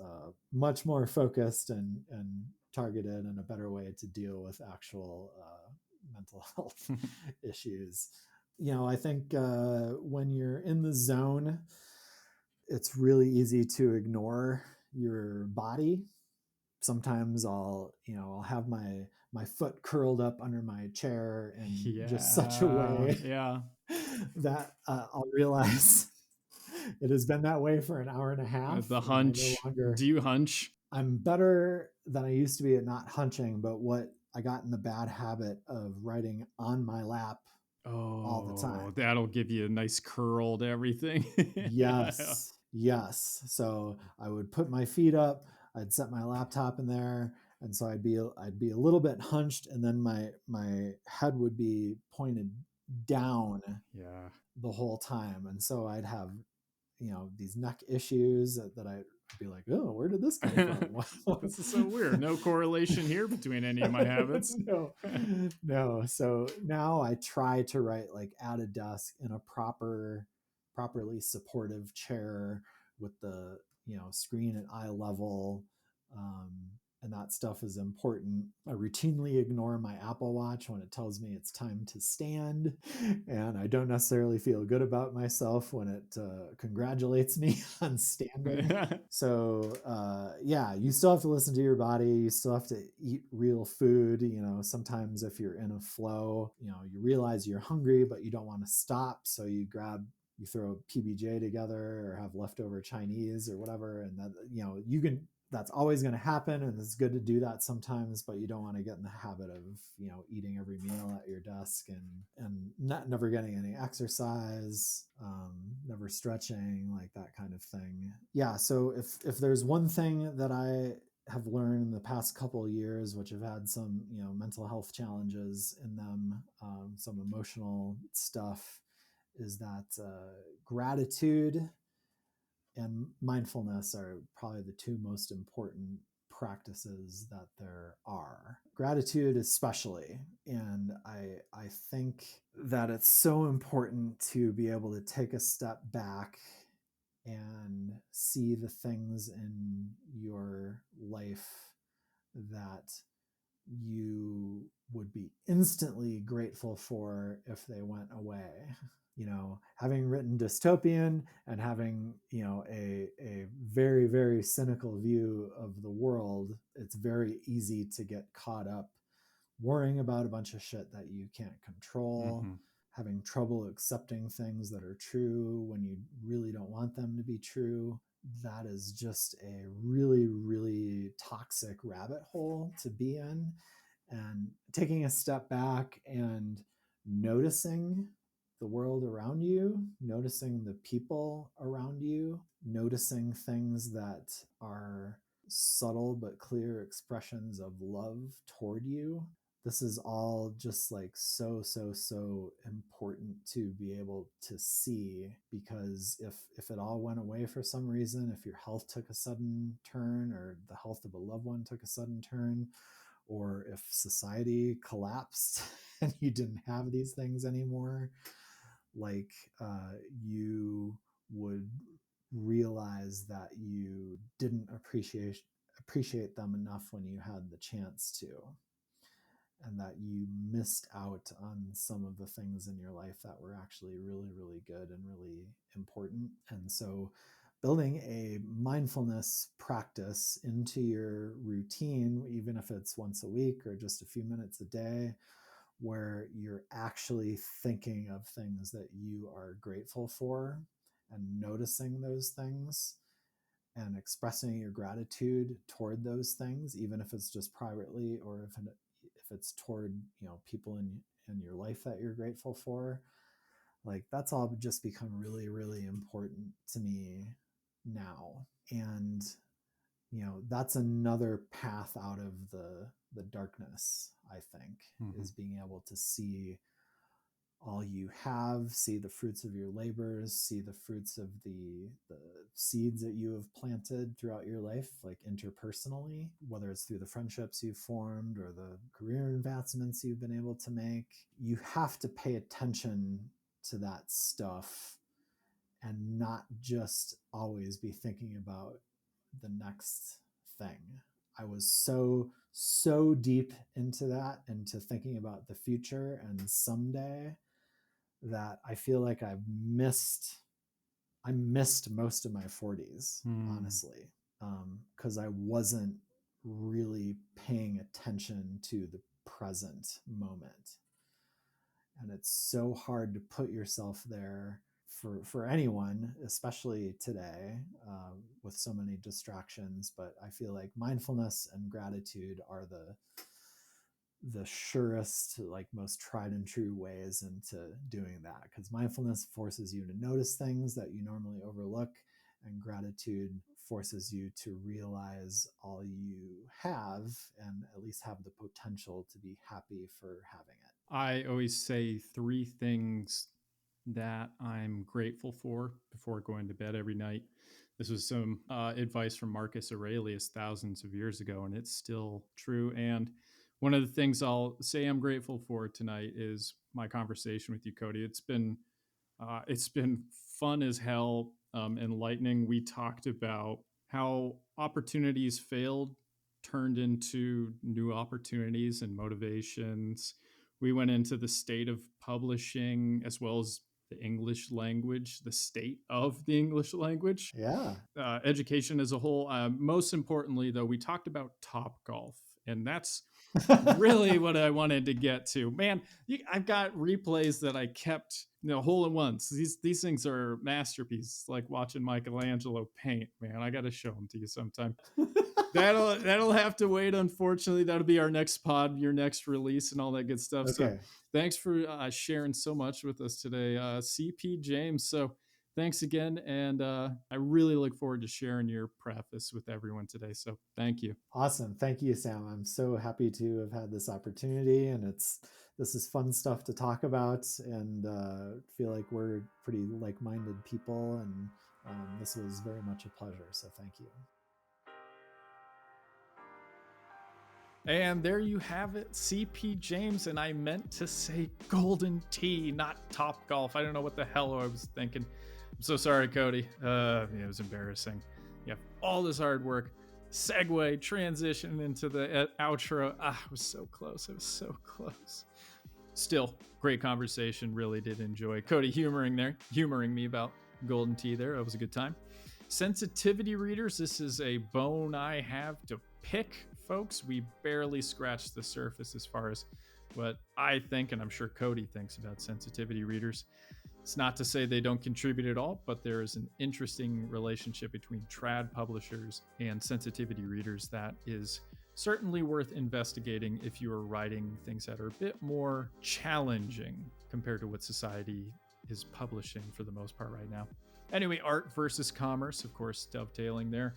much more focused and targeted, and a better way to deal with actual mental health issues. I think when you're in the zone, it's really easy to ignore your body. Sometimes I'll have my foot curled up under my chair in just such a way that I'll realize it has been that way for an hour and a half. The And I no hunch. longer. Do you hunch? I'm better than I used to be at not hunching, but what I got in the bad habit of writing on my lap all the time. That'll give you a nice curl to everything. Yes. Yes. So I would put my feet up, I'd set my laptop in there, and so I'd be a little bit hunched, and then my head would be pointed down the whole time. And so I'd have these neck issues that I'd be like, oh, where did this come from? This is so weird. No correlation here between any of my habits. No. So now I try to write like at a desk in a properly supportive chair with the screen at eye level, and that stuff is important. I routinely ignore my Apple Watch when it tells me it's time to stand, and I don't necessarily feel good about myself when it congratulates me on standing. So yeah, you still have to listen to your body. You still have to eat real food. Sometimes if you're in a flow, you realize you're hungry, but you don't want to stop, so you throw a PBJ together or have leftover Chinese or whatever, and that that's always going to happen, and it's good to do that sometimes, but you don't want to get in the habit of, you know, eating every meal at your desk and never getting any exercise, never stretching, like that kind of thing. Yeah, so if there's one thing that I have learned in the past couple of years, which have had some, you know, mental health challenges in them, some emotional stuff, is that gratitude and mindfulness are probably the two most important practices that there are. Gratitude especially. And I think that it's so important to be able to take a step back and see the things in your life that you would be instantly grateful for if they went away. You know, having written dystopian and having, you know, a very, very cynical view of the world, it's very easy to get caught up worrying about a bunch of shit that you can't control, having trouble accepting things that are true when you really don't want them to be true. That is just a really, really toxic rabbit hole to be in. And taking a step back and noticing the world around you, noticing the people around you, noticing things that are subtle but clear expressions of love toward you. This is all just like so important to be able to see, because if it all went away for some reason, if your health took a sudden turn, or the health of a loved one took a sudden turn, or if society collapsed and you didn't have these things anymore, like you would realize that you didn't appreciate them enough when you had the chance to, and that you missed out on some of the things in your life that were actually really, really good and really important. And so building a mindfulness practice into your routine, even if it's once a week or just a few minutes a day, where you're actually thinking of things that you are grateful for and noticing those things and expressing your gratitude toward those things, even if it's just privately, or if it's toward, you know, people in your life that you're grateful for. Like, that's all just become really, really important to me now. And, you know, that's another path out of the darkness, I think, is being able to see all you have, see the fruits of your labors, see the fruits of the seeds that you have planted throughout your life, like interpersonally, whether it's through the friendships you've formed or the career advancements you've been able to make. You have to pay attention to that stuff and not just always be thinking about the next thing. I was so deep into that, into thinking about the future and someday, that I feel like I missed most of my 40s, honestly, because I wasn't really paying attention to the present moment. And it's so hard to put yourself there for anyone, especially today, with so many distractions. But I feel like mindfulness and gratitude are the surest, like most tried and true ways into doing that, because mindfulness forces you to notice things that you normally overlook, and gratitude forces you to realize all you have and at least have the potential to be happy for having it. I always say 3 things that I'm grateful for before going to bed every night. This was some advice from Marcus Aurelius thousands of years ago, and it's still true. And one of the things I'll say I'm grateful for tonight is my conversation with you, Cody. It's been fun as hell, enlightening. We talked about how opportunities failed turned into new opportunities and motivations. We went into the state of publishing, as well as the English language, the state of the English language, Yeah. education as a whole. Most importantly, though, we talked about Top Golf, and that's really what I wanted to get to. Man, I've got replays that I kept, hole in ones. These things are masterpieces, like watching Michelangelo paint. Man, I got to show them to you sometime. That'll have to wait. Unfortunately, that'll be our next pod, your next release, and all that good stuff. Okay. So, thanks for sharing so much with us today, CP James. So, thanks again, and I really look forward to sharing your preface with everyone today. So, thank you. Awesome, thank you, Sam. I'm so happy to have had this opportunity, and this is fun stuff to talk about, and feel like we're pretty like-minded people, and this was very much a pleasure. So, thank you. And there you have it, CP James, and I meant to say Golden Tee, not Top Golf. I don't know what the hell I was thinking. I'm so sorry, Cody. It was embarrassing. You have all this hard work, segue, transition into the outro. It was so close. It was so close. Still, great conversation. Really did enjoy Cody humoring me about Golden Tee there. It was a good time. Sensitivity readers, this is a bone I have to pick, folks. We barely scratched the surface as far as what I think, and I'm sure Cody thinks about sensitivity readers. It's not to say they don't contribute at all, but there is an interesting relationship between trad publishers and sensitivity readers that is certainly worth investigating if you are writing things that are a bit more challenging compared to what society is publishing for the most part right now. Anyway, art versus commerce, of course, dovetailing there.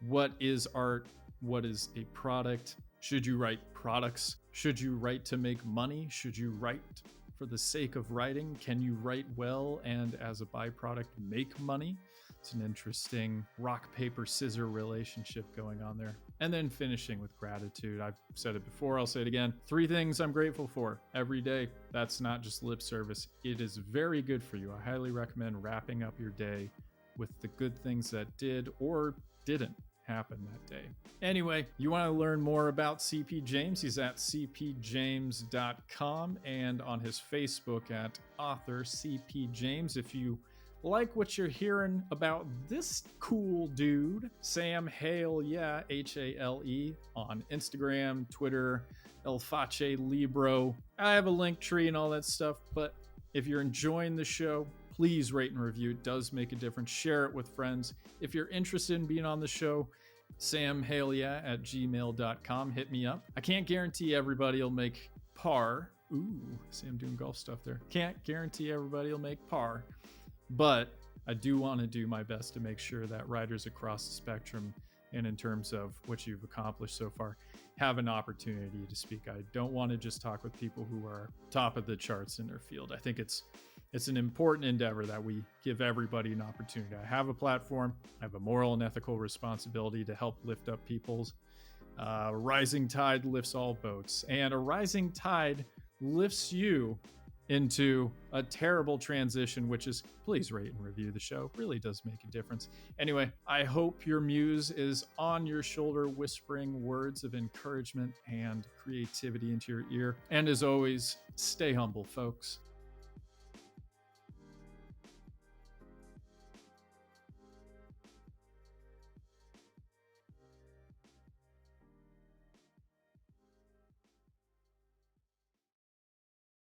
What is art? What is a product? Should you write products? Should you write to make money? Should you write for the sake of writing? Can you write well and as a byproduct make money? It's an interesting rock, paper, scissor relationship going on there. And then finishing with gratitude. I've said it before, I'll say it again. 3 things I'm grateful for every day. That's not just lip service. It is very good for you. I highly recommend wrapping up your day with the good things that did or didn't happen that day. Anyway, you want to learn more about CP James? He's at cpjames.com and on his Facebook at author CP James. If you like what you're hearing about this cool dude, Sam Hale, Hale, on Instagram, Twitter, El Face Libro. I have a link tree and all that stuff, but if you're enjoying the show, please rate and review. It does make a difference. Share it with friends. If you're interested in being on the show, samhalea@gmail.com. Hit me up. I can't guarantee everybody will make par. Ooh, Sam doing golf stuff there. Can't guarantee everybody will make par. But I do want to do my best to make sure that writers across the spectrum, and in terms of what you've accomplished so far, have an opportunity to speak. I don't want to just talk with people who are top of the charts in their field. I think it's an important endeavor that we give everybody an opportunity. I have a platform. I have a moral and ethical responsibility to help lift up people's. Rising tide lifts all boats, and a rising tide lifts you into a terrible transition, which is please rate and review the show. It really does make a difference. Anyway, I hope your muse is on your shoulder, whispering words of encouragement and creativity into your ear. And as always, stay humble, folks.